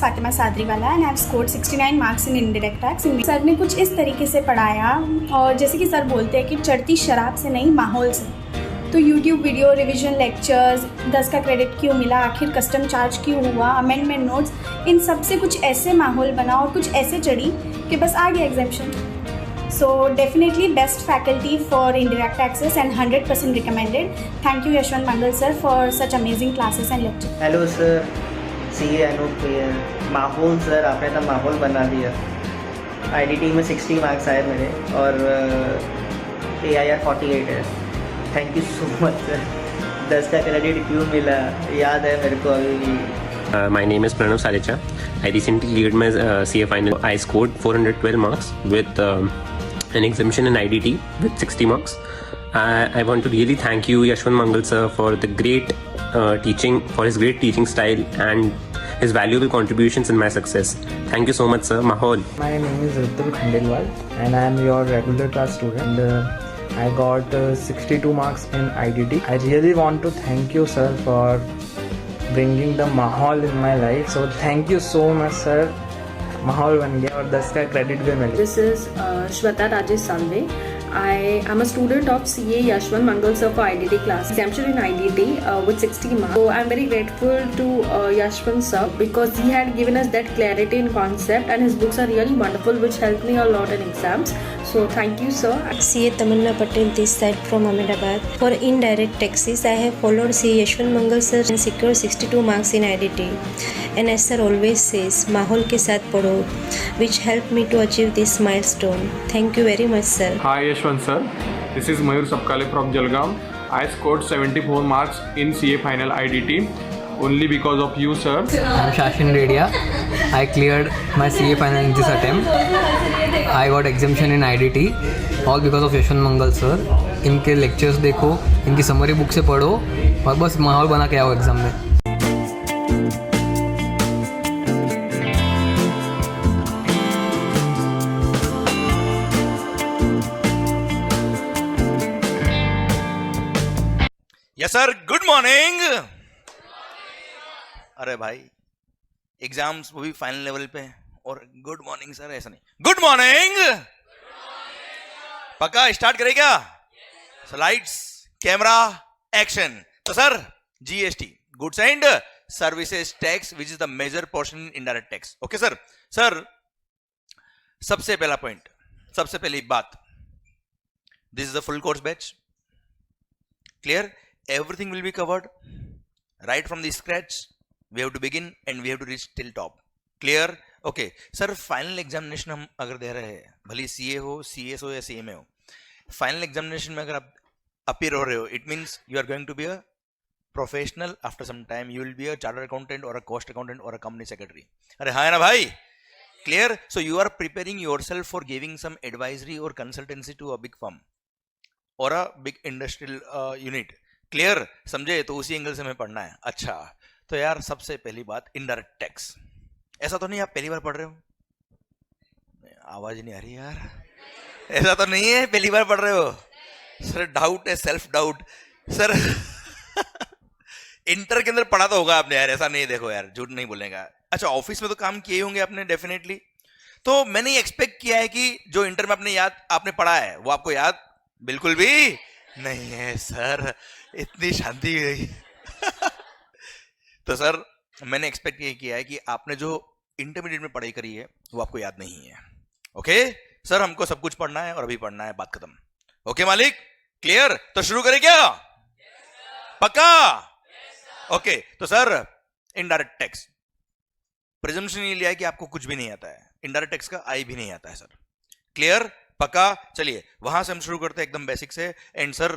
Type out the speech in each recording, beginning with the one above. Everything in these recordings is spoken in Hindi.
Fatima Sadriwala and I have scored 69 marks in indirect tax. Sir ने कुछ इस तरीके से पढ़ाया और जैसे कि सर बोलते हैं कि चढ़ती शराब से नहीं माहौल से। तो यूट्यूब वीडियो, रिवीजन लेक्चर्स, 10 का क्रेडिट क्यों मिला, आखिर कस्टम चार्ज क्यों हुआ, अमेंडमेंट नोट्स, इन सब से कुछ ऐसे माहौल बना और कुछ ऐसे चढ़ी कि बस आ गया एग्जामिशन। So definitely best faculty for indirect taxes and 100% recommended. Thank you Yashwant Mangal sir for such amazing classes and lectures. Hello sir, CA Anoop भैया। माहौल सर, आपने तो माहौल बना दिया। IDT में 60 मार्क्स आए मेरे और AIR 48 है। Thank you so much sir. 10 का क्रेडिट क्यों मिला याद है मेरे को अभी भी। My name is Pranav Salecha. I recently cleared my CA final. I scored 412 marks with an exemption in IDT with 60 marks. I want to really thank you, Yashwant Mangal sir, for the great teaching, for his great teaching style and his valuable contributions in my success. Thank you so much, sir. Mahol. My name is Ritul Khandelwal and I am your regular class student. I got 62 marks in IDT. I really want to thank you, sir, for bringing the माहौल in my life. So thank you so much, sir. माहौल बन गया और 10 का क्रेडिट भी मिल गया। This is Shweta Rajesh Salve. I am a student of CA Yashwant Mangal sir for IDT class. Exemption in IDT with 60 marks. So I am very grateful to Yashwant sir because he had given us that clarity in concept and his books are really wonderful which helped me a lot in exams. So thank you sir. CA Tamanna Patel this side from Ahmedabad. For indirect taxes, I have followed CA Yashwant Mangal sir and secured 62 marks in IDT. And as sir always says, माहौल के साथ पढ़ो, which helped me to achieve this milestone. Thank you very much sir. Hi Yashwant sir, this is Mayur Sapkale from Jalgaon. I scored 74 marks in CA final IDT only because of you sir. I am Shashin Redia. I cleared my CA final in this attempt. I got exemption in IDT all because of Yashwant Mangal sir. इनके लेक्चर्स देखो, इनकी समरी बुक से पढ़ो और बस माहौल बना के आओ एग्ज़ाम में। Yes sir, good morning. अरे भाई, एग्जाम्स वो भी फाइनल लेवल पे और गुड मॉर्निंग सर ऐसा नहीं, गुड मॉर्निंग। पक्का स्टार्ट करें क्या? Slides, camera, action. तो sir, GST, goods and services tax which is the major portion in indirect tax. Okay sir. Sir, सबसे पहला पॉइंट, सबसे पहली बात, this is the full course batch. Clear? Everything will be covered right from the scratch. We have to begin and we have to reach till top. Clear? Okay. Sir, final examination हम अगर दे रहे हैं, भले सीए हो, सीएस हो या सीएमए हो, फाइनल एग्जामिनेशन में अगर आप अपीयर हो रहे हो, it means you are going to be a professional. After some time you will be a chartered accountant और अ कॉस्ट अकाउंटेंट और अ कंपनी सेक्रेटरी। अरे हाँ ना भाई? Clear? So you are preparing yourself for giving some advisory or consultancy to a big firm or a big industrial unit. Clear? समझे? तो उसी एंगल से हमें पढ़ना है। अच्छा, तो यार सबसे पहली बात, इनडायरेक्ट टैक्स। ऐसा तो नहीं आप पहली बार पढ़ रहे हो? आवाज नहीं आ रही यार। ऐसा तो नहीं है पहली बार पढ़ रहे हो? सर, डाउट है, सेल्फ डाउट। सर इंटर के अंदर पढ़ा तो होगा आपने यार, ऐसा नहीं, देखो यार झूठ नहीं बोलेगा। अच्छा, ऑफिस में तो काम किए होंगे आपने डेफिनेटली। तो मैंने एक्सपेक्ट किया है कि जो इंटर में आपने पढ़ा है वो आपको याद बिल्कुल भी नहीं है सर, इतनी शांति गई। तो सर, मैंने एक्सपेक्ट ये किया है कि आपने जो इंटरमीडिएट में पढ़ाई करी है वो आपको याद नहीं है। ओके सर, हमको सब कुछ पढ़ना है और अभी पढ़ना है, बात खत्म। ओके मालिक? क्लियर? तो शुरू करें क्या? पक्का? ओके। तो सर, इनडायरेक्ट टैक्स, प्रिजम्पशन ये लिया है कि आपको कुछ भी नहीं आता है, इनडायरेक्ट टैक्स का आई भी नहीं आता है सर। क्लियर? पक्का? चलिए वहां से हम शुरू करते हैं एकदम बेसिक से। एंड सर,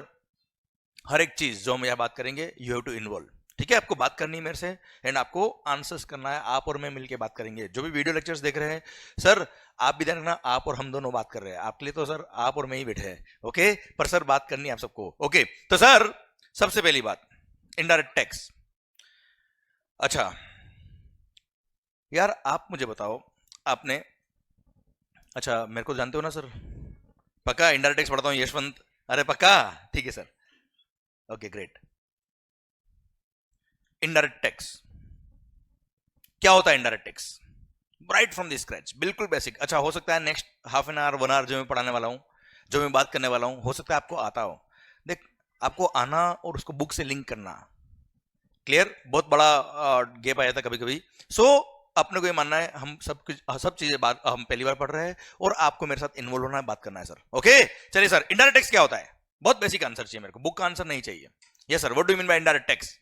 हर एक चीज जो हम यहां बात करेंगे यू हैव टू इन्वॉल्व। ठीक है? आपको बात करनी है मेरे से एंड आपको आंसर्स करना है। आप और मैं मिलकर बात करेंगे। जो भी वीडियो लेक्चर्स देख रहे हैं सर, आप भी ध्यान रखना, आप और हम दोनों बात कर रहे हैं। आपके लिए तो सर आप और मैं ही बैठे हैं। ओके? पर सर बात करनी है आप सबको। ओके? तो सर, सबसे पहली बात, इनडायरेक्ट टैक्स। अच्छा यार, आप मुझे बताओ, आपने, अच्छा मेरे को जानते हो ना सर? पक्का? इनडायरेक्ट टैक्स पढ़ता हूँ यशवंत। अरे पक्का? ठीक है sir. Okay, great. Indirect tax क्या होता है indirect tax, right from the scratch, बिल्कुल बेसिक। अच्छा, हो सकता है next half an hour 1 hour जो मैं पढ़ाने वाला हूँ, जो मैं बात करने वाला हूँ, हो सकता है आपको आता हो। देख, आपको आना और उसको बुक से लिंक करना, क्लियर, बहुत बड़ा गैप आया था कभी कभी। सो अपने को ये मानना है हम सब चीजें बात हम पहली बार पढ़ रहे हैं और आपको मेरे साथ इन्वॉल्व होना है, बात करना है सर। ओके, चलिए सर, इनडायरेक्ट टैक्स क्या होता है? बहुत बेसिक आंसर चाहिए मेरे को, बुक का आंसर नहीं चाहिए। Yes sir, what do you mean by indirect tax?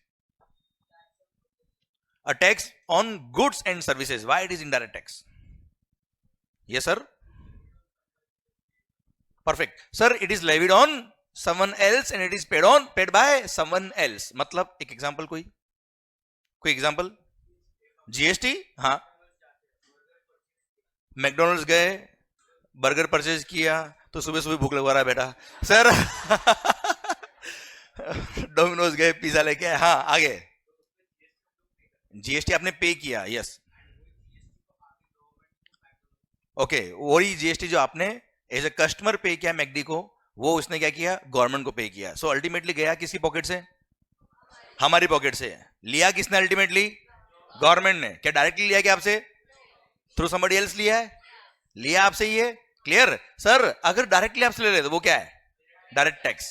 A tax on goods and services. Why it is indirect tax? Yes sir, perfect sir, it is levied on someone else and it is paid by someone else. मतलब एक एग्जांपल, कोई एग्जांपल? जीएसटी। हाँ, मैकडोनल्ड्स गए, बर्गर परचेज किया तो सुबह सुबह भूख लगवा रहा है बेटा सर। डोमिनोज गए, पिज्जा लेके आए। हाँ, आगे जीएसटी आपने पे किया। यस, ओके, वही जीएसटी जो आपने एज ए कस्टमर पे किया मैकडी को, वो उसने क्या किया? गवर्नमेंट को पे किया। सो अल्टीमेटली गया किसी पॉकेट से? हमारी पॉकेट से। लिया किसने अल्टीमेटली? गवर्नमेंट ने। क्या डायरेक्टली लिया क्या आपसे? थ्रू समबडी एल्स लिया है? लिया आपसे ये, क्लियर सर? अगर डायरेक्टली आपसे ले रहे तो वो क्या है? Direct tax.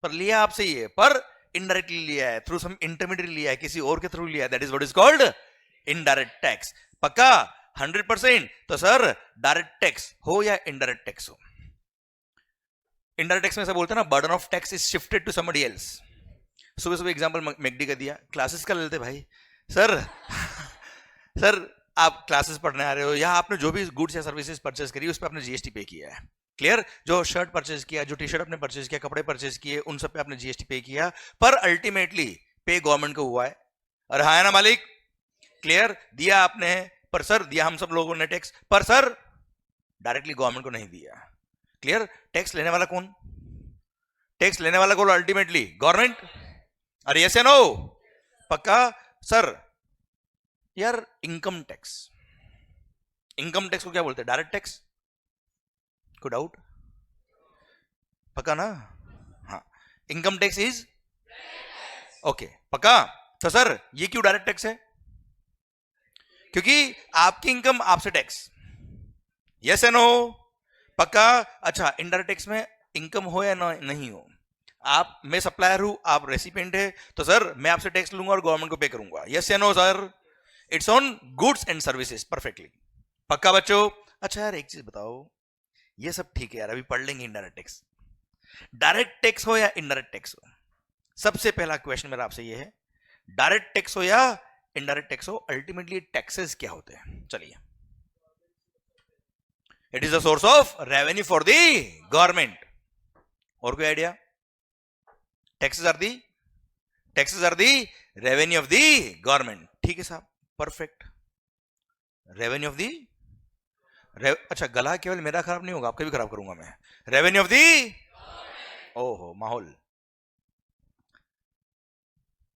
पर लिया आपसे ये, पर इनडायरेक्टली लिया है, थ्रू सम इंटरमीडिएट लिया है, किसी और के थ्रू लिया है, that is what is called indirect tax. पक्का 100%? तो सर डायरेक्ट टैक्स हो या इनडायरेक्ट टैक्स हो, इनडायरेक्ट टैक्स में ऐसा बोलते हैं ना, burden of tax is shifted to somebody else. सुबह सुबह एग्जांपल मैकडी का दिया, क्लासेस का ले लेते भाई। सर सर आप क्लासेस पढ़ने आ रहे हो, या आपने जो भी गुड्स या सर्विसेज परचेज करी उस पर आपने जीएसटी पे किया है, क्लियर? जो शर्ट परचेज किया, जो टी शर्ट आपने परचेज किया, कपड़े परचेज किए, उन सब पे आपने जीएसटी पे किया, पर अल्टीमेटली पे गवर्नमेंट को हुआ है। और हाँ है ना मालिक, क्लियर? दिया आपने, पर सर दिया हम सब लोगों ने टैक्स, पर सर डायरेक्टली गवर्नमेंट को नहीं दिया, क्लियर? टैक्स लेने वाला कौन? टैक्स लेने वाला कौन? Ultimately government. अरे यस या नो? पक्का सर? यार इनकम टैक्स, इनकम टैक्स को क्या बोलते हैं? Direct tax. कोई डाउट? पक्का ना? हाँ, इनकम टैक्स इज ओके, पक्का? तो सर ये क्यों डायरेक्ट टैक्स है? क्योंकि आपकी इनकम आपसे टैक्स। यस या नो? पक्का? अच्छा, इनडायरेक्ट टैक्स में इनकम हो या नहीं हो, आप, मैं सप्लायर हूं, आप रेसिपिएंट है, तो सर मैं आपसे टैक्स लूंगा और गवर्नमेंट को पे करूंगा। यस या no sir? It's on goods and services, perfectly. पक्का बच्चों? अच्छा यार एक चीज बताओ, ये सब ठीक है यार, अभी पढ़ लेंगे इनडायरेक्ट टैक्स। डायरेक्ट टैक्स हो या इनडायरेक्ट टैक्स हो, सबसे पहला क्वेश्चन मेरा आपसे ये है, डायरेक्ट टैक्स हो या इनडायरेक्ट टैक्स हो, अल्टीमेटली टैक्सेस क्या होते हैं? चलिए, it is the source of revenue for the government. और कोई idea? Taxes are the revenue of the government. ठीक है साहब, परफेक्ट। रेवेन्यू ऑफ दी, अच्छा गला केवल मेरा खराब नहीं होगा, आपका भी खराब करूंगा मैं। रेवेन्यू ऑफ दी, ओहो माहौल,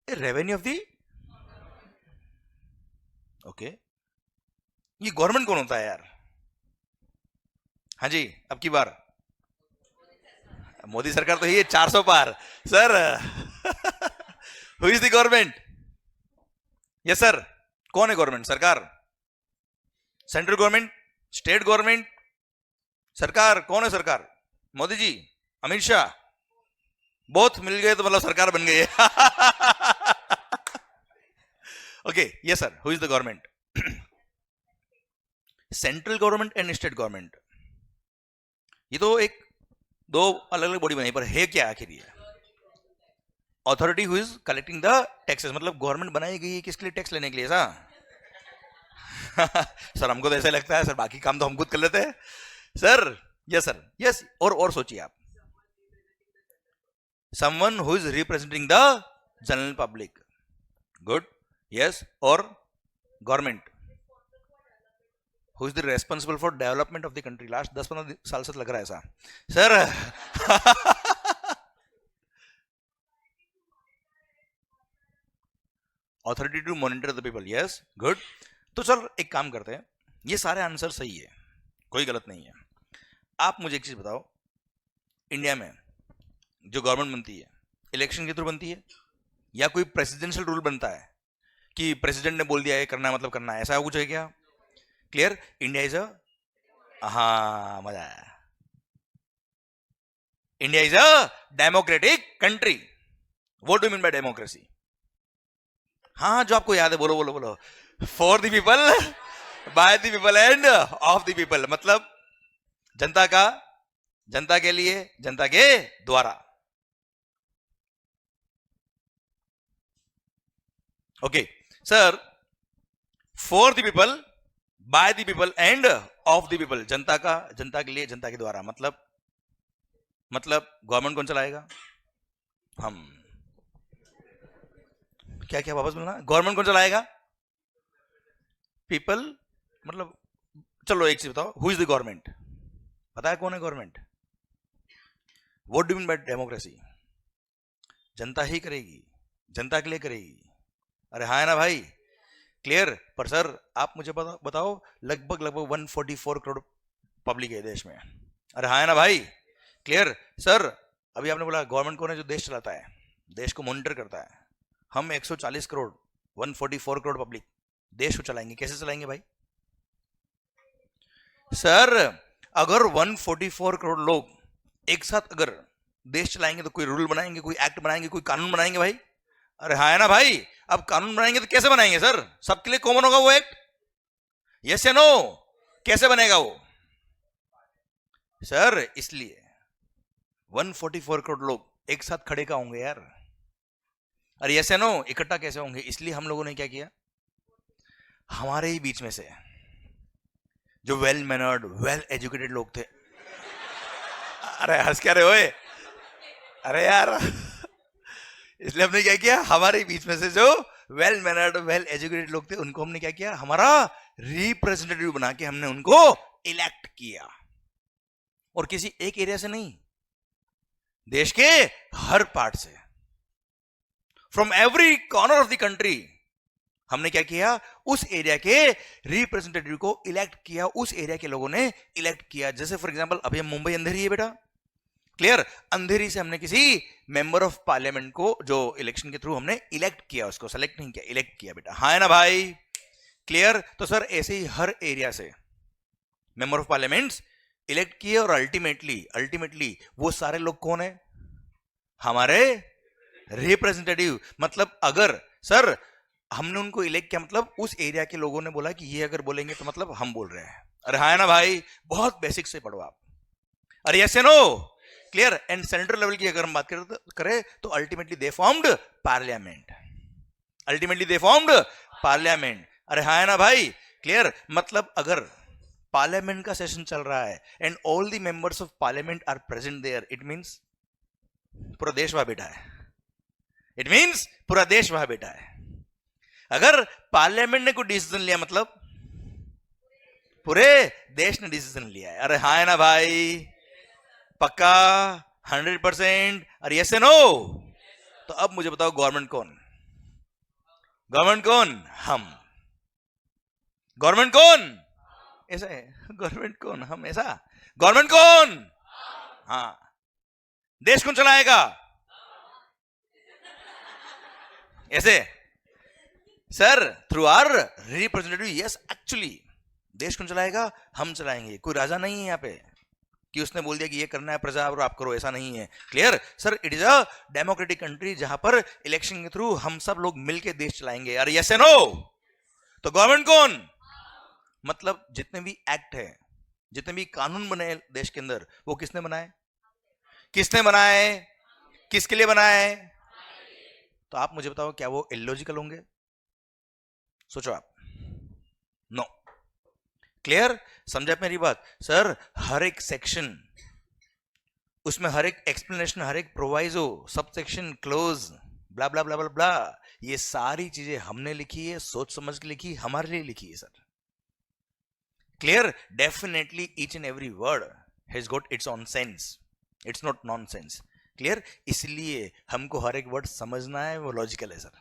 रेवेन्यू ऑफ दी, ओके, ये गवर्नमेंट कौन होता है यार? हाँ जी, अब की बार मोदी सरकार तो ये 400 पार sir. Who is the government? Yes sir, कौन है गवर्नमेंट? सरकार, सेंट्रल गवर्नमेंट, स्टेट गवर्नमेंट, सरकार कौन है? सरकार मोदी जी, अमित शाह, बहुत मिल गए तो मतलब सरकार बन गई है। Okay, yes sir, who is the government? Central government and state government, ये तो एक दो अलग अलग बॉडी बनाई, पर है क्या आखिर? ये authority who is collecting the taxes, मतलब गवर्नमेंट बनाई गई है किसके लिए? टैक्स लेने के लिए सा। सर हमको तो ऐसा लगता है सर, बाकी काम तो हम खुद कर लेते हैं सर। Yes sir, yes. और सोचिए आप, someone who is representing the general public, good, yes, और government who is the responsible for development of the country. Last 10-15 साल से लग रहा है ऐसा sir. Authority to monitor the people, yes, good. तो चल एक काम करते हैं, ये सारे आंसर सही है, कोई गलत नहीं है। आप मुझे एक चीज बताओ, इंडिया में जो गवर्नमेंट बनती है इलेक्शन के थ्रू बनती है या कोई प्रेसिडेंशियल रूल बनता है? कि प्रेसिडेंट ने बोल दिया ये करना है मतलब करना है, ऐसा कुछ है क्या? क्लियर? इंडिया इज अ, हाँ मजा आया, India is a democratic country. What do mean by democracy? हाँ जो आपको याद है बोलो बोलो बोलो. For the people, by the people and of the people. मतलब जनता का, जनता के लिए, जनता के द्वारा. Okay sir, for the people, by the people and of the people. जनता का, जनता के लिए, जनता के द्वारा. मतलब गवर्नमेंट कौन चलाएगा? हम. क्या क्या वापस बोलना? गवर्नमेंट कौन चलाएगा? पीपल. मतलब चलो एक चीज बताओ, हु इज द गवर्नमेंट? पता है कौन है government? What do mean by democracy? जनता ही करेगी, जनता के लिए करेगी. अरे हाँ है ना भाई? क्लियर? पर सर आप मुझे बताओ लगभग 144 करोड़ पब्लिक है देश में. अरे हाँ है ना भाई? क्लियर? सर अभी आपने बोला गवर्नमेंट कौन है? जो देश चलाता है, देश को मॉनिटर करता है. हम 140 करोड़, 144 करोड़ पब्लिक देश को चलाएंगे. कैसे चलाएंगे भाई? सर अगर 144 करोड़ लोग एक साथ अगर देश चलाएंगे तो कोई रूल बनाएंगे, कोई एक्ट बनाएंगे, कोई कानून बनाएंगे भाई. अरे हाँ है ना भाई? अब कानून बनाएंगे तो कैसे बनाएंगे सर? सबके लिए कॉमन होगा वो एक्ट? यस या नो? कैसे बनेगा वो सर? इसलिए 144 करोड़ लोग एक साथ खड़े का होंगे यार. अरे यस या नो? इकट्ठा कैसे होंगे? इसलिए हम लोगों ने क्या किया, हमारे ही बीच में से जो वेल मैनर्ड, वेल एजुकेटेड लोग थे. अरे हंस क्या रहे हो? अरे यार इसलिए हमने क्या किया, हमारे बीच में से जो वेल मैनर्ड, वेल एजुकेटेड लोग थे उनको हमने क्या किया, हमारा रिप्रेजेंटेटिव बना के हमने उनको इलेक्ट किया. और किसी एक एरिया से नहीं, देश के हर पार्ट से, from every corner of the country हमने क्या किया, उस एरिया के रिप्रेजेंटेटिव को इलेक्ट किया. उस एरिया के लोगों ने इलेक्ट किया. जैसे फॉर एग्जांपल अभी हम मुंबई अंधेरी है बेटा. क्लियर? अंधेरी से हमने किसी मेंबर ऑफ पार्लियामेंट को जो इलेक्शन के थ्रू हमने इलेक्ट किया, उसको सेलेक्ट नहीं किया, इलेक्ट किया बेटा. हाँ है ना भाई? क्लियर? तो सर ऐसे ही हर एरिया से मेंबर ऑफ पार्लियामेंट्स इलेक्ट किए और अल्टीमेटली वो सारे लोग कौन है? हमारे रिप्रेजेंटेटिव. मतलब अगर सर हमने उनको इलेक्ट किया, मतलब उस एरिया के लोगों ने बोला कि ये अगर बोलेंगे तो मतलब हम बोल रहे हैं. अरे हाँ है ना भाई? बहुत बेसिक से पढ़ो आप. अरे यस या no? Clear? And central level की अगर हम बात करें तो अल्टीमेटली दे फॉर्म्ड पार्लियामेंट. अरे हाँ है ना भाई? क्लियर? मतलब अगर पार्लियामेंट का सेशन चल रहा है and all the members of parliament are present there, it means पूरा देश वहां बैठा है. इट मींस पूरा देश वहां बैठा है. अगर पार्लियामेंट ने कोई डिसीजन लिया मतलब पूरे देश ने डिसीजन लिया है. अरे हाँ है ना भाई? पक्का 100%? अरे यस या नो? तो अब मुझे बताओ गवर्नमेंट कौन? हम. गवर्नमेंट कौन? ऐसा है. गवर्नमेंट कौन? हम. ऐसा. गवर्नमेंट कौन? हाँ. देश कौन चलाएगा? ऐसे sir through our representative. Yes actually देश कौन चलाएगा? हम चलाएंगे. कोई राजा नहीं है यहाँ पे कि उसने बोल दिया कि ये करना है प्रजा और आप करो, ऐसा नहीं है. Clear? Sir it is a democratic country जहां पर इलेक्शन के थ्रू हम सब लोग मिलके देश चलाएंगे. अरे यस या नो? तो गवर्नमेंट कौन? मतलब जितने भी एक्ट है, जितने भी कानून बने देश के अंदर, वो किसने बनाए? किसके लिए बनाए? तो आप मुझे बताओ क्या वो इलॉजिकल होंगे? सोचो आप. नो. क्लियर? समझा मेरी बात? सर हर एक सेक्शन, उसमें हर एक एक्सप्लेनेशन, हर एक प्रोवाइजो, सब सेक्शन, क्लोज, ब्ला ब्ला ब्ला ब्ला ब्ला, ये सारी चीजें हमने लिखी है, सोच समझ के लिखी, हमारे लिए लिखी है sir. Clear? Definitely each and every word has got its on sense. It's not nonsense. Clear? इसलिए हमको हर एक वर्ड समझना है, वो लॉजिकल है सर.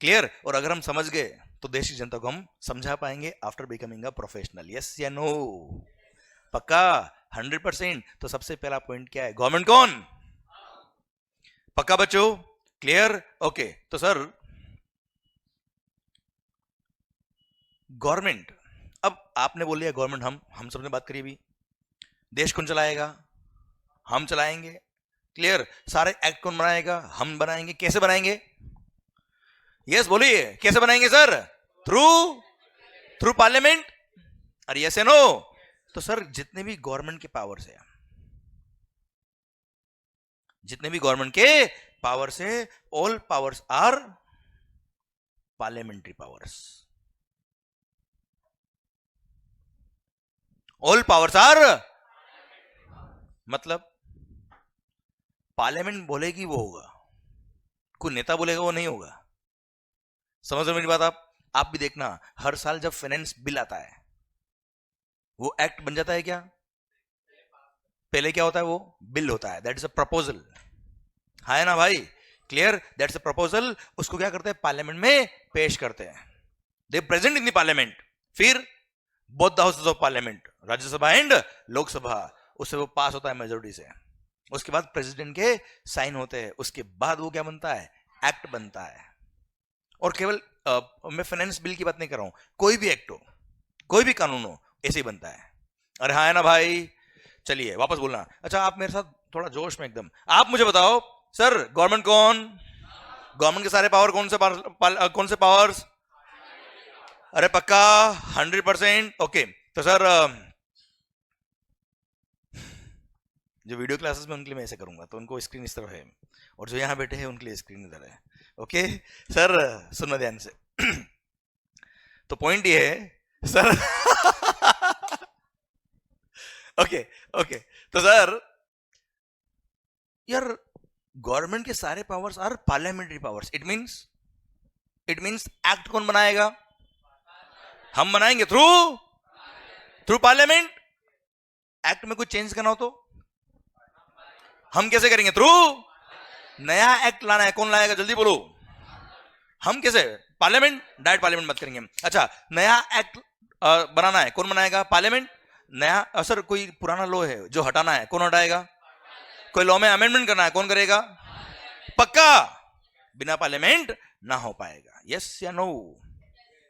क्लियर? और अगर हम समझ गए तो देश की जनता को हम समझा पाएंगे after becoming a professional. Yes या नो? पक्का 100%? तो सबसे पहला पॉइंट क्या है? गवर्नमेंट कौन? पक्का बच्चों? क्लियर? ओके. तो सर गवर्नमेंट, अब आपने बोल लिया गवर्नमेंट, हम सबने बात करी अभी, देश कौन चलाएगा? हम चलाएंगे। क्लियर? सारे एक्ट कौन बनाएगा? हम बनाएंगे। कैसे बनाएंगे? यस बोलिए, कैसे बनाएंगे सर? Through parliament. अरे यस या नो? तो सर जितने भी गवर्नमेंट के पावर्स है, जितने भी गवर्नमेंट के पावर्स है, all powers are parliamentary powers. All powers are, मतलब पार्लियामेंट बोलेगी वो होगा, कोई नेता बोलेगा वो नहीं होगा। समझ रहे मेरी बात? आप भी देखना, हर साल जब फाइनेंस बिल आता है, वो एक्ट बन जाता है क्या? पहले क्या होता है? वो बिल होता है, दैट इज अ प्रपोजल, है ना भाई? क्लियर? That's a proposal. उसको क्या करते हैं? पार्लियामेंट में पेश करते हैं, they present in the parliament. फिर both the houses of parliament, Rajya Sabha and Lok Sabha, उससे वो पास होता है मेजोरिटी से। उसके बाद प्रेसिडेंट के साइन होते हैं, उसके बाद वो क्या बनता है? एक्ट बनता है। और केवल मैं फाइनेंस बिल की बात नहीं कर रहा हूं, कोई भी एक्ट हो, कोई भी कानून हो, ऐसे ही बनता है। अरे हाँ है ना भाई? चलिए वापस बोलना। अच्छा, आप मेरे साथ थोड़ा जोश में एकदम, आप मुझे बताओ सर, गवर्नमेंट कौन? गवर्नमेंट के सारे पावर कौन से पावर्स? अरे पक्का 100%? ओके। तो सर जो वीडियो क्लासेस में उनके लिए मैं ऐसे करूंगा, तो उनको स्क्रीन इस तरफ है, और जो यहां बैठे हैं उनके लिए स्क्रीन इधर है। ओके सर, सुनना ध्यान से। तो पॉइंट ये है सर ओके तो सर यार, गवर्नमेंट के सारे powers are parliamentary powers. It means act कौन बनाएगा? हम बनाएंगे थ्रू पार्लियामेंट। एक्ट में कुछ चेंज करना हो तो हम कैसे करेंगे? थ्रू नया एक्ट लाना है, कौन लाएगा? जल्दी बोलो। हम कैसे? पार्लियामेंट। डायरेक्ट पार्लियामेंट बात करेंगे। अच्छा, नया एक्ट बनाना है, कौन बनाएगा? पार्लियामेंट। नया सर कोई पुराना लॉ है जो हटाना है, कौन हटाएगा? कोई लॉ में अमेंडमेंट करना है, कौन करेगा? पक्का बिना पार्लियामेंट ना हो पाएगा। यस या नो?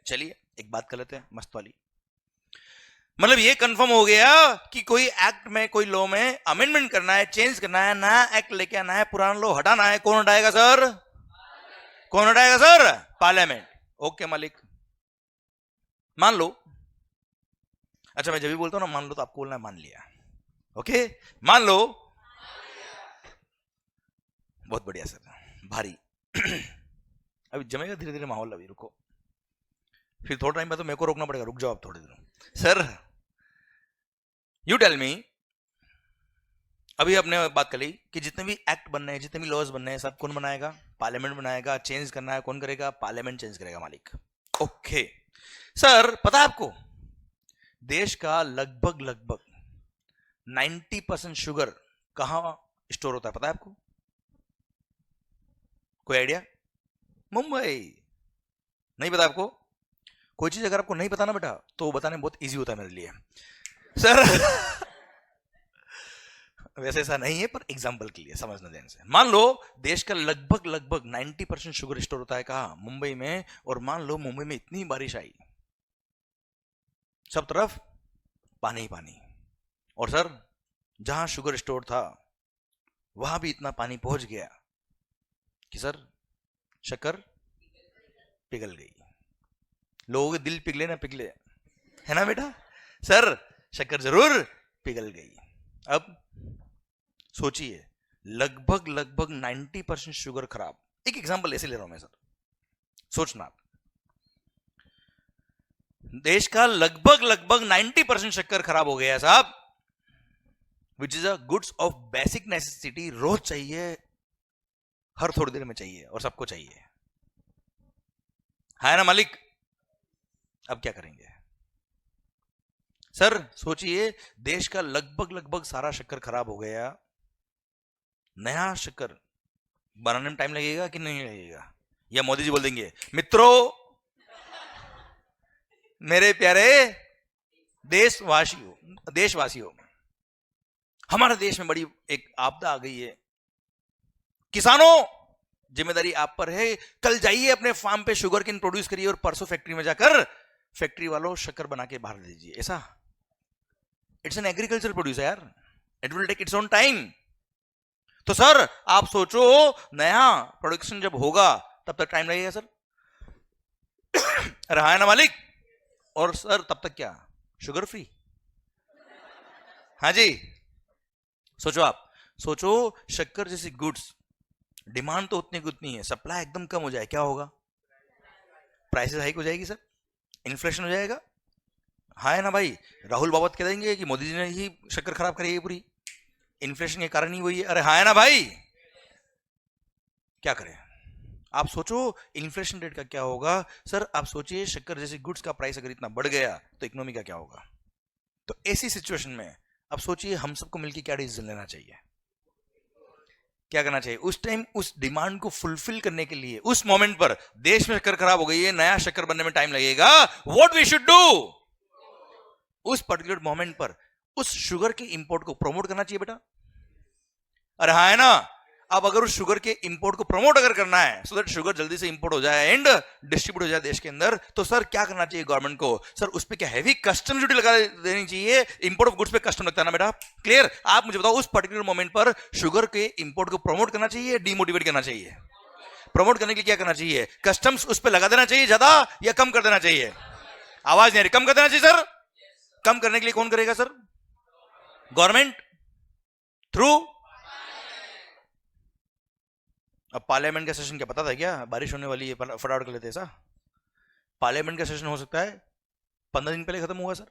चलिए एक बात कर लेते हैं मस्त वाली। मतलब ये कंफर्म हो गया कि कोई एक्ट में, कोई लॉ में अमेंडमेंट करना है, चेंज करना है, नया एक्ट लेके आना है, पुराना लॉ हटाना है, कौन हटाएगा सर? कौन हटाएगा सर? पार्लियामेंट। ओके मालिक, मान लो। अच्छा, मैं जब भी बोलता हूं ना मान लो, तो आपको बोलना है मान लिया। ओके, मान लो। बहुत बढ़िया सर, भारी। अभी जमेगा धीरे धीरे माहौल। अभी रुको, फिर थोड़ा टाइम बाद तो मेरे को रोकना पड़ेगा। रुक जाओ आप थोड़े दिनों। सर यू टेल मी, अभी आपने बात करी कि जितने भी एक्ट बनने हैं, जितने भी लॉज बनने हैं, सब कौन बनाएगा? पार्लियामेंट बनाएगा। चेंज करना है, कौन करेगा? पार्लियामेंट चेंज करेगा मालिक। ओके सर, पता है आपको देश का लगभग 90% शुगर कहां स्टोर होता है? पता है आपको? कोई आइडिया? मुंबई। नहीं पता आपको? कोई चीज अगर आपको नहीं पता ना बेटा, तो बताने बहुत इजी होता है मेरे लिए सर। वैसे ऐसा नहीं है, पर एग्जांपल के लिए समझना ध्यान से। मान लो देश का लगभग 90% शुगर स्टोर होता है कहां? मुंबई में। और मान लो मुंबई में इतनी बारिश आई, सब तरफ पानी ही पानी, और सर जहां शुगर स्टोर था वहां भी इतना पानी पहुंच गया कि सर शक्कर पिघल गई। लोगों के दिल पिघले ना पिघले, है ना बेटा? सर शक्कर जरूर पिघल गई। अब सोचिए, लगभग 90% शुगर खराब। एक एग्जांपल ऐसे ले रहा हूं मैं सर, सोचना। देश का लगभग 90% शक्कर खराब हो गया साहब, which is a goods of basic necessity. रोज चाहिए, हर थोड़ी देर में चाहिए, और सबको चाहिए, है ना मालिक? अब क्या करेंगे सर? सोचिए, देश का लगभग सारा शक्कर खराब हो गया। नया शक्कर बनाने में टाइम लगेगा कि नहीं लगेगा? या मोदी जी बोल देंगे मित्रों, मेरे प्यारे देशवासियों, हमारे देश में बड़ी एक आपदा आ गई है। किसानों, जिम्मेदारी आप पर है। कल जाइए अपने फार्म पे शुगर केन प्रोड्यूस करिए, और परसों फैक्ट्री में जाकर फैक्ट्री वालों शक्कर बना के बाहर दे दीजिए, ऐसा? इट्स एन एग्रीकल्चर प्रोड्यूस यार, it will take its own time. तो सर आप सोचो नया प्रोडक्शन जब होगा तब तक टाइम लगेगा सर। अरे हाँ ना मालिक। और सर तब तक क्या शुगर फ्री? हाँ जी, सोचो आप, सोचो शक्कर जैसी गुड्स डिमांड तो उतनी की उतनी है, सप्लाई एकदम कम हो जाए, क्या होगा? प्राइसेस हाइक हो जाएगी सर, इन्फ्लेशन हो जाएगा। हाँ है ना भाई, राहुल बाबत कह देंगे कि मोदी जी ने ही शक्कर खराब करी है पूरी, इन्फ्लेशन के कारण ही वही है। अरे हाँ है ना भाई, क्या करें? आप सोचो इन्फ्लेशन रेट का क्या होगा सर। आप सोचिए शक्कर जैसी गुड्स का प्राइस अगर इतना बढ़ गया तो इकोनॉमी का क्या होगा? तो ऐसी सिचुएशन में अब सोचिए हम सबको मिलकर क्या डिसीजन लेना चाहिए, क्या करना चाहिए उस टाइम, उस डिमांड को फुलफिल करने के लिए। उस मोमेंट पर देश में शक्कर खराब हो गई है, नया शक्कर बनने में टाइम लगेगा, व्हाट वी शुड डू? उस पर्टिकुलर मोमेंट पर उस शुगर के इंपोर्ट को प्रमोट करना चाहिए बेटा। अरे हाँ है ना। अब अगर उस शुगर के इंपोर्ट को प्रमोट अगर करना है सो दैट शुगर जल्दी से इंपोर्ट हो जाए एंड डिस्ट्रीब्यूट हो जाए देश के अंदर, तो सर क्या करना चाहिए गवर्नमेंट को? सर उस पर क्या हैवी कस्टम ड्यूटी लगा देनी चाहिए? इंपोर्ट ऑफ गुड्स पे कस्टम लगता है ना बेटा, क्लियर? आप मुझे बताओ उस पर्टिकुलर मोमेंट पर शुगर के इंपोर्ट को प्रमोट करना चाहिए, डिमोटिवेट करना चाहिए? प्रमोट करने के लिए क्या करना चाहिए? कस्टम्स उस पर लगा देना चाहिए ज्यादा या कम कर देना चाहिए? आवाज नहीं आ रही, कम कर देना चाहिए सर। कम करने के लिए कौन करेगा सर? Government through. अब पार्लियामेंट का सेशन क्या पता था क्या बारिश होने वाली है, फटाफट कर लेते हैं ऐसा? पार्लियामेंट का सेशन हो सकता है 15 दिन पहले खत्म हुआ सर।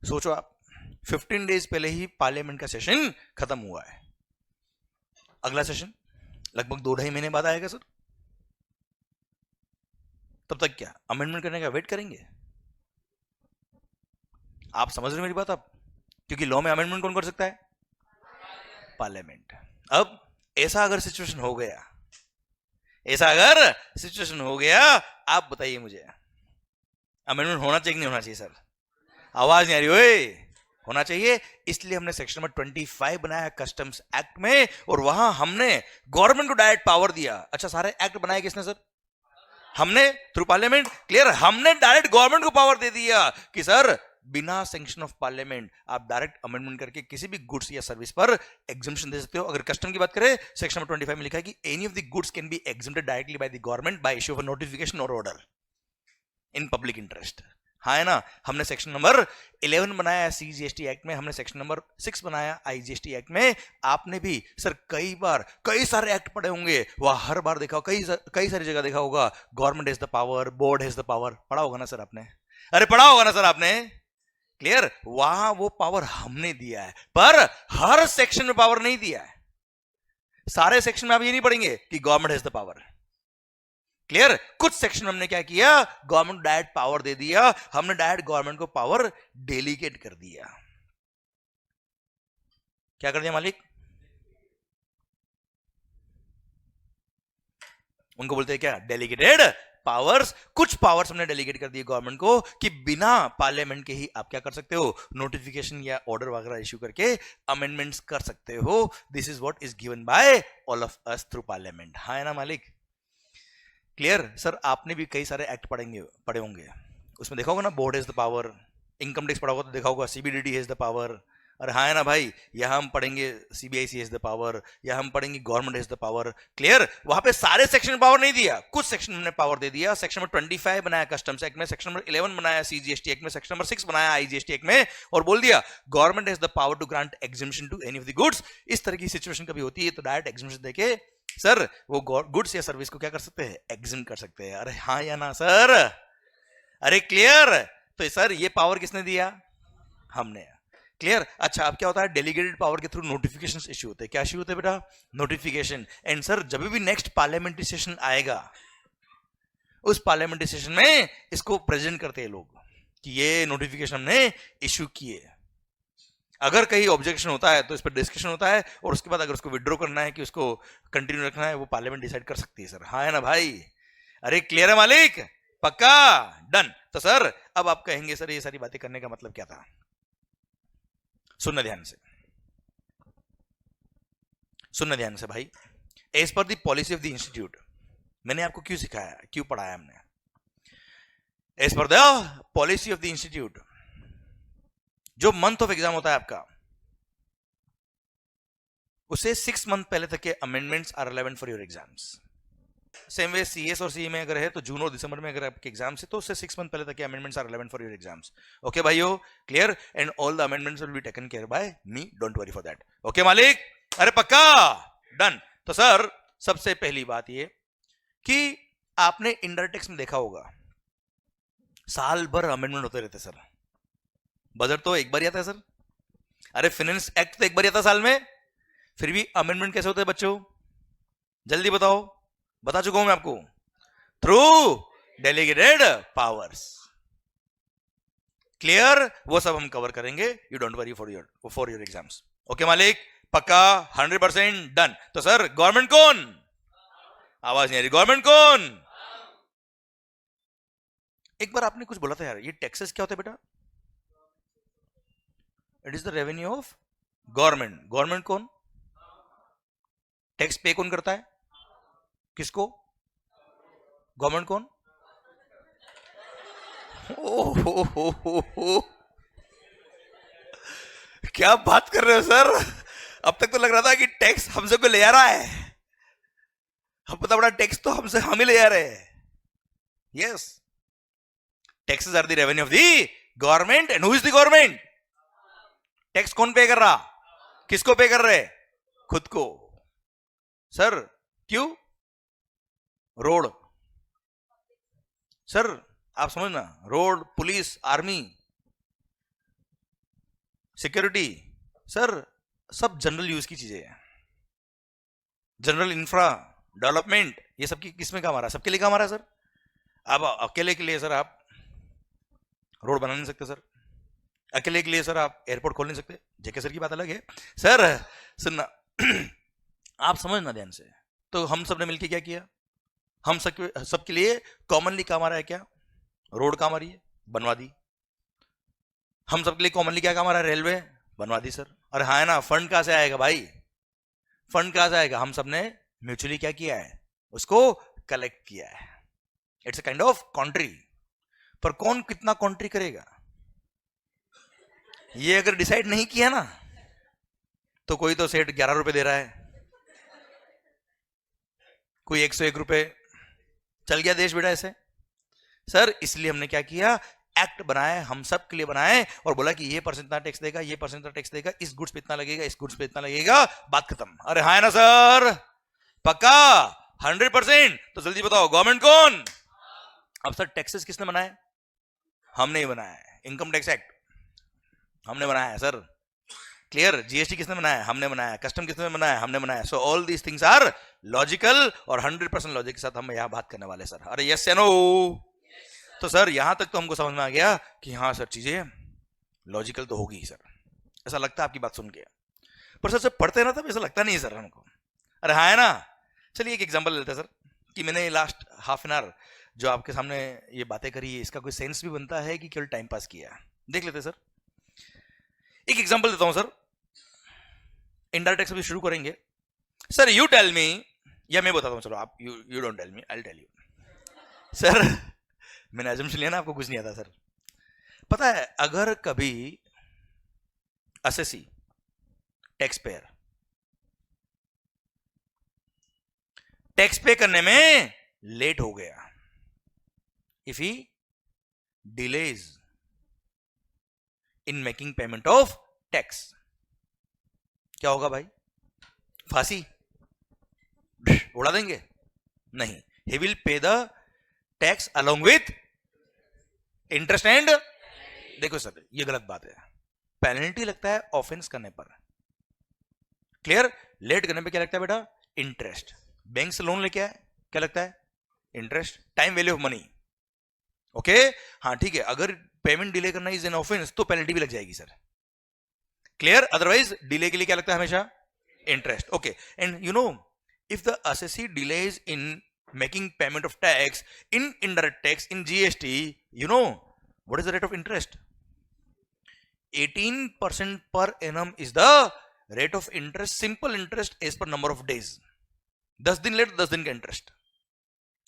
सोचो आप 15 डेज पहले ही पार्लियामेंट का सेशन खत्म हुआ है, अगला सेशन लगभग 2-2.5 महीने बाद आएगा सर। तब तक क्या अमेंडमेंट करने का वेट करेंगे? आप समझ रहे मेरी बात आप? क्योंकि लॉ में अमेंडमेंट कौन कर सकता है? पार्लियामेंट। अब ऐसा अगर सिचुएशन हो गया, ऐसा अगर सिचुएशन हो गया, आप बताइए मुझे अमेंडमेंट होना चाहिए कि नहीं होना चाहिए सर? आवाज नहीं आ रही ओए, होना चाहिए। इसलिए हमने सेक्शन नंबर 25 बनाया कस्टम्स एक्ट में, और वहां हमने गवर्नमेंट को डायरेक्ट पावर दिया। अच्छा सारे एक्ट बनाए किसने सर? हमने, थ्रू पार्लियामेंट, क्लियर? हमने डायरेक्ट गवर्नमेंट को पावर दे दिया कि सर बिना सैंक्शन ऑफ पार्लियामेंट आप डायरेक्ट अमेंडमेंट करके किसी भी गुड्स या सर्विस पर एग्जम्पशन दे सकते हो। अगर कस्टम की बात करें सेक्शन नंबर 25 में लिखा है कि any of the goods can be exempted directly by the government by issue of notification और ऑर्डर इन पब्लिक इंटरेस्ट। हाँ है ना। हमने सेक्शन नंबर 11 बनाया CGST एक्ट में, हमने सेक्शन नंबर 6 बनाया IGST एक्ट में। आपने भी सर कई बार कई सारे एक्ट पढ़े होंगे, वह हर बार देखा, कई सारी जगह देखा होगा government has the power, board has the power, पढ़ा होगा ना सर आपने? अरे पढ़ा होगा ना सर आपने, क्लियर? वहां वो पावर हमने दिया है, पर हर सेक्शन में पावर नहीं दिया है। सारे सेक्शन में आप ये नहीं पढ़ेंगे कि government has the power, clear? कुछ सेक्शन में हमने क्या किया, गवर्नमेंट डायरेक्ट पावर दे दिया, हमने डायरेक्ट गवर्नमेंट को पावर डेलीगेट कर दिया। क्या कर दिया मालिक? उनको बोलते हैं क्या, डेलीगेटेड पावर्स। कुछ पावर्स हमने डेलीगेट कर दिए गवर्नमेंट को कि बिना पार्लियामेंट के ही आप क्या कर सकते हो, नोटिफिकेशन या ऑर्डर वगैरह इश्यू करके अमेंडमेंट्स कर सकते हो। This is what is given by all of us through parliament. हाँ है ना मालिक, क्लियर? सर आपने भी कई सारे एक्ट पढ़े होंगे, उसमें देखा होगा ना board has the power, income tax पढ़ा होगा तो देखा होगा CBDT हैज द पावर। और हाँ है ना भाई, यहां हम पढ़ेंगे CBIC हैज द पावर, या हम पढ़ेंगे government has the power, clear? वहां पे सारे सेक्शन में पावर नहीं दिया, कुछ सेक्शन में पावर दे दिया। सेक्शन नंबर 25 बनाया कस्टम्स एक्ट में, सेक्शन नंबर 11 बनाया CGST एक्ट में, सेक्शन नंबर 6 बनाया IGST एक्ट में, और बोल दिया government has the power to grant exemption to any of the goods. इस तरह की सिचुएशन कभी होती है तो डायरेक्ट एग्जम्पशन देके सर वो गुड्स या सर्विस को क्या कर सकते हैं, एग्जम्प्ट कर सकते हैं। अरे हाँ या ना सर? अरे क्लियर? तो सर ये पावर किसने दिया? हमने, क्लियर? अच्छा अब क्या होता है, डेलीगेटेड पावर के थ्रू नोटिफिकेशंस इश्यू होते हैं। क्या इश्यू होते हैं बेटा? नोटिफिकेशन। एंड सर जब भी नेक्स्ट पार्लियामेंट्री सेशन आएगा, उस पार्लियामेंट्री सेशन में इसको प्रेजेंट करते हैं लोग कि ये नोटिफिकेशन हमने इश्यू किए। अगर कहीं ऑब्जेक्शन होता है तो इस पर डिस्कशन होता है, और उसके बाद अगर उसको विड्रॉ करना है कि उसको कंटिन्यू रखना है, वो पार्लियामेंट डिसाइड कर सकती है सर। हाँ है ना भाई? अरे क्लियर है मालिक? पक्का? डन। तो सर अब आप कहेंगे सर ये सारी बातें करने का मतलब क्या था? सुनना ध्यान से, सुनना ध्यान से भाई। As per the policy of the institute, मैंने आपको क्यों सिखाया, क्यों पढ़ाया हमने? As per the policy of the institute, जो मंथ ऑफ एग्जाम होता है आपका, उसे 6 मंथ पहले तक के amendments are relevant for your exams. Same way CS और सीए में अगर है तो जून और दिसंबर में अगर आपके एग्जाम्स है तो उससे 6 मंथ पहले तक के amendments are relevant for your exams. Okay भाइयों, clear? And all the amendments will be taken care by me, don't worry for that. Okay मालिक, अरे पक्का, डन। तो सर सबसे पहली बात ये कि आपने इनडायरेक्ट टैक्स में देखा होगा साल भर अमेंडमेंट होते रहते सर। बजट तो एक बार ही आता है सर, अरे फाइनेंस एक्ट तो एक बार ही आता साल में, फिर भी अमेंडमेंट कैसे होते हैं बच्चों? जल्दी बताओ। बता चुका हूं मैं आपको, थ्रू डेलीगेटेड पावर्स। क्लियर? वो सब हम कवर करेंगे, you don't worry for your exams. Okay मालिक, पक्का 100% डन। तो सर गवर्नमेंट कौन? आवाज नहीं आ रही, गवर्नमेंट कौन? एक बार आपने कुछ बोला था यार, ये टैक्सेस क्या होता है बेटा? It is the revenue of government. Government कौन? टैक्स पे कौन करता है? किसको? गवर्नमेंट कौन? ओ, क्या बात कर रहे हो सर? अब तक तो लग रहा था कि टैक्स हमसे कोई ले आ रहा है, अब पता बड़ा टैक्स तो हमसे हम ही ले आ रहे हैं। Yes, taxes are the revenue of the government. And who is the government? Tax कौन पे कर रहा? किसको पे कर रहे? खुद को। सर क्यों? रोड, सर आप समझना, road, police, army, security, sir सब जनरल यूज की चीजें हैं। जनरल इंफ्रा डेवलपमेंट, ये सब की किसमें काम आ रहा है? सबके लिए काम आ रहा है सर। अब अकेले के लिए सर आप रोड बना नहीं सकते सर, अकेले के लिए सर आप एयरपोर्ट खोल नहीं सकते। जेके सर की बात अलग है। सर सुनना, आप समझना ध्यान से। तो हम सब ने मिलकर क्या किया? हम सबके लिए कॉमनली काम आ रहा है क्या? रोड काम आ रही है, बनवा दी। हम सबके लिए कॉमनली क्या काम आ रहा है? रेलवे, बनवा दी सर। अरे हाँ है ना, फंड कहां से आएगा भाई? फंड कहां से आएगा? हम सबने म्यूचुअली क्या किया है? उसको कलेक्ट किया है। It's a kind of country. पर कौन कितना कॉन्ट्री करेगा, ये अगर डिसाइड नहीं किया ना, तो कोई तो सेठ 11 रुपए दे रहा है, कोई 101 रुपए, चल गया देश बेटा ऐसे। सर इसलिए हमने क्या किया? एक्ट बनाए, हम सब के लिए बनाए, और बोला कि ये परसेंट इतना टैक्स देगा, ये परसेंट इतना टैक्स देगा, इस गुड्स पे इतना लगेगा, इस गुड्स पे इतना लगेगा, बात खत्म। अरे हाँ है ना सर? पक्का 100%। तो जल्दी बताओ गवर्नमेंट कौन? अब सर टैक्सेस किसने बनाए? हमने ही बनाया है। इनकम टैक्स एक्ट हमने बनाया है सर। क्लियर? जीएसटी किसने बनाया? हमने बनाया। कस्टम किसने बनाया? हमने बनाया। So all these things are logical, और 100% लॉजिक के साथ हम यहां बात करने वाले सर। अरे यस या नो? तो सर यहां तक तो हमको समझ में आ गया कि हाँ सर चीजें लॉजिकल तो होगी सर, ऐसा लगता है आपकी बात सुन के। पर सर जब पढ़ते ना तब ऐसा लगता नहीं है सर हमको। अरे हाँ है ना? चलिए एक एग्जांपल लेते हैं सर, कि मैंने लास्ट हाफ एन आवर जो आपके सामने ये बातें करी है, इसका कोई सेंस भी बनता है कि केवल टाइम पास किया? देख लेते सर। एक एग्जांपल देता हूं सर, इनडायरेक्ट टैक्स भी शुरू करेंगे। सर यू टेल मी, या मैं बताता हूं, चलो आप you don't tell me, I will tell you. Sir मैंने अजम्पशन लिया ना, आपको कुछ नहीं आता सर। पता है अगर कभी असेसी टैक्स पेयर टैक्स पे करने में लेट हो गया, if he delays in making payment of tax, क्या होगा भाई? फांसी उड़ा देंगे? नहीं, he will pay the tax along with interest and, देखो सर ये गलत बात है, पेनल्टी लगता है ऑफेंस करने पर। क्लियर? लेट करने पे क्या लगता है बेटा? इंटरेस्ट। बैंक से लोन लेके आए, क्या लगता है? Interest. Time value of money. Okay, हाँ ठीक है, अगर पेमेंट डिले करना इज एन ऑफेंस तो पेनल्टी भी लग जाएगी सर। क्लियर? अदरवाइज डिले के लिए क्या लगता है हमेशा? Interest. Okay, and you know if the assessee delays in making payment of tax in indirect tax in GST, you know what is the rate of interest? 18% per annum is the rate of interest, simple interest as per number of days. 10 दिन लेट 10 दिन का इंटरेस्ट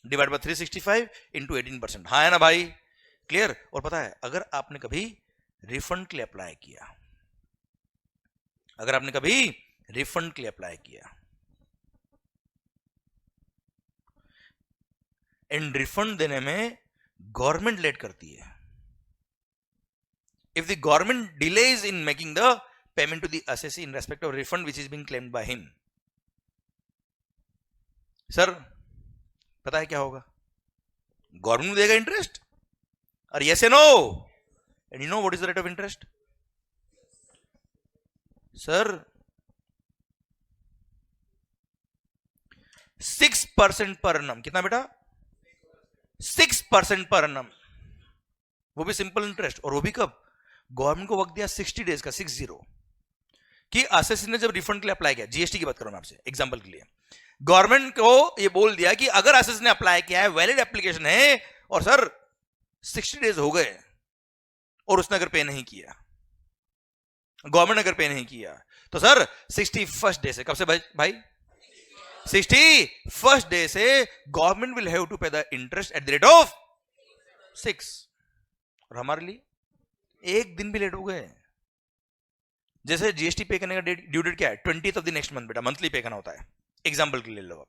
डिवाइड बाय 365 into 18%। हाँ है ना भाई? क्लियर? और पता है, अगर आपने कभी रिफंड के लिए अप्लाई किया, अगर आपने कभी रिफंड के लिए अप्लाई किया एंड रिफंड देने में गवर्नमेंट लेट करती है, if the government delays in making the payment to the assessee in respect of refund which is being claimed by him, sir पता है क्या होगा? गवर्नमेंट देगा इंटरेस्ट, और yes and no, and you know what is the rate of interest? Sir 6% पर annum. कितना बेटा? 6% पर annum, वो भी सिंपल इंटरेस्ट, और वो भी कब? गवर्नमेंट को वक्त दिया 60 डेज का, 60, कि असेसी ने जब रिफंड के लिए अप्लाई किया, जीएसटी की बात करूं मैं आपसे एग्जांपल के लिए, गवर्नमेंट को ये बोल दिया कि अगर असेसी ने अप्लाई किया है, वैलिड एप्लीकेशन है, और सर 60 डेज हो गए और उसने अगर पे नहीं किया, गवर्नमेंट अगर पे नहीं किया, तो सर 61st डे से, कब से भाई 61st डे से government will have to pay the interest at the rate of 6, और हमारे लिए एक दिन भी लेट हो गए, जैसे जीएसटी पे करने का ड्यू डेट क्या है? 20th of the next month बेटा, मंथली पे करना होता है, एग्जांपल के लिए ले लो आप,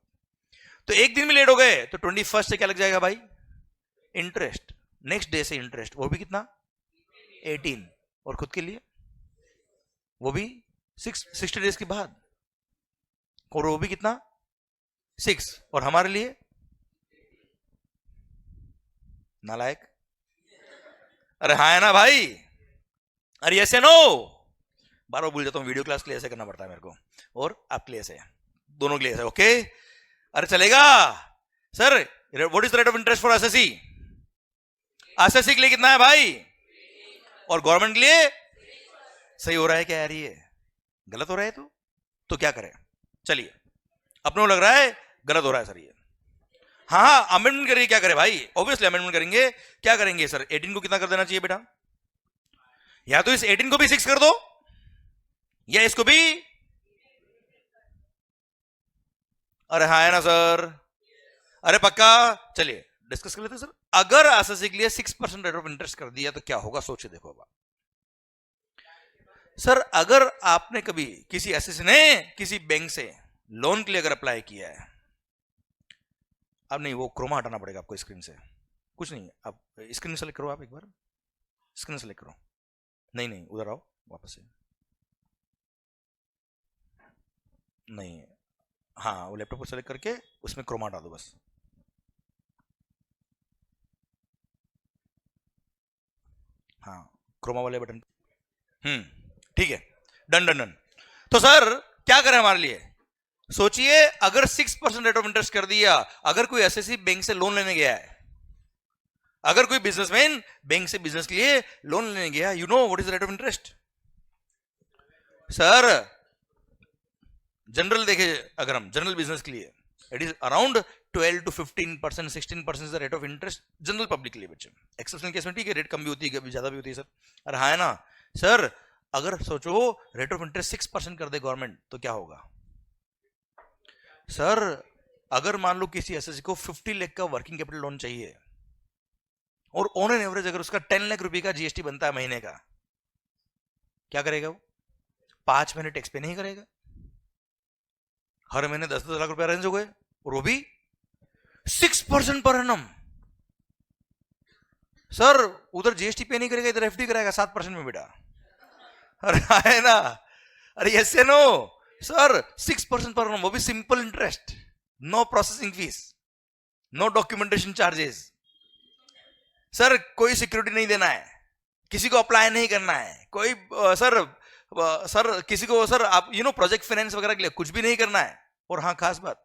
तो एक दिन भी लेट हो गए तो 21st से क्या लग जाएगा भाई? इंटरेस्ट, नेक्स्ट डे से इंटरेस्ट, वो भी कितना? 18, और खुद के लिए वो भी 60 डेज के बाद, और वो भी कितना? 6, और हमारे लिए नालायक, अरे हाँ है ना भाई, अरे ऐसे नो, बार बार भूल जाता हूँ, वीडियो क्लास के लिए ऐसे करना पड़ता है मेरे को, और आपके लिए ऐसे, दोनों के लिए ऐसे, ओके? अरे चलेगा sir, what is the rate of interest for SSC? SSC के लिए कितना है भाई, और गवर्नमेंट के लिए? सही हो रहा है क्या यार? ये गलत हो रहा है तो क्या करें? चलिए, अपने को लग रहा है गलत हो रहा है सर ये, हाँ अमेंडमेंट करिए, क्या करें भाई? ऑब्वियसली अमेंडमेंट करेंगे, क्या करेंगे सर? 18 को कितना कर देना चाहिए बेटा? या तो इस 18 को भी 6 कर दो, या इसको भी, अरे हाँ है ना सर? अरे पक्का? चलिए डिस्कस कर लेते हैं सर। अगर एसएससी के लिए 6% रेट ऑफ इंटरेस्ट कर दिया तो क्या होगा, सोचे देखो। अब सर अगर आपने कभी किसी एसएससी ने किसी बैंक से लोन के लिए अगर अप्लाई किया है, अब नहीं वो क्रोमा हटाना पड़ेगा आपको स्क्रीन से, कुछ नहीं, आप स्क्रीन सेलेक्ट करो, आप एक बार स्क्रीन सेलेक्ट करो, नहीं उधर आओ वापस से, नहीं हाँ वो लैपटॉप को सेलेक्ट करके उसमें क्रोमा हटा दो बस। हाँ क्रोमा वाले बटन, ठीक है, डन। तो सर क्या करें हमारे लिए? सोचिए अगर 6% रेट ऑफ इंटरेस्ट कर दिया, अगर कोई एसएससी बैंक से लोन लेने गया है, अगर कोई बिजनेसमैन बैंक से बिजनेस के लिए लोन लेने गया, you know what is rate of interest sir? General देखे अगर हम जनरल बिजनेस के लिए, it is around 12 to 15%, 16% is the rate of interest general public के लिए। बच्चे एक्सेप्शनल केस में ठीक है, रेट कम भी होती है, कभी ज्यादा भी होती है सर। अरे हाँ है ना सर, अगर सोचो रेट ऑफ इंटरेस्ट 6% कर दे गवर्नमेंट तो क्या होगा सर? अगर मान लो किसी एसएससी को 50 लाख का वर्किंग कैपिटल लोन चाहिए और ऑन एन एवरेज अगर उसका 10 लाख रुपए का जीएसटी बनता है महीने का, क्या करेगा वो? 5 महीने टैक्स पे नहीं करेगा, हर महीने 10-10 लाख रुपए अरेंज हो गए, और वो भी 6% पर एनम। सर उधर जीएसटी पे नहीं करेगा, इधर एफडी कराएगा 7% में बेटा। अरे है ना? अरे यस नो सर, 6% पर एनम, वो भी simple interest, no processing fees, no documentation charges. Sir कोई सिक्योरिटी नहीं देना है, किसी को अप्लाई नहीं करना है, कोई सर किसी को सर आप प्रोजेक्ट फाइनेंस वगैरह के लिए कुछ भी नहीं करना है। और हाँ खास बात,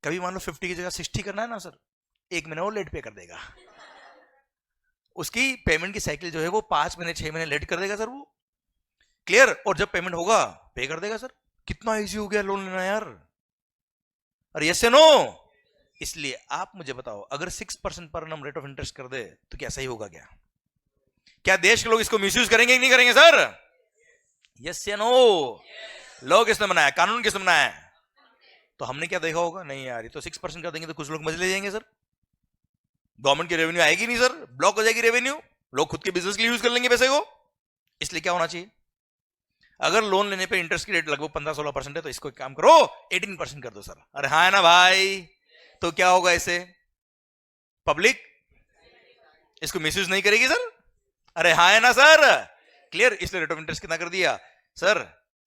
कभी मान लो 50 की जगह 60 करना है ना सर, 1 महीना वो लेट पे कर देगा, उसकी पेमेंट की साइकिल जो है वो 5 महीने 6 महीने लेट कर देगा सर वो, क्लियर? और जब पेमेंट होगा पे कर देगा सर। कितना इजी हो गया लोन लेना यार। अरे यस या नो? इसलिए आप मुझे बताओ, अगर 6% per annum rate of interest कर दे तो क्या सही होगा? क्या देश के लोग इसको मिसयूज करेंगे कि नहीं करेंगे सर? यस या नो? लॉ किसने बनाया, कानून किसने बनाया? तो हमने क्या देखा होगा, नहीं यार ये तो 6% कर देंगे तो कुछ लोग मजे ले जाएंगे सर, गवर्नमेंट की रेवेन्यू आएगी नहीं सर, ब्लॉक हो जाएगी रेवेन्यू, लोग खुद के बिजनेस के लिए यूज कर लेंगे पैसे को। इसलिए क्या होना चाहिए, अगर लोन लेने पे इंटरेस्ट की रेट लगभग 15-16% है तो इसको एक काम करो 18% कर दो सर। अरे हाँ है ना भाई, तो क्या होगा इससे, पब्लिक इसको मिसयूज नहीं करेगी सर। अरे हाँ है ना सर, क्लियर। इसलिए रेट ऑफ इंटरेस्ट कितना कर दिया सर,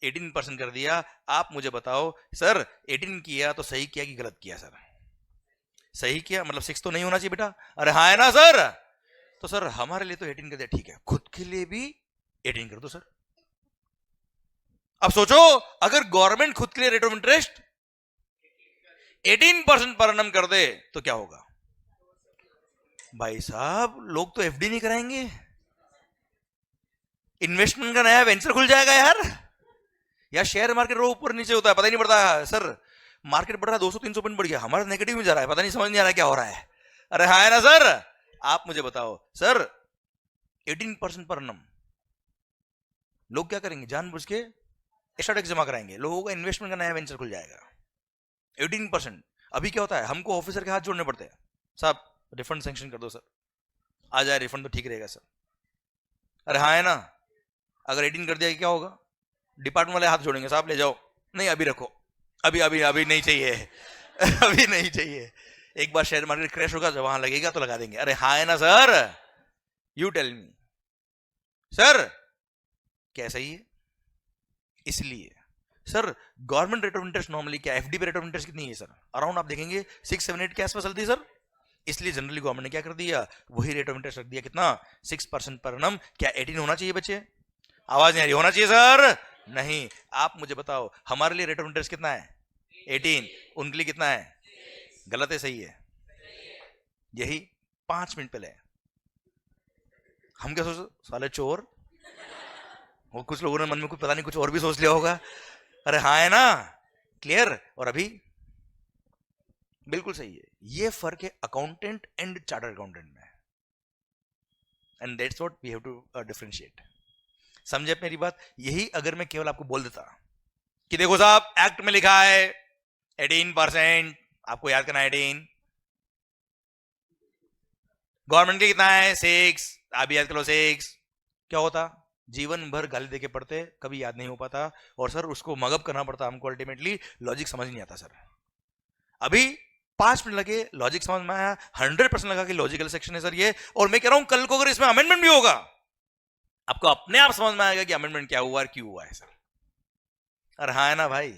18% कर दिया। आप मुझे बताओ सर 18 किया तो सही किया कि गलत किया सर? सही किया, मतलब 6 तो नहीं होना चाहिए बेटा। अरे हाँ है ना सर, तो सर हमारे लिए तो 18 कर दिया, ठीक है, खुद के लिए भी 18 कर दो सर। अब सोचो अगर गवर्नमेंट खुद के लिए रेट ऑफ इंटरेस्ट 18% पर annum कर दे तो क्या होगा भाई साहब, लोग तो एफडी नहीं कराएंगे, इन्वेस्टमेंट का नया वेंचर खुल जाएगा यार। यार शेयर मार्केट रो ऊपर नीचे होता है, पता ही नहीं पड़ता सर, मार्केट बढ़ रहा है 200-300 पॉइंट बढ़ गया, हमारा नेगेटिव में जा रहा है, पता नहीं, समझ नहीं आ रहा है क्या हो रहा है। अरे हाँ है ना सर, आप मुझे बताओ सर 18% पर annum लोग क्या करेंगे, जानबूझ के एक्स्ट्रा टैक्स जमा कराएंगे, लोगों का इन्वेस्टमेंट का नया वेंचर खुल जाएगा 18%। अभी क्या होता है, हमको ऑफिसर के हाथ जोड़ने पड़ते हैं, साहब रिफंड सैंक्शन कर दो सर, आ जाए रिफंड तो ठीक रहेगा सर। अरे हाँ है ना, अगर 18 कर दिया क्या होगा, डिपार्टमेंट वाले हाथ जोड़ेंगे, साहब ले जाओ, नहीं अभी रखो, अभी अभी अभी नहीं चाहिए अभी नहीं चाहिए, एक बार शेयर मार्केट क्रैश होगा जब वहां लगेगा तो लगा देंगे। अरे हाँ है ना sir, you tell me sir क्या सही है? इसलिए sir government rate of interest normally क्या, एफडी पे रेट ऑफ इंटरेस्ट कितनी है सर, अराउंड आप देखेंगे 6-7-8 के आसपास चलती है सर। इसलिए जनरली गवर्नमेंट ने क्या कर दिया, वही रेट ऑफ इंटरेस्ट रख दिया, कितना 6% पर annum। क्या 18 होना चाहिए बच्चे, आवाज नहीं आ रही, होना चाहिए सर? नहीं। आप मुझे बताओ हमारे लिए रेट ऑफ इंटरेस्ट कितना है 18, उनके लिए कितना है, गलत है सही है? यही 5 मिनट पहले हम क्या सोच, साले चोर, वो कुछ लोगों ने मन में कुछ पता नहीं कुछ और भी सोच लिया होगा। अरे हाँ है ना, क्लियर। और अभी बिल्कुल सही है, ये फर्क है अकाउंटेंट एंड चार्टर्ड अकाउंटेंट में, and that's what we have to differentiate. समझे मेरी बात? यही अगर मैं केवल आपको बोल देता कि देखो साहब एक्ट में लिखा है 18%, आपको याद करना है 18, गवर्नमेंट के कितना है 6, आप भी याद कर लो 6, क्या होता, जीवन भर गाली देके पढ़ते, कभी याद नहीं हो पाता, और सर उसको मगअप करना पड़ता हमको, अल्टीमेटली लॉजिक समझ नहीं आता सर। अभी 5 मिनट लगे, लॉजिक समझ में आया, 100% लगा कि लॉजिकल सेक्शन है सर ये, और मैं कह रहा हूं कल को अगर इसमें अमेंडमेंट भी होगा आपको अपने आप समझ में आएगा कि अमेंडमेंट क्या हुआ और क्यों हुआ है सर। अरे हाँ है ना भाई,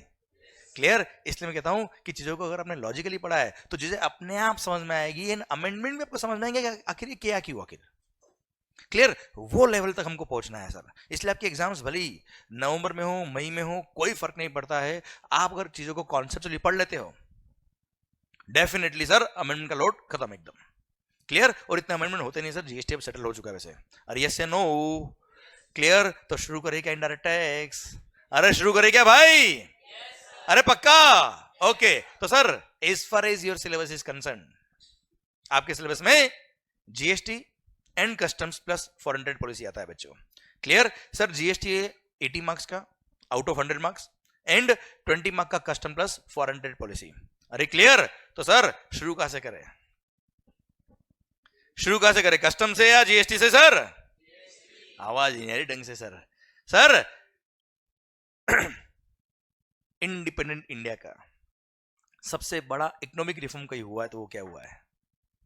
क्लियर। इसलिए मैं कहता हूं कि चीजों को अगर आपने लॉजिकली पढ़ा है तो चीजें अपने आप समझ में आएगी, एंड अमेंडमेंट भी आपको समझ में आएंगे आखिर ये क्या क्यों, आखिर क्लियर। वो लेवल तक हमको पहुंचना है सर। इसलिए आपके एग्जाम्स भले ही नवंबर में हो, मई में हो, कोई फर्क नहीं पड़ता है, आप अगर चीजों को कॉन्सेप्चुअली पढ़ लेते हो डेफिनेटली सर अमेंडमेंट का लोड खत्म एकदम, क्लियर। और इतने अमेंडमेंट होते नहीं सर, जीएसटी अब सेटल हो चुका है वैसे। अरे यस या नो, क्लियर। तो शुरू करें क्या इनडायरेक्ट टैक्स? अरे शुरू करें क्या भाई? अरे पक्का, ओके। तो sir as far as your syllabus is concern, आपके सिलेबस में GST and customs plus foreign trade policy आता है बच्चों, क्लियर। सर जीएसटी 80 मार्क्स का out of 100 marks, and 20 marks का custom plus foreign trade policy. अरे क्लियर। तो सर शुरू कहां से करें, शुरू कहां से करें, कस्टम से या जीएसटी से सर? आवाज नहीं आ रही ढंग से सर। सर इंडिपेंडेंट इंडिया का सबसे बड़ा इकोनॉमिक रिफॉर्म कहीं हुआ है तो वो क्या हुआ है?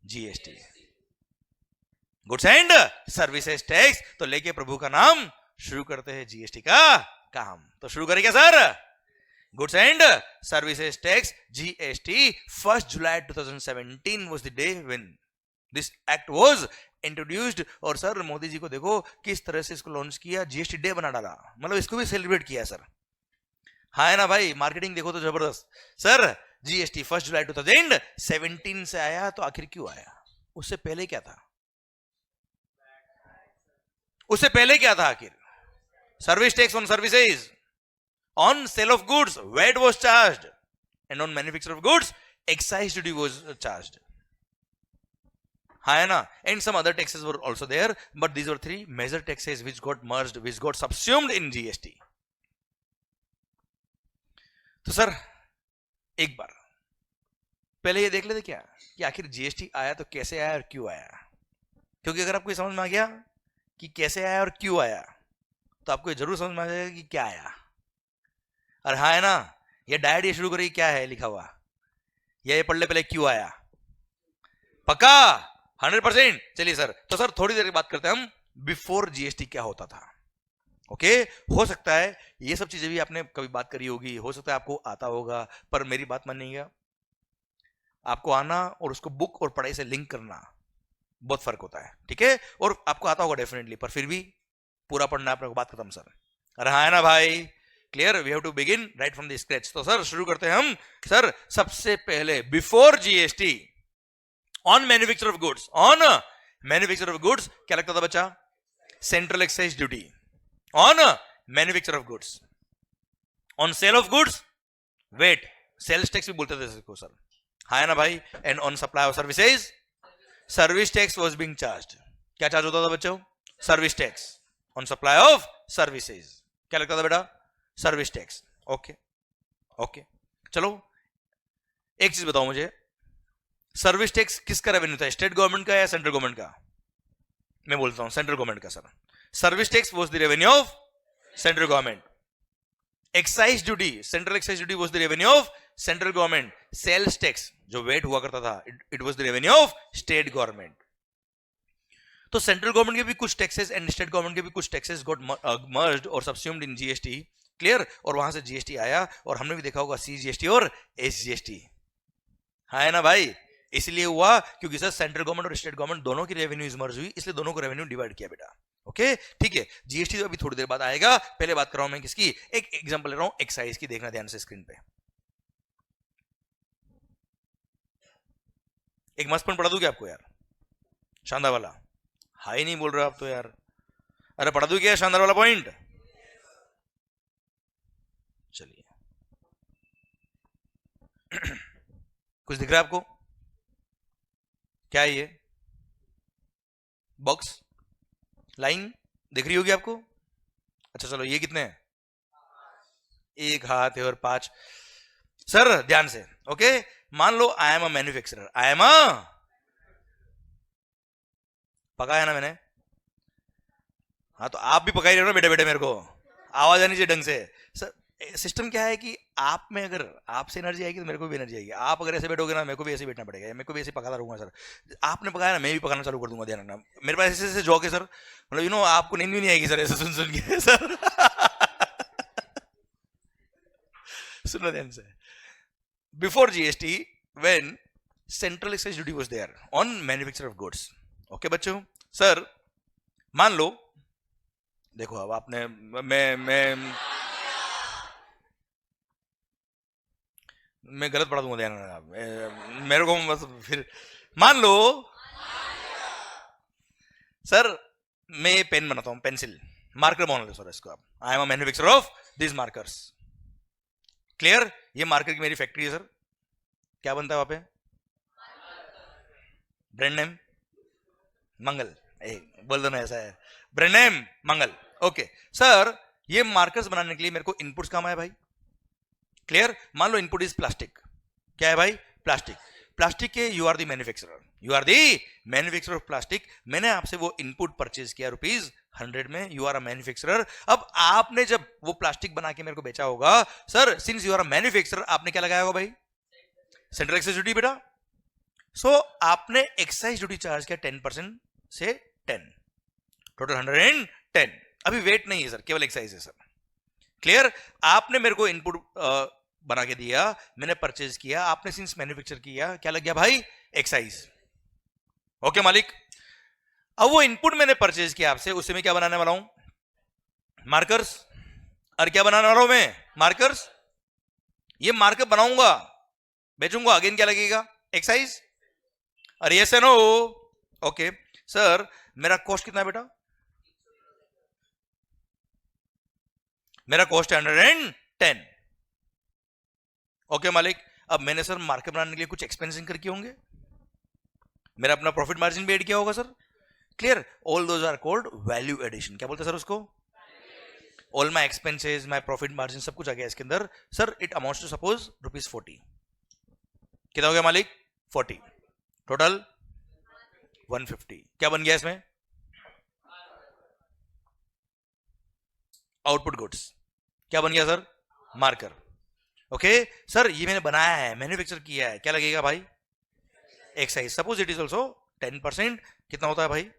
GST, goods and services tax. तो लेके प्रभु का नाम शुरू करते हैं जीएसटी का काम। तो शुरू करें क्या sir? Goods and services tax GST 1 July 2017 was the day when this act was introduced। और सर मोदी जी को देखो किस तरह से इसको लॉन्च किया, जीएसटी डे बना डाला, मतलब इसको भी सेलिब्रेट किया सर। हाँ है ना भाई, मार्केटिंग देखो तो जबरदस्त। सर जीएसटी 1 जुलाई 2017 से आया, तो आखिर क्यों आया? उससे पहले क्या था? उससे पहले क्या था आखिर? Service tax on services, on sale of goods VAT was charged, and on manufacture of goods excise duty was charged. हाँ है ना, and some other taxes were also there, but these were 3 major taxes which got merged, which got subsumed in GST. तो सर एक बार पहले ये देख लेते क्या कि आखिर जीएसटी आया तो कैसे आया और क्यों आया, क्योंकि अगर आपको ये समझ में आ गया कि कैसे आया और क्यों आया तो आपको ये जरूर समझ में आ जाएगा कि क्या आया। और हाँ है ना, ये डायट ये शुरू करेगी क्या है लिखा हुआ, ये पढ़ ले पहले क्यों आया, पक्का 100%। चलिए सर, तो सर थोड़ी देर की बात करते हैं हम बिफोर जीएसटी क्या होता था। ओके, हो सकता है ये सब चीजें भी आपने कभी बात करी होगी, हो सकता है आपको आता होगा, पर मेरी बात मानिएगा, आपको आना और उसको बुक और पढ़ाई से लिंक करना बहुत फर्क होता है, ठीक है। और आपको आता होगा डेफिनेटली, पर फिर भी पूरा पढ़ना है, आपने बात खत्म सर। अरे हाँ है ना भाई, clear, we have to begin right from the scratch. तो सर शुरू करते हैं हम। सर सबसे पहले before GST on manufacture of goods, on manufacture of goods क्या लगता था बच्चा, central excise duty on manufacture of goods, on sale of goods VAT, sales tax भी बोलते थे इसको सर, हाँ है ना भाई, and on supply of services service tax was being charged. क्या चार्ज होता था बच्चों, service tax on supply of services, क्या लगता था बेटा, सर्विस टैक्स। ओके ओके, चलो एक चीज बताओ मुझे, सर्विस टैक्स किसका रेवेन्यू था, स्टेट गवर्नमेंट का या सेंट्रल गवर्नमेंट का, मैं बोलता हूं सेंट्रल गवर्नमेंट का sir. Service tax was the revenue of central government, excise duty central excise duty was the revenue of central government, sales tax जो वेट हुआ करता था it was the revenue of state government. तो सेंट्रल गवर्नमेंट के भी कुछ टैक्सेस एंड स्टेट गवर्नमेंट के भी कुछ टैक्सेस गॉट मर्ज्ड और सबस्यूम्ड इन जीएसटी, क्लियर, और वहां से जीएसटी आया, और हमने भी देखा होगा सीजीएसटी और एसजीएसटी, हाँ है ना भाई, इसलिए हुआ क्योंकि सर सेंट्रल गवर्नमेंट और स्टेट गवर्नमेंट दोनों की रेवेन्यू मर्ज हुई, इसलिए दोनों को रेवेन्यू डिवाइड किया बेटा। ओके ठीक है, जीएसटी तो अभी थोड़ी देर बाद आएगा, पहले बात कर रहा हूं मैं किसकी, एक एग्जांपल ले रहा हूं एक्साइज की, देखना ध्यान से स्क्रीन पे। एक मस्त पॉइंट पढ़ा दूं क्या आपको यार, शानदार वाला, हाई नहीं बोल रहे आप तो यार, अरे पढ़ा दूं क्या शानदार वाला पॉइंट, चलिए कुछ दिख रहा है आपको, क्या है ये बॉक्स लाइन दिख रही होगी आपको, अच्छा चलो ये कितने हैं, एक हाथ है और 5। सर ध्यान से, ओके, मान लो I am a manufacturer, I am a, पकाया ना मैंने, हाँ तो आप भी पका ही रहे हो ना बेटे बेटे, मेरे को आवाज आनी चाहिए ढंग से। सर सिस्टम क्या है कि आप में अगर आपसे एनर्जी आएगी तो मेरे को भी एनर्जी आएगी, आप अगर ऐसे बैठोगे ना मेरे को भी ऐसे बैठना पड़ेगा, मेरे को भी ऐसे पकाता रहूंगा सर, आपने पकाया ना मैं भी पकाना चालू कर दूंगा, ध्यान रखना। मेरे पास ऐसे ऐसे जॉक है सर, मतलब यू नो आपको नींद भी नहीं आएगी सर ऐसे सुन सुन के सर सुनो ध्यान से, before GST when central excise duty was there on manufacture of goods. Okay बच्चों, सर मान लो, देखो अब आपने मैं गलत पढ़ा दूंगा, ध्यान रखना मेरे को, बस फिर मान लो सर मैं ये पेन बनाता हूं, पेंसिल मार्कर बना लो सर इसको आप, आई am a manufacturer of this markers, clear, ये मार्कर की मेरी फैक्ट्री है सर, क्या बनता है वहां पे, ब्रांड नेम मंगल, बोल दो ना ऐसा है, ब्रांड नेम मंगल। ओके सर, ये मार्कर्स बनाने के लिए मेरे को इनपुट्स काम आया भाई, क्लियर, मान लो इनपुट इज प्लास्टिक, क्या है भाई, प्लास्टिक, प्लास्टिक के you are the manufacturer, you are the manufacturer of plastic, मैंने आपसे वो इनपुट परचेज किया ₹100 में, यू आर अ मैन्युफैक्चरर। अब आपने जब वो प्लास्टिक बना के मेरे को बेचा होगा sir, since you are a manufacturer, आपने क्या लगाया होगा भाई, सेंट्रल एक्साइज ड्यूटी बेटा, सो आपने एक्साइज ड्यूटी चार्ज किया 10% से 10, टोटल 110, अभी वेट नहीं है सर, केवल एक्साइज है सर, क्लियर, आपने मेरे को इनपुट बना के दिया, मैंने परचेज किया, आपने सिंस मैन्युफैक्चर किया, क्या लग गया भाई, एक्साइज। ओके मालिक, अब वो इनपुट मैंने परचेज किया आपसे, उससे मैं क्या बनाने वाला हूं, मार्कर्स, और क्या बनाने वाला हूं मैं, मार्कर्स, ये मार्कर बनाऊंगा बेचूंगा, अगेन क्या लगेगा, एक्साइज, और यस है नो, ओके सर मेरा कॉस्ट कितना है बेटा, मेरा कॉस्ट है 110। ओके मालिक, अब मैंने सर मार्केट बनाने के लिए कुछ एक्सपेंस इनकर किए होंगे, मेरा अपना प्रॉफिट मार्जिन भी ऐड किया होगा sir, clear, all those are called value addition, क्या बोलते हैं सर उसको, all my expenses, my profit margin सब कुछ आ गया इसके अंदर sir, it amounts to suppose ₹40, कितना हो गया मालिक? 40, टोटल 150। क्या बन गया इसमें? Output goods. क्या बन गया सर? मार्कर। ओके सर, ये मैंने बनाया है, मैन्युफैक्चर किया है, क्या लगेगा भाई? Excise. Suppose it is also 10%, कितना होता है भाई?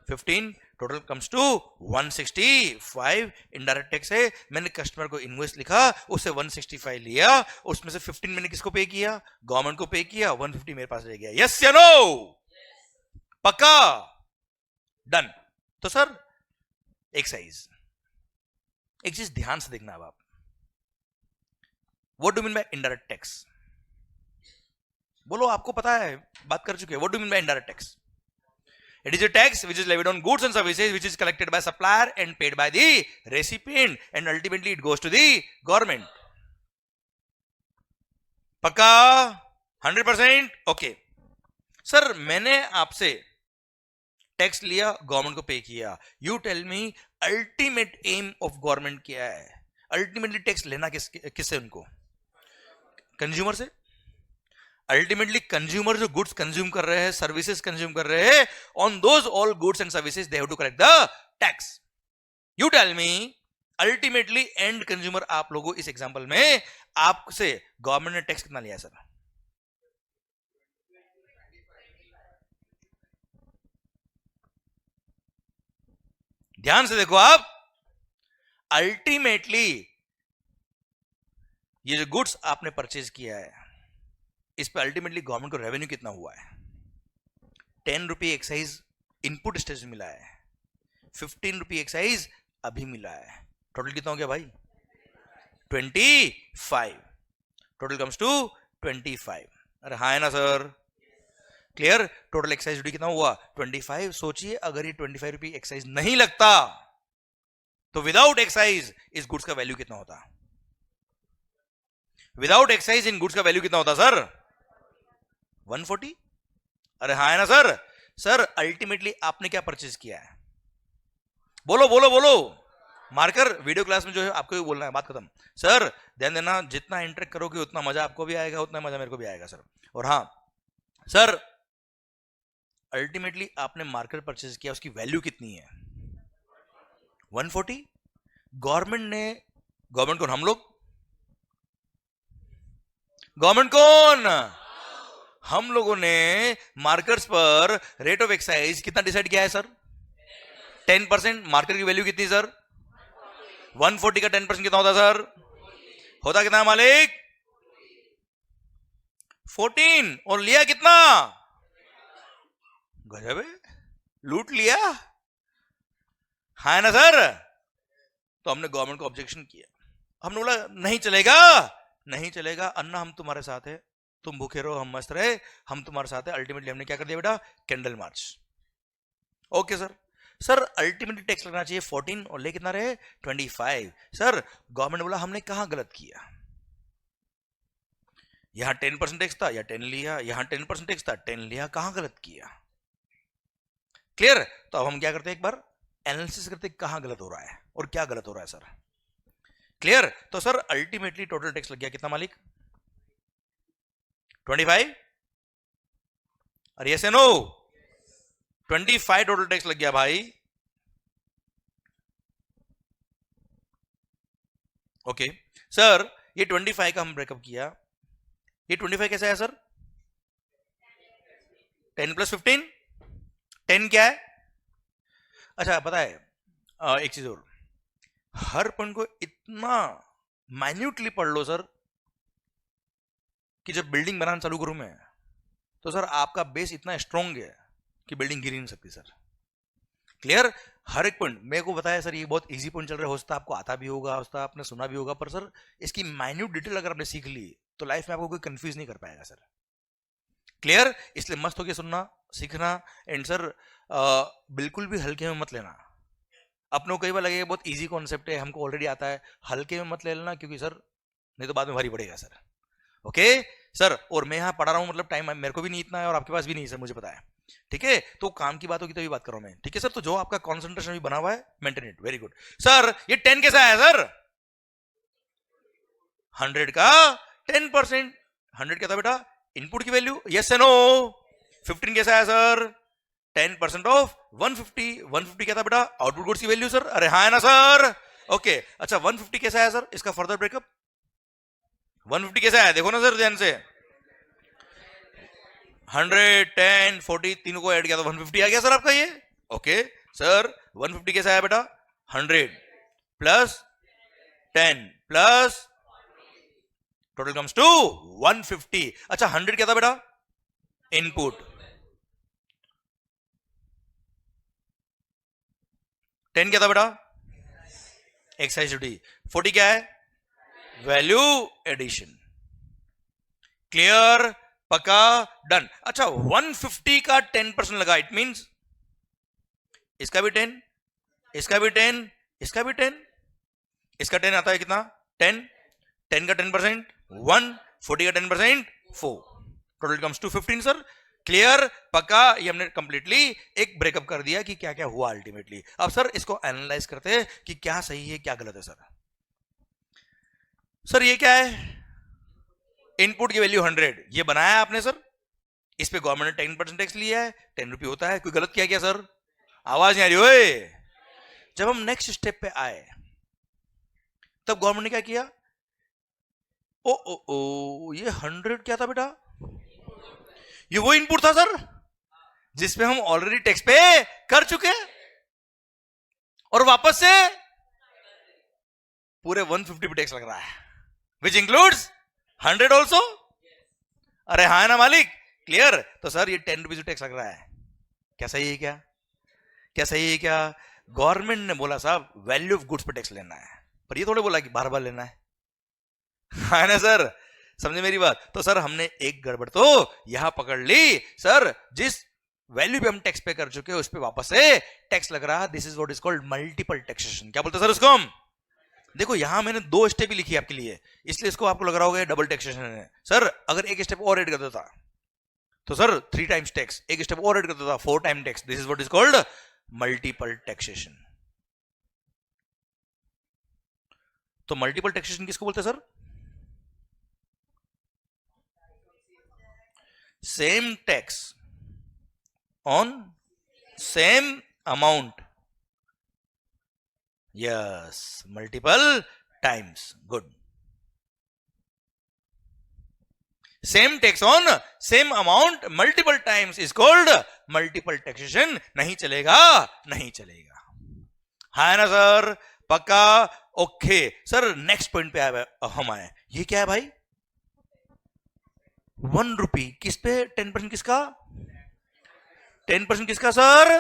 15, टोटल कम्स टू 165। इनडायरेक्ट टैक्स है, मैंने कस्टमर को इनवॉइस लिखा, उससे 165 लिया, उसमें से 15 मैंने किसको पे किया? गवर्नमेंट को पे किया, 150 मेरे पास रह गया। यस या नो? पक्का? डन। तो सर एक्साइज, एक चीज ध्यान से देखना अब आप, what do mean by indirect tax? बोलो, आपको पता है, बात कर चुके हैं। What do mean by indirect tax? It is a tax which is levied on goods and services which is collected by supplier and paid by the recipient and ultimately it goes to the government. पक्का? 100%? ओके सर, मैंने आपसे टैक्स लिया, गवर्नमेंट को पे किया। You tell me ultimate aim of government क्या है? अल्टीमेटली टैक्स लेना किससे? उनको कंज्यूमर से। अल्टीमेटली कंज्यूमर जो गुड्स कंज्यूम कर रहे हैं, सर्विसेज कंज्यूम कर रहे हैं, on those all goods and services they have to collect the tax. You tell me ultimately end consumer, आप लोगों इस एग्जांपल में आपसे गवर्नमेंट ने टैक्स कितना लिया सर? ध्यान से देखो आप, अल्टीमेटली ये जो गुड्स आपने परचेज किया है, इस पे अल्टीमेटली गवर्नमेंट को रेवेन्यू कितना हुआ है? 10 रुपये एक्साइज इनपुट स्टेज में मिला है, 15 रुपये एक्साइज अभी मिला है, टोटल कितना हो गया भाई? 25। Total comes to 25। अरे हाँ है ना sir? Clear? Total excise duty कितना हुआ? 25। सोचिए अगर ये 25 रुपये एक्साइज नहीं लगता तो विदाउट एक्साइज इस गुड्स का वैल्यू कितना होता? विदाउट एक्साइज इन गुड्स का वैल्यू कितना होता सर? 140। अरे हाँ है ना सर? सर अल्टीमेटली आपने क्या परचेज किया है? बोलो बोलो बोलो। मार्कर, वीडियो क्लास में जो है आपको भी बोलना है, बात खत्म। सर ध्यान देना, जितना इंटरेक्ट करोगे उतना मजा आपको भी आएगा, उतना मजा मेरे को भी आएगा सर। और हाँ सर, अल्टीमेटली आपने मार्कर परचेज किया, उसकी वैल्यू कितनी है? 140। गवर्नमेंट कौन? हम लोग। गवर्नमेंट कौन? हम लोगों ने मार्कर्स पर रेट ऑफ एक्साइज कितना डिसाइड किया है सर? 10%। मार्कर की वैल्यू कितनी सर? 140 का 10% कितना होता सर? होता कितना मालिक? 14। और लिया कितना? गजब है, लूट लिया। हाँ ना सर? तो हमने गवर्नमेंट को ऑब्जेक्शन किया, हमने बोला नहीं चलेगा, नहीं चलेगा अन्ना, हम तुम्हारे साथ है, तुम भूखे रहो हम मस्त रहे, हम तुम्हारे साथ है। अल्टीमेटली हमने क्या कर दिया बेटा? Candle march. Okay sir. Sir ultimately tax लगना चाहिए 14 और ले कितना रहे? 25। सर गवर्नमेंट बोला हमने कहां गलत किया? यहां 10% टैक्स था या 10 लिया, यहां 10% टैक्स था 10 लिया, कहां गलत किया? क्लियर? तो अब हम क्या करते हैं, एक बार एनालिसिस करते हैं कहां गलत हो रहा है और क्या गलत हो रहा है सर। क्लियर? तो सर अल्टीमेटली टोटल टैक्स लग गया कितना मालिक? 25। अरे यस या नो? 25 टोटल टैक्स लग गया भाई। ओके सर, ये 25 का हम ब्रेकअप किया, ये 25 कैसा है सर? 10 + 15। 10 क्या है? अच्छा पता है एक चीज और, हर पॉइंट को इतना माइन्यूटली पढ़ लो सर कि जब बिल्डिंग बनाना चालू करूं मैं तो सर आपका बेस इतना स्ट्रॉन्ग है कि बिल्डिंग गिर ही नहीं सकती सर। क्लियर? हर एक पॉइंट मेरे को बताया सर, ये बहुत इजी पॉइंट चल रहा है, हो सकता है आपको आता भी होगा, हो सकता है आपने सुना भी होगा, पर सर इसकी माइन्यूट डिटेल अगर आपने सीख ली तो लाइफ में आपको कोई कंफ्यूज नहीं कर पाएगा सर। क्लियर? इसलिए मस्त होकर सुनना, सीखना, एंड सर बिल्कुल भी हल्के में मत लेना। अपने को कई बार लगेगा बहुत इजी कॉन्सेप्ट है, हमको ऑलरेडी आता है, हल्के में मत ले लेना, क्योंकि सर नहीं तो बाद में भारी पड़ेगा सर। ओके सर, और मैं यहाँ पढ़ा रहा हूँ, मतलब टाइम मेरे को भी नहीं इतना है और आपके पास भी नहीं सर, मुझे पता है। ठीक है, तो काम की बात होगी तभी बात कर रहा हूँ मैं। ठीक है सर, तो जो आपका कॉन्सेंट्रेशन भी बना हुआ है maintain it. Very good sir. ये 10 कैसा है सर? 100 का 10%। 100 क्या था बेटा? इनपुट की वैल्यू, यस या नो? 15 कैसा आया सर? 10% ऑफ 150. 150 क्या था बेटा? आउटपुट गुड्स की वैल्यू सर. अरे हाँ है ना सर? ओके अच्छा 150 कैसा आया सर? इसका फर्दर ब्रेकअप 150 कैसा आया देखो ना सर ध्यान से. 100, 10, 40 तीनों को ऐड किया तो 150 आ गया सर आपका ये. ओके सर 150 कैसा आया बेटा? 100 plus 10 plus total comes to 150. अच्छा 100 क्या था बेटा? इनपुट. 10 क्या था बेटा? Excise duty. 40 क्या है? Value addition. क्लियर? पक्का? डन. अच्छा 150 का 10% लगा. इट मींस इसका भी 10, इसका भी 10, इसका भी 10, इसका 10 आता है कितना? 10. 10 का 10% 1, 40 का 10% 4. Total comes to 15 sir. Clear? पक्का? ये हमने कंप्लीटली एक ब्रेकअप कर दिया कि क्या क्या हुआ अल्टीमेटली. अब सर इसको एनालाइज करते हैं कि क्या सही है क्या गलत है सर. सर ये क्या है? इनपुट की वैल्यू 100 ये बनाया आपने सर. इस पे गवर्नमेंट ने 10% टैक्स लिया है. 10 रुपये होता है. कोई गलत किया क्या सर? आवाज नहीं आ रही ओए. जब हम नेक्स्ट स्टेप पे आए तब गवर्नमेंट ने क्या किया? ओ ओ ओ ये 100 क्या था बेटा? ये वो इनपुट था सर जिसपे हम ऑलरेडी टैक्स पे कर चुके हैं और वापस से पूरे 150 पे टैक्स लग रहा है विच इंक्लूड्स 100 ऑल्सो. अरे हाँ है ना मालिक? क्लियर? तो सर ये 10 रुपीज टैक्स लग रहा है. क्या सही है क्या? क्या सही है क्या? गवर्नमेंट ने बोला साहब वैल्यू ऑफ गुड्स पे टैक्स लेना है, पर ये थोड़े बोला कि बार बार लेना है. है ना सर? समझे मेरी बात? तो सर हमने एक गड़बड़ तो यहां पकड़ ली सर. जिस वैल्यू पे हम टैक्स पे कर चुके हैं उस पे वापस से टैक्स लग रहा है. This is what is called multiple taxation. क्या बोलते हैं सर उसको हम? देखो यहां मैंने 2 स्टेप ही लिखी आपके लिए, इसलिए इसको आपको लग रहा होगा डबल टैक्सेशन है. सर अगर एक स्टेप और ऐड कर देता तो सर 3 टाइम्स टैक्स. एक स्टेप और ऐड कर देता 4 time tax. This is what is called multiple taxation. तो मल्टीपल टैक्सेशन किसको बोलते हैं sir? Same tax on same amount. Yes multiple times. Good. Same tax on same amount multiple times is called multiple taxation. नहीं चलेगा? नहीं चलेगा. है ना सर? पक्का? ओके सर नेक्स्ट पॉइंट पे आए हम आए. ये क्या है भाई? 1 रुपी किस पे 10% किसका? 10% किसका सर?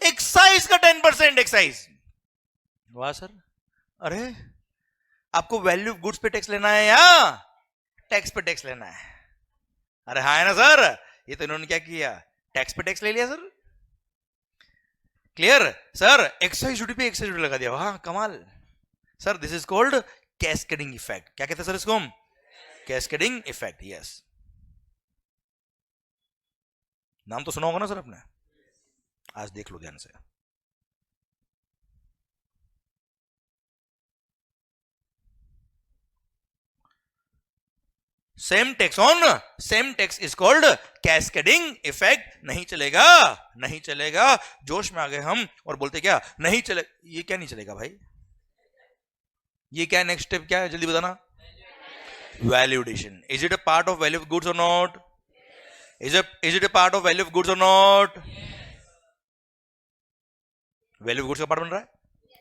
एक्साइज का 10%. एक्साइज. वाह सर. अरे आपको वैल्यू ऑफ गुड्स पे टैक्स लेना है या टैक्स पे टैक्स लेना है? अरे हाँ है ना सर? ये तो इन्होंने क्या किया? टैक्स पे टैक्स ले लिया sir. Clear? Sir excise duty पे एक्साइज ड्यूटी लगा दिया. वाह कमाल. Sir this is called cascading effect. क्या कहते हैं सर इसको हम? Cascading effect. यस. नाम तो सुना होगा ना सर आपने? आज देख लो ध्यान से. Same tax on same tax is called cascading effect. नहीं चलेगा? नहीं चलेगा. जोश में आ गए हम और बोलते क्या? नहीं चले. ये क्या नहीं चलेगा भाई? ये क्या नेक्स्ट स्टेप क्या है जल्दी बताना? Value addition. Is it a part of value of goods or not? Is it a part of value of goods or not? Value of goods का पार्ट बन रहा है.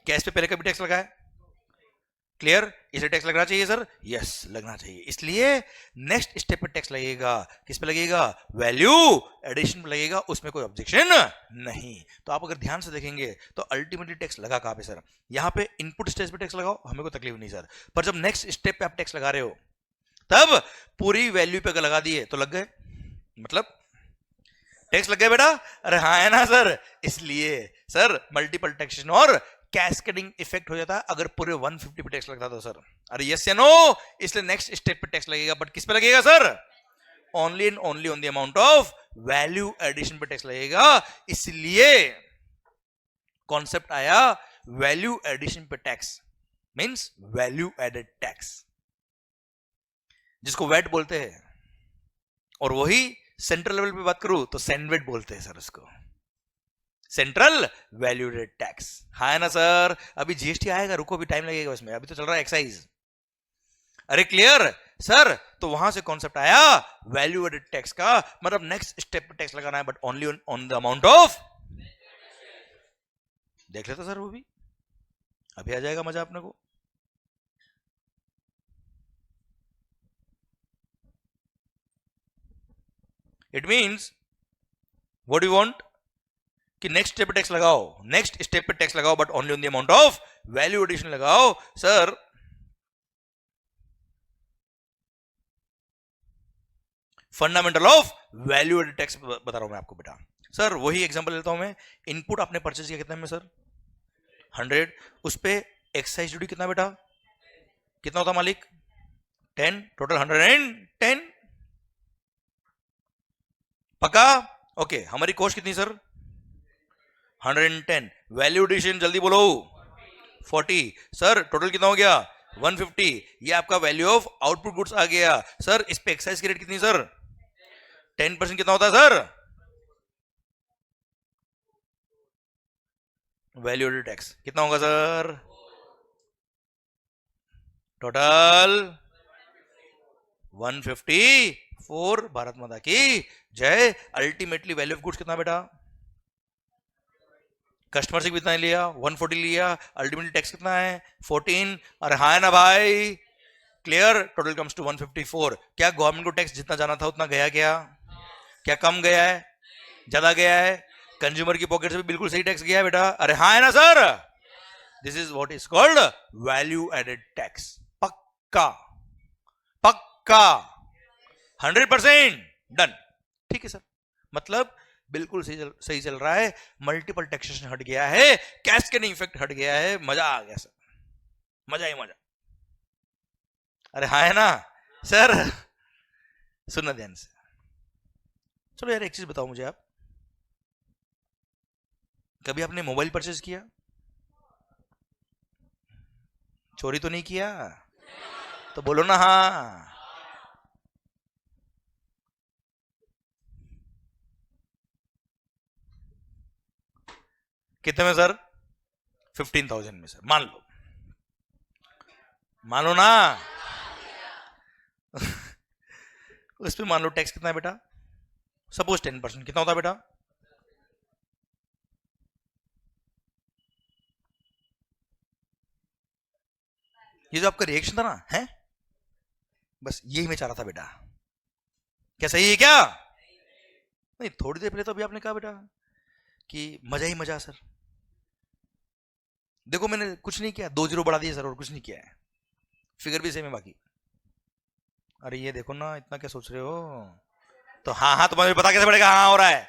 क्या इस पे पहले कभी टैक्स लगा है? क्लियर? इसे टैक्स लगना चाहिए सर? यस लगना चाहिए. इसलिए नेक्स्ट स्टेप पे टैक्स लगेगा. किस पे लगेगा? वैल्यू एडिशन पे लगेगा. उसमें कोई ऑब्जेक्शन नहीं. तो आप अगर ध्यान से देखेंगे तो अल्टीमेटली टैक्स लगा कहां पे सर? यहां पे इनपुट स्टेज पे टैक्स लगाओ, हमें कोई तकलीफ नहीं सर. पर जब नेक्स्ट स्टेप पे आप टैक्स लगा रहे हो तब पूरी वैल्यू पे अगर लगा दिए तो लग गए, मतलब टैक्स लग गए बेटा. अरे हाँ है ना सर? इसलिए सर मल्टीपल टैक्सेशन और कैस्केडिंग इफेक्ट हो जाता है अगर पूरे 150 पे टैक्स लगता तो सर. अरे यस या नो? इसलिए नेक्स्ट स्टेप पे टैक्स लगेगा. बट किस पे लगेगा सर? Only and only on the amount of value addition पे टैक्स लगेगा. इसलिए कॉन्सेप्ट आया वैल्यू एडिशन पे tax. Means value added tax, जिसको वैट बोलते हैं. और वही सेंट्रल लेवल पे बात करूं तो सैंडविच बोलते हैं सर उसको, सेंट्रल वैल्यू एडेड टैक्स। हाँ है ना सर? अभी जीएसटी आएगा, रुको अभी टाइम लगेगा उसमें, अभी तो चल रहा है एक्साइज। अरे क्लियर सर? तो वहां से कॉन्सेप्ट आया वैल्यू एडेड टैक्स का, मतलब नेक्स्ट स्टेप पे टैक्स लगाना है but only on the amount of. देख लेते सर, वो भी अभी आ जाएगा मजा अपने को। It means what you want कि नेक्स्ट स्टेप पे टैक्स लगाओ, नेक्स्ट स्टेप पे टैक्स लगाओ but only on the amount of value addition लगाओ। Sir fundamental of value added tax बता रहा हूं मैं आपको बेटा। सर वही एग्जांपल लेता हूं मैं, इनपुट आपने परचेज किया कितने में सर? 100, उस पे एक्साइज ड्यूटी कितना बेटा? कितना होता मालिक? 10, टोटल 110। पक्का? ओके, हमारी कॉस्ट कितनी सर? 110। वैल्यू एडिशन जल्दी बोलो 40। सर टोटल कितना हो गया? 150। ये आपका वैल्यू ऑफ आउटपुट गुड्स आ गया। सर इस पे एक्साइज की रेट कितनी सर? 10% कितना होता है सर? वैल्यू एडेड टैक्स कितना होगा सर? टोटल 154। भारत माता की जय। अल्टीमेटली वैल्यू ऑफ गुड्स कितना बेटा? कस्टमर से कितना लिया? 140 लिया। अल्टीमेटली टैक्स कितना है? 14। अरे हाँ ना भाई? क्लियर? Total comes to 154। क्या गवर्नमेंट को टैक्स जितना जाना था उतना गया? क्या कम गया है? ज्यादा गया है? कंज्यूमर की पॉकेट से भी बिल्कुल सही टैक्स गया है बेटा? अरे हाँ है ना sir? This is what is called value added tax. पक्का पक्का 100% डन। ठीक है सर, मतलब बिल्कुल सही चल रहा है। मल्टीपल टैक्सेशन हट गया है, कैस्केडिंग इफेक्ट हट गया है, मजा आ गया सर, मजा ही मजा। अरे हाँ है ना सर? सुनना ध्यान से। चलो यार एक चीज बताओ मुझे, आप कभी आपने मोबाइल परचेज किया? चोरी तो नहीं किया? तो बोलो ना हाँ। कितने में सर? 15,000 में सर, मान लो ना। उस पे मान लो टैक्स कितना है बेटा? सपोज 10%। कितना होता है बेटा? ये जो आपका रिएक्शन था ना, है बस यही मैं चाह रहा था बेटा। क्या सही है क्या? नहीं, थोड़ी देर पहले तो अभी आपने कहा बेटा कि मजा ही मजा सर। देखो मैंने कुछ नहीं किया, 2 0 बढ़ा दिए सर और कुछ नहीं किया है, फिगर भी सेम है बाकी। अरे ये देखो ना, इतना क्या सोच रहे हो? तो हाँ तुम्हें पता कैसे पड़ेगा हाँ हो रहा है?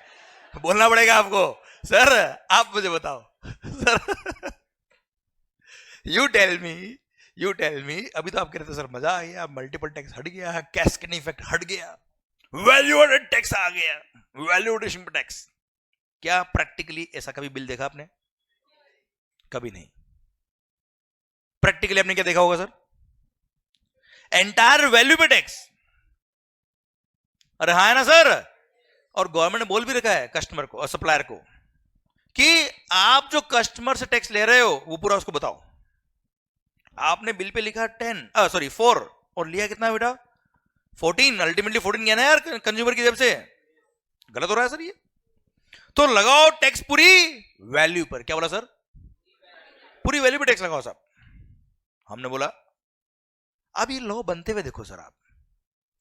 बोलना पड़ेगा आपको। सर आप मुझे बताओ सर। यू टेल मी। अभी तो आप कह रहे थे सर मजा आ गया, मल्टीपल टैक्स हट गया, कैस्केडिंग इफेक्ट हट गया, वैल्यू एडेड टैक्स आ गया, वैल्यू एडिशन पे टैक्स। क्या प्रैक्टिकली ऐसा कभी बिल देखा आपने? कभी नहीं। प्रैक्टिकली आपने क्या देखा होगा सर? एंटायर वैल्यू पे टैक्स। अरे हाँ है ना सर? और गवर्नमेंट ने बोल भी रखा है कस्टमर को और सप्लायर को कि आप जो कस्टमर से टैक्स ले रहे हो वो पूरा उसको बताओ। आपने बिल पे लिखा 4 और लिया कितना बेटा? 14। अल्टीमेटली 14 गया ना यार कंज्यूमर की जेब से। गलत हो रहा है सर ये? तो लगाओ टैक्स पूरी वैल्यू पर। क्या बोला सर? पूरी वैल्यू पे टैक्स लगाओ साहब। हमने बोला अब ये लॉ बनते हुए देखो सर आप।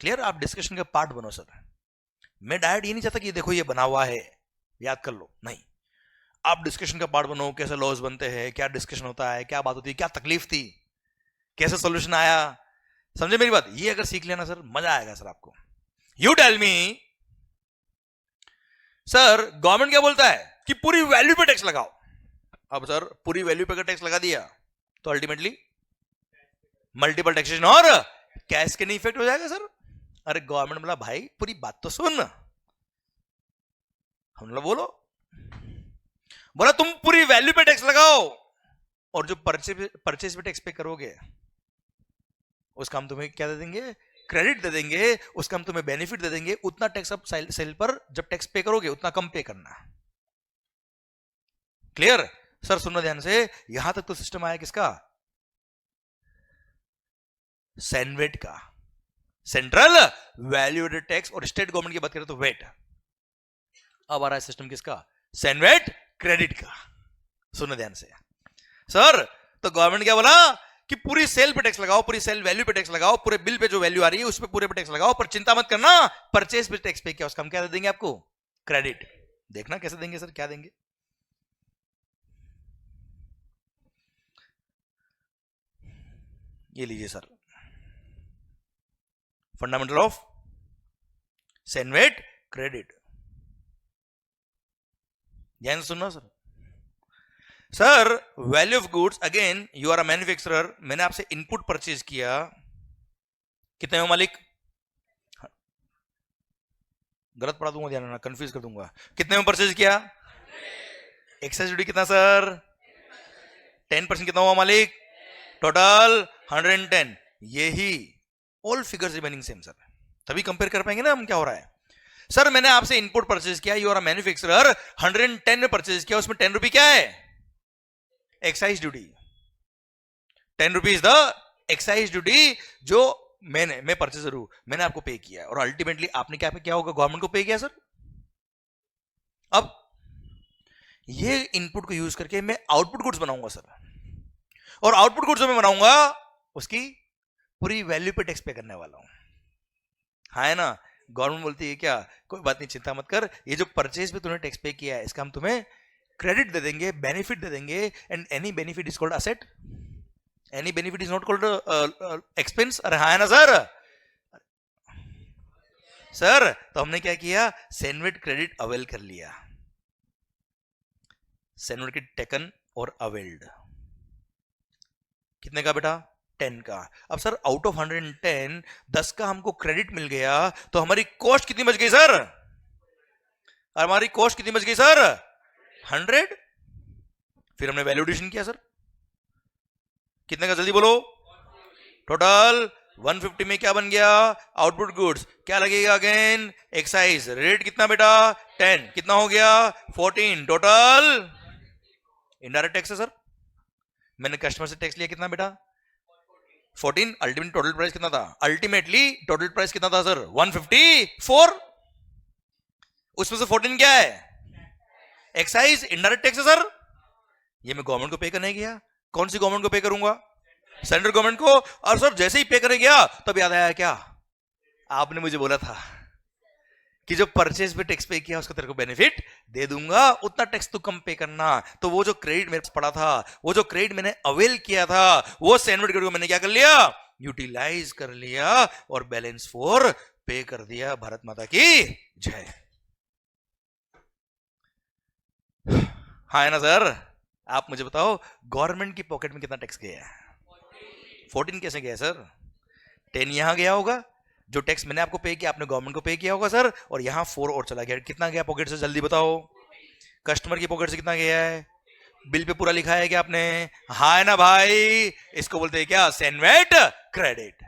क्लियर? आप डिस्कशन का पार्ट बनो सर। मैं डायरेक्ट ये नहीं चाहता कि देखो ये बना हुआ है याद कर लो, नहीं। आप डिस्कशन का पार्ट बनो, कैसे लॉज बनते हैं, क्या डिस्कशन होता है, क्या बात होती है, क्या तकलीफ थी, कैसे सॉल्यूशन आया। समझे मेरी बात? ये अगर सीख लेना सर मजा आएगा सर आपको। You tell me sir, government क्या बोलता है कि पूरी वैल्यू पे टैक्स लगाओ। अब सर पूरी वैल्यू पे अगर टैक्स लगा दिया तो अल्टीमेटली मल्टीपल टैक्सेशन और कैस्केडिंग इफेक्ट हो जाएगा सर। अरे गवर्नमेंट बोला भाई पूरी बात तो सुन। हम लोग बोला तुम पूरी वैल्यू पे टैक्स लगाओ और जो परचेज पे टैक्स पे करोगे उसका हम तुम्हें क्या दे देंगे? क्रेडिट दे देंगे, उसका हम तुम्हें बेनिफिट दे देंगे, उतना टैक्स अब सेल पर जब टैक्स पे करोगे उतना कम पे करना। Clear sir? सुनना ध्यान से, यहां तक तो सिस्टम आया किसका? सेनवेट का, सेंट्रल वैल्यू एडेड टैक्स। और स्टेट गवर्नमेंट की बात करें तो वेट। अब आ रहा है सिस्टम किसका? सेनवेट क्रेडिट का। सुनना ध्यान से सर, तो गवर्नमेंट क्या बोला कि पूरी सेल पे टैक्स लगाओ, पूरी सेल वैल्यू पे टैक्स लगाओ, पूरे बिल पे जो वैल्यू आ रही है उस पे पूरे पे टैक्स लगाओ, पर चिंता मत करना परचेज पे टैक्स पे क्या उसका हम क्या दे देंगे आपको? क्रेडिट। देखना कैसे देंगे सर, क्या देंगे? ये लीजिए sir, fundamental of CENVAT credit. ध्यान सुनना sir. Sir value of goods, again you are a manufacturer, मैंने आपसे इनपुट परचेज किया, कितने हो मालिक? गलत पढ़ा दूंगा, ध्यान रखना, कंफ्यूज कर दूंगा। कितने में परचेज किया? एक्साइज ड्यूटी कितना सर? 10% कितना हुआ मालिक? टोटल 110। यही all figures remaining same sir, तभी कंपेयर कर पाएंगे ना हम क्या हो रहा है। सर मैंने आपसे इनपुट परचेज किया, यू आर अ मैन्युफैक्चरर, 110 में परचेज किया, उसमें 10 रुपए क्या है? Excise duty. 10 rupees the excise duty जो मैं परचेजर हूं, मैंने आपको पे किया, और अल्टीमेटली आपने क्या होगा? गवर्नमेंट को पे किया सर। अब ये इनपुट को यूज करके मैं आउटपुट गुड्स बनाऊंगा सर, और आउटपुट गुड्स जो मैं बनाऊंगा उसकी पूरी वैल्यू पे टैक्स पे करने वाला हूं। हाँ है ना? गवर्नमेंट बोलती है क्या, कोई बात नहीं, चिंता मत कर, ये जो परचेज पे तूने टैक्स पे किया है इसका हम तुम्हें क्रेडिट दे देंगे, बेनिफिट दे देंगे, and any benefit is called asset, any benefit is not called expense. अरे हाँ है ना सर? सर तो हमने क्या किया? सेनवेट क्रेडिट अवेल कर लिया, सेनवेट क्रेडिट टेकन और अवेल्ड। कितने का बेटा? 10 का। अब सर आउट ऑफ 110 10 का हमको क्रेडिट मिल गया, तो हमारी कॉस्ट कितनी बच गई सर? हमारी कॉस्ट कितनी बच गई सर? 100। फिर हमने वैल्यू एडिशन किया सर, कितने का? जल्दी बोलो। टोटल 150 में क्या बन गया? Output goods. क्या लगेगा अगेन? एक्साइज। रेट कितना बेटा? 10। कितना हो गया? 14। टोटल इनडायरेक्ट टैक्स है सर, मैंने कस्टमर से टैक्स लिया कितना बेटा? 14। अल्टीमेट टोटल प्राइस कितना था? अल्टीमेटली टोटल प्राइस कितना था सर? 154। उसमें से 14 क्या है? एक्साइज, इनडायरेक्ट टैक्स है सर। ये मैं गवर्नमेंट को पे करने गया, कौन सी गवर्नमेंट को पे करूंगा? सेंट्रल गवर्नमेंट को। और सर जैसे ही पे करने गया तब याद आया क्या, आपने मुझे बोला था कि जो परचेज पे टैक्स पे किया उसका तेरे को बेनिफिट दे दूंगा, उतना टैक्स तू कम पे करना। तो वो जो क्रेडिट मेरे पास पड़ा था, वो जो क्रेडिट मैंने अवेल किया था, वो सेनवेट क्रेडिट को मैंने क्या कर लिया? यूटिलाइज कर लिया और बैलेंस फॉर पे कर दिया। भारत माता की जय। हाँ है ना सर? आप मुझे बताओ गवर्नमेंट की पॉकेट में कितना टैक्स गया है? 14 कैसे गया सर? 10 यहां गया होगा, जो टैक्स मैंने आपको पे किया आपने गवर्नमेंट को पे किया होगा सर, और यहां 4 और चला गया। कितना गया पॉकेट से? जल्दी बताओ। कस्टमर की पॉकेट से कितना गया है? बिल पे पूरा लिखा है क्या आपने? हाँ है ना भाई? इसको बोलते हैं क्या? CENVAT credit.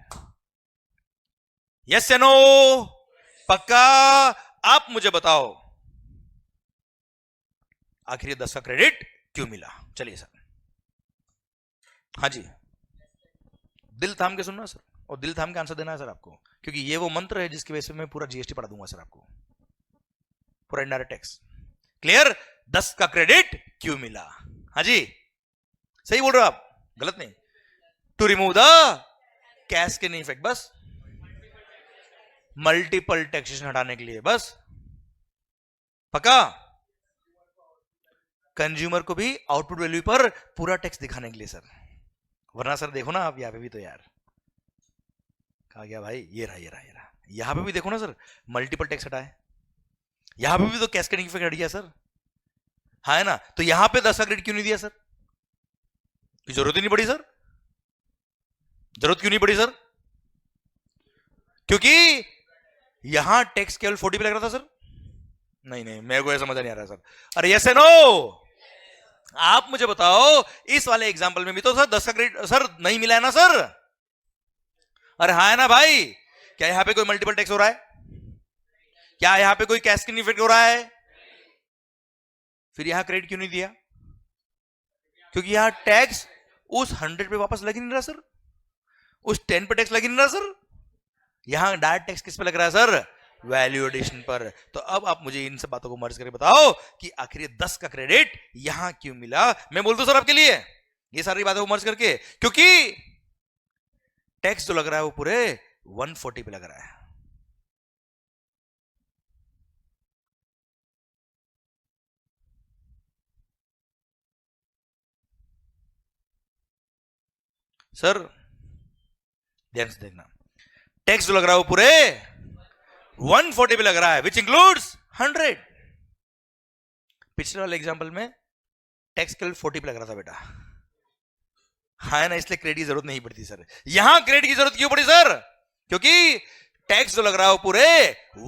यस या नो? पक्का? आप मुझे बताओ आखिर ये 10 का क्रेडिट क्यों मिला? चलिए सर। हाँ जी, दिल थाम के सुनना सर, और दिल थाम के आंसर देना है सर आपको, क्योंकि ये वो मंत्र है जिसकी वजह से मैं पूरा जीएसटी पढ़ा दूंगा सर आपको, पूरा इनडायरेक्ट टैक्स। क्लियर? 10 का क्रेडिट क्यों मिला? हाँ जी, सही बोल रहे हो आप, गलत नहीं। To remove the cascading effect, बस मल्टीपल टैक्सेशन हटाने के लिए, बस। पक्का? कंज्यूमर को भी आउटपुट वैल्यू पर पूरा टैक्स दिखाने के लिए सर, वरना सर देखो ना आप यहाँ पे भी तो यार, कहा गया भाई, ये रहा, यहां पे भी देखो ना सर, मल्टीपल टैक्स हटाए, यहां पे भी तो कैस्केडिंग इफेक्ट हट गया सर। हाँ है ना? तो यहां पे 10 का क्रेडिट क्यों नहीं दिया सर? जरूरत ही नहीं पड़ी सर। जरूरत क्यों नहीं पड़ी सर? क्योंकि यहां टैक्स केवल 40 पे लग रहा था सर। नहीं मेरे को ऐसा मजा नहीं आ रहा सर। अरे यस या नो? आप मुझे बताओ इस वाले एग्जांपल में भी तो सर 10 का क्रेडिट सर नहीं मिला है ना सर? अरे हाँ है ना भाई? क्या यहां पे कोई मल्टीपल टैक्स हो रहा है? क्या यहां पे कोई कैस्केडिंग इफेक्ट हो रहा है? फिर यहां क्रेडिट क्यों नहीं दिया? क्योंकि यहां टैक्स उस 100 पे वापस लग ही नहीं रहा सर, उस 10 पे टैक्स लग ही नहीं रहा सर। यहां डायरेक्ट टैक्स किस पे लग रहा है सर? वैल्यू एडिशन पर। तो अब आप मुझे इन सब बातों को मर्ज करके बताओ कि आखिर ये 10 का क्रेडिट यहां क्यों मिला। मैं बोल दूं सर आपके लिए ये सारी बातों को मर्ज करके, क्योंकि टैक्स जो लग रहा है वो पूरे 140 पे लग रहा है। सर ध्यान से देखना, टैक्स जो लग रहा है वो पूरे 140 पे लग रहा है, विच इंक्लूड्स 100। पिछले वाले एग्जांपल में टैक्स केवल 40 पे लग रहा था बेटा, हाँ ना, इसलिए क्रेडिट की जरूरत नहीं पड़ती सर। यहां क्रेडिट की जरूरत क्यों पड़ी सर? क्योंकि टैक्स जो लग रहा है वो पूरे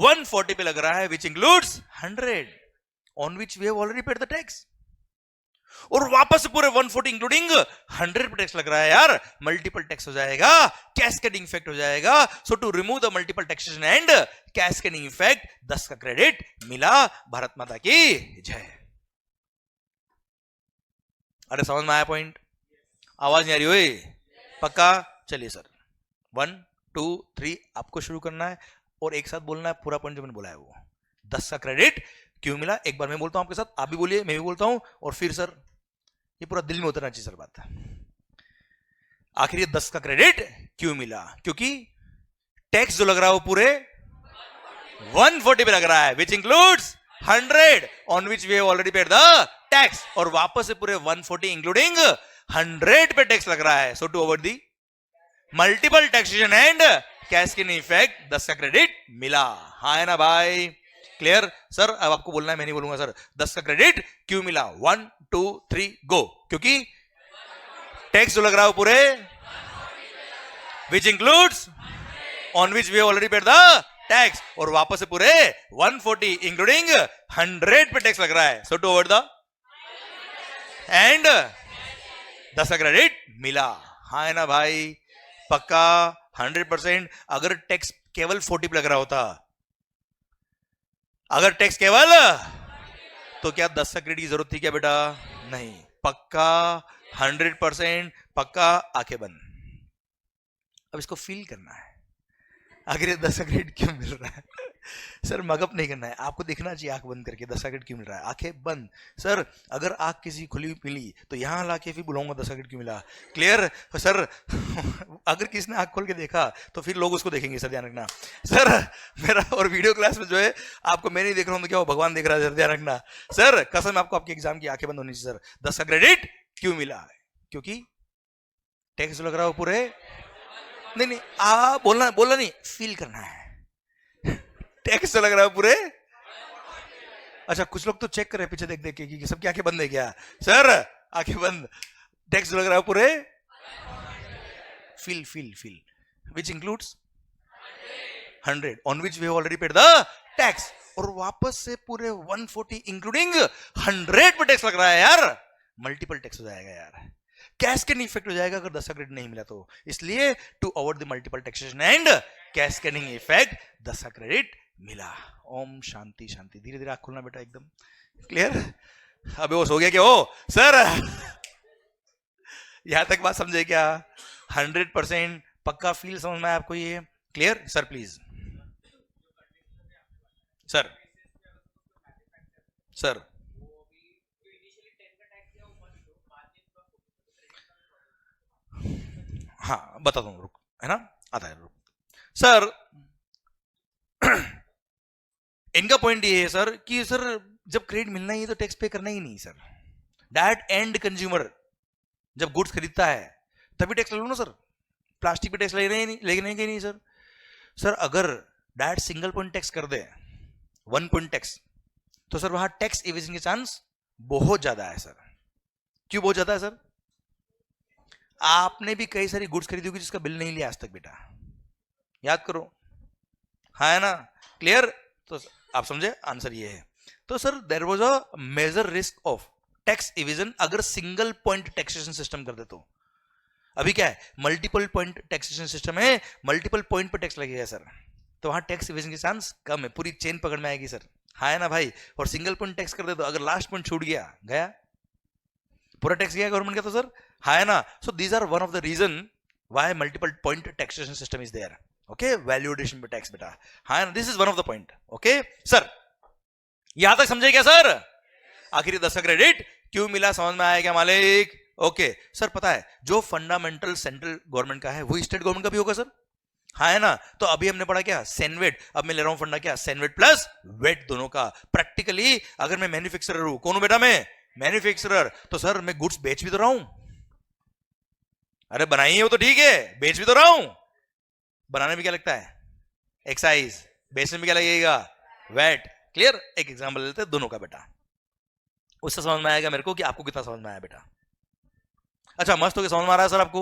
140 पे लग रहा है, which includes 100 on which we have already paid the tax. और वापस से पूरे 140 इंक्लूडिंग 100 पे टैक्स लग रहा है यार, मल्टीपल टैक्स हो जाएगा, कैस्केडिंग इफेक्ट हो जाएगा। So to remove the multiple taxation and cascading effect 10 का क्रेडिट मिला। भारत माता की जय। अरे समझ में आया पॉइंट? आवाज नहीं आ रही हुई? पक्का? चलिए सर 1 2 3 आपको शुरू करना है और एक साथ बोलना है पूरा पॉइंट जो मैंने बोला है वो। 10 का क्रेडिट क्यों मिला, एक बार मैं बोलता हूं आपके साथ, आप भी बोलिए, मैं भी बोलता हूं, और फिर सर ये पूरा दिल में उतरना चाहिए सर बात। आखिर ये 10 का क्रेडिट क्यों मिला? क्योंकि टैक्स जो लग रहा है वो पूरे 140 पे लग रहा है, which includes 100 on which we have already paid the tax. और वापस से पूरे 140 इंक्लूडिंग 100 पे टैक्स लग रहा है। So to avoid the multiple taxation and cascading effect 10 का क्रेडिट मिला। हाँ है ना भाई? क्लियर? सर अब आपको बोलना है, मैं नहीं बोलूंगा सर। 10 का क्रेडिट क्यों मिला? 1 2 3 गो। क्योंकि टैक्स जो लग रहा है वो पूरे which includes on which we have already paid the tax, और वापस से पूरे 140 इंक्लूडिंग 100 पे टैक्स लग रहा है। So to avoid the end 10 का क्रेडिट मिला। हाँ है ना भाई? पक्का 100%। अगर टैक्स केवल 40 पे लग रहा होता, अगर टैक्स केवल, तो क्या 10 का क्रेडिट की जरूरत थी क्या बेटा? नहीं। पक्का 100%। पक्का। आंखें बंद। अब इसको फील करना है, आखिर ये 10 का क्रेडिट क्यों मिल रहा है। सर मगअप नहीं करना है, आपको देखना चाहिए आंख बंद करके 10 का क्रेडिट क्यों मिल रहा है। आंखें बंद। सर अगर आंख किसी खुली हुई मिली तो यहां लाके फिर बुलाऊंगा 10 का क्रेडिट क्यों मिला। क्लियर? सर अगर किसी ने आंख खोल के देखा तो फिर लोग उसको देखेंगे सर, ध्यान रखना। सर मेरा और वीडियो क्लास में जो है आपको मैं नहीं देख रहा हूं तो क्या वो भगवान देख रहा है सर, ध्यान रखना। सर कसम आपको आपके एग्जाम की आंखें बंद होनी चाहिए सर। 10 का क्रेडिट क्यों मिला? क्योंकि टैक्स लग रहा है वो पूरे, नहीं बोलना नहीं, फील करना है। टैक्स लग रहा है पूरे। अच्छा कुछ लोग तो चेक कर रहे पीछे देख देख के कि सबकी आंखें बंद है क्या। सर आंखें बंद। टैक्स लग रहा है पूरे, feel feel feel, which includes 100 on which we have already paid the tax, और वापस से पूरे 140 इंक्लूडिंग 100 पे टैक्स लग रहा है यार, मल्टीपल टैक्स हो जाएगा यार, कैस्केडिंग इफेक्ट हो जाएगा अगर 10 का क्रेडिट नहीं मिला तो। इसलिए to avoid the multiple taxation and cascading effect 10 का क्रेडिट मिला। ओम शांति शांति। धीरे धीरे आंख खोलना बेटा, एकदम क्लियर। अबे वो सो गया क्या हो सर? यहां तक बात समझे क्या? 100% पक्का फील समझ में आया आपको ये? Clear? Sir please sir sir हाँ बता दूं, रुक, है ना, आता है, रुक। सर इनका पॉइंट ये है सर कि सर जब क्रेडिट मिलना ही है तो टैक्स पे करना ही नहीं सर। डायरेक्ट एंड कंज्यूमर जब गुड्स खरीदता है तभी टैक्स ले लो ना सर। प्लास्टिक पे टैक्स लेने के नहीं सर। सर अगर डायरेक्ट सिंगल पॉइंट टैक्स कर दे, 1 पॉइंट टैक्स, तो सर वहां टैक्स इवेजन के चांस बहुत ज्यादा है सर। क्यों बहुत ज्यादा है सर? आपने भी कई सारी गुड्स खरीदी होगी जिसका बिल नहीं लिया आज तक बेटा, याद करो, हाँ है ना? क्लियर? तो आप समझे, आंसर ये है। तो sir there was a major risk of tax evasion अगर सिंगल पॉइंट टैक्सेशन सिस्टम कर दे तो। अभी क्या है, मल्टीपल पॉइंट टैक्सेशन सिस्टम है, मल्टीपल पॉइंट पर टैक्स लगेगा सर, तो वहां टैक्स इवेजन की चांस कम है, पूरी चेन पकड़ में आएगी सर, हाँ है ना भाई। और सिंगल पॉइंट टैक्स कर दे तो अगर लास्ट पॉइंट छूट गया, गया पूरा टैक्स गया गवर्नमेंट का, तो सर हाँ है ना। So these are one of the reason why multiple point taxation system is there. Okay, value addition पे टैक्स बेटा, हाँ है ना, this is one of the point. Okay sir, यहां तक समझे क्या सर? आखिर 10 का क्रेडिट क्यों मिला, समझ में आया क्या मालिक? ओके सर, पता है जो फंडामेंटल सेंट्रल गवर्नमेंट का है वो स्टेट गवर्नमेंट का भी होगा सर, हाँ है ना। तो अभी हमने पढ़ा क्या, सेनवेट, अब मैं ले रहा हूं फंडा क्या, सेनवेट प्लस वेट दोनों का। प्रैक्टिकली अगर मैं मैन्युफैक्चरर हूं, कौन हूं बेटा मैं, मैन्युफैक्चरर, तो सर मैं गुड्स बेच भी तो रहा हूं, अरे बनाई है वो तो ठीक है, बेच भी तो रहा हूं। बनाने में क्या लगता है, एक्साइज, बेचने में क्या लगेगा, वेट। क्लियर? एक एग्जांपल लेते हैं दोनों का बेटा, उससे समझ में आएगा मेरे को कि आपको कितना समझ में आया बेटा। अच्छा, मस्त हो गया, समझ में आ रहा है सर आपको,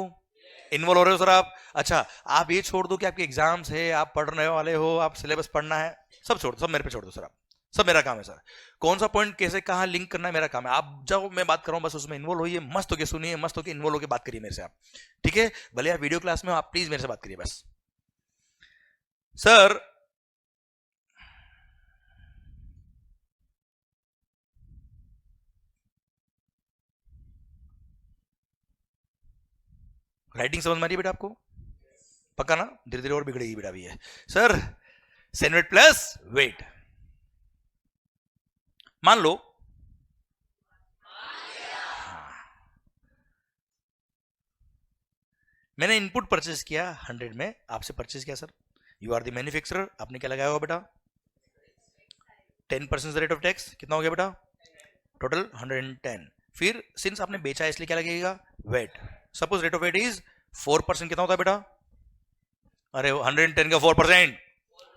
इन्वॉल्व हो रहे हो सर आप? अच्छा, आप ये छोड़ दो कि आपके एग्जाम्स है, आप पढ़ने वाले हो, आप सिलेबस पढ़ना है, सब छोड़ दो, सब मेरे पे छोड़ दो सर, आप सब मेरा काम है सर। कौन सा पॉइंट कैसे कहां लिंक करना है मेरा काम है, आप जब मैं बात कर रहा हूं बस उसमें इन्वॉल्व होइए, मस्त होके सुनिए, मस्त होके इन्वॉल्व होके बात करिए मेरे से आप, ठीक है? भले आप वीडियो क्लास में हो, आप प्लीज मेरे से बात करिए बस। सर राइटिंग समझ में आ रही है बेटा आपको? पक्का ना? धीरे धीरे और बिगड़ेगी बेटा भी है सर। सेनवेट प्लस वेट, मान लो मैंने इनपुट परचेज किया 100 में, आपसे परचेज किया sir, you are the manufacturer, आपने क्या लगाया होगा बेटा, 10% रेट ऑफ टैक्स, कितना हो गया बेटा, टोटल 110। फिर सिंस आपने बेचा इसलिए क्या लगेगा, VAT. Suppose rate of VAT is 4%, कितना होता है बेटा, अरे 110 का 4%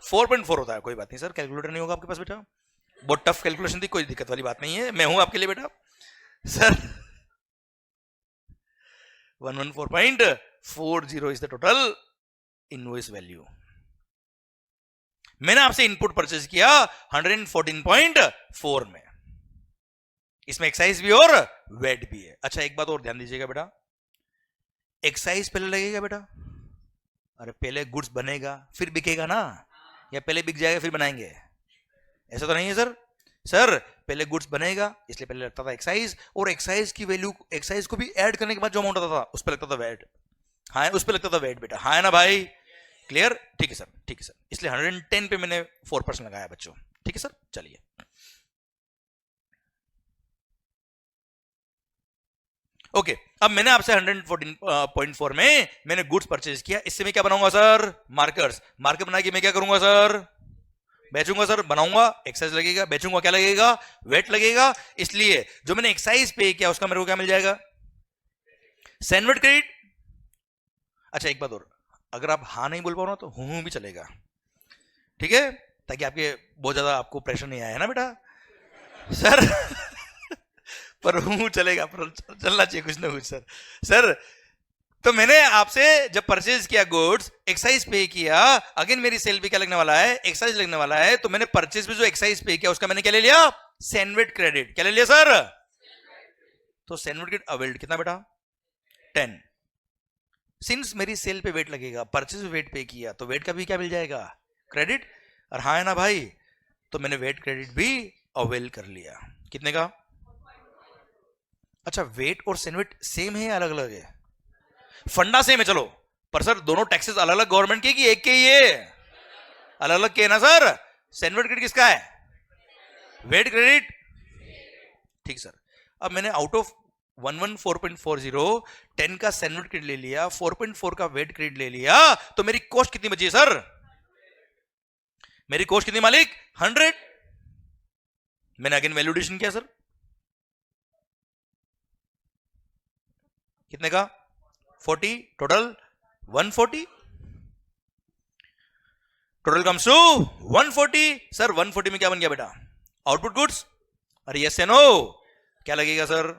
4.4 होता है। कोई बात नहीं सर, कैलकुलेटर नहीं होगा आपके पास बेटा, बहुत टफ कैलकुलेशन थी, कोई दिक्कत वाली बात नहीं है, मैं हूं आपके लिए बेटा sir. 114.40 is the total invoice value. मैंने आपसे इनपुट परचेज किया 114.4 में, इसमें एक्साइज भी और वेट भी है। अच्छा, एक बात और ध्यान दीजिएगा बेटा, एक्साइज पहले लगेगा बेटा, अरे पहले गुड्स बनेगा फिर बिकेगा ना, या पहले बिक जाएगा फिर बनाएंगे, ऐसा तो नहीं है सर। सर पहले गुड्स बनेगा इसलिए पहले लगता था एक्साइज, और एक्साइज की वैल्यू, एक्साइज को भी ऐड करने के बाद जो अमाउंट आता था उस पर लगता था वेट, हाँ उस पर लगता था वेट बेटा, हाँ है ना भाई? क्लियर? ठीक है सर, ठीक है सर, इसलिए 110 पे मैंने 4% लगाया बच्चों, ठीक है सर। चलिए ओके, अब मैंने आपसे 114.4 में मैंने गुड्स परचेज किया, इससे मैं क्या बनाऊंगा सर, मार्कर्स। मार्कर बना के मैं क्या करूंगा सर, बेचूंगा सर, बनाऊंगा, एक्साइज लगेगा, बेचूंगा, क्या लगेगा, वेट लगेगा। इसलिए जो मैंने एक्साइज पे किया उसका मेरे को क्या मिल जाएगा, सेनवेट क्रेडिट। अच्छा एक बात और, अगर आप हाँ नहीं बोल पाओ ना तो हूं भी चलेगा, ठीक है, ताकि आपके बहुत ज्यादा आपको प्रेशर नहीं आया है ना बेटा सर पर हूं चलेगा, पर चलना चाहिए कुछ ना कुछ सर। सर तो मैंने आपसे जब परचेज किया गुड्स, एक्साइज पे किया, अगेन मेरी सेल पे क्या लगने वाला है, एक्साइज लगने वाला है, तो मैंने परचेज पे जो एक्साइज पे किया उसका मैंने क्या ले लिया, सेनवेट क्रेडिट। क्या ले लिया सर, तो सेनवेट क्रेडिट अवेल्ड कितना बेटा, 10। सिंस मेरी सेल पे वेट लगेगा, परचेज वेट पे किया, तो वेट का भी क्या मिल जाएगा, क्रेडिट। और हाँ है ना भाई, तो मैंने वेट क्रेडिट भी अवेल कर लिया, कितने का। अच्छा, वेट और सेनवेट सेम है या अलग अलग है, फंडा सेम है चलो, पर सर दोनों टैक्सेस अलग अलग गवर्नमेंट के, कि एक के ही है, अलग अलग के है ना सर। सेनवेट क्रेडिट किसका है, वेट क्रेडिट, ठीक सर। अब मैंने आउट ऑफ 114.40 10 का सेनवेट क्रेडिट ले लिया, 4.4 का वेट क्रेडिट ले लिया, तो मेरी कॉस्ट कितनी बची है सर, मेरी कॉस्ट कितनी मालिक, 100। मैंने अगेन वैल्यूडेशन किया सर, कितने का, 40, total 140, total comes to 140। Sir 140 में क्या बन गया बेटा, आउटपुट गुड्स। अरे यस या नो, क्या लगेगा सर,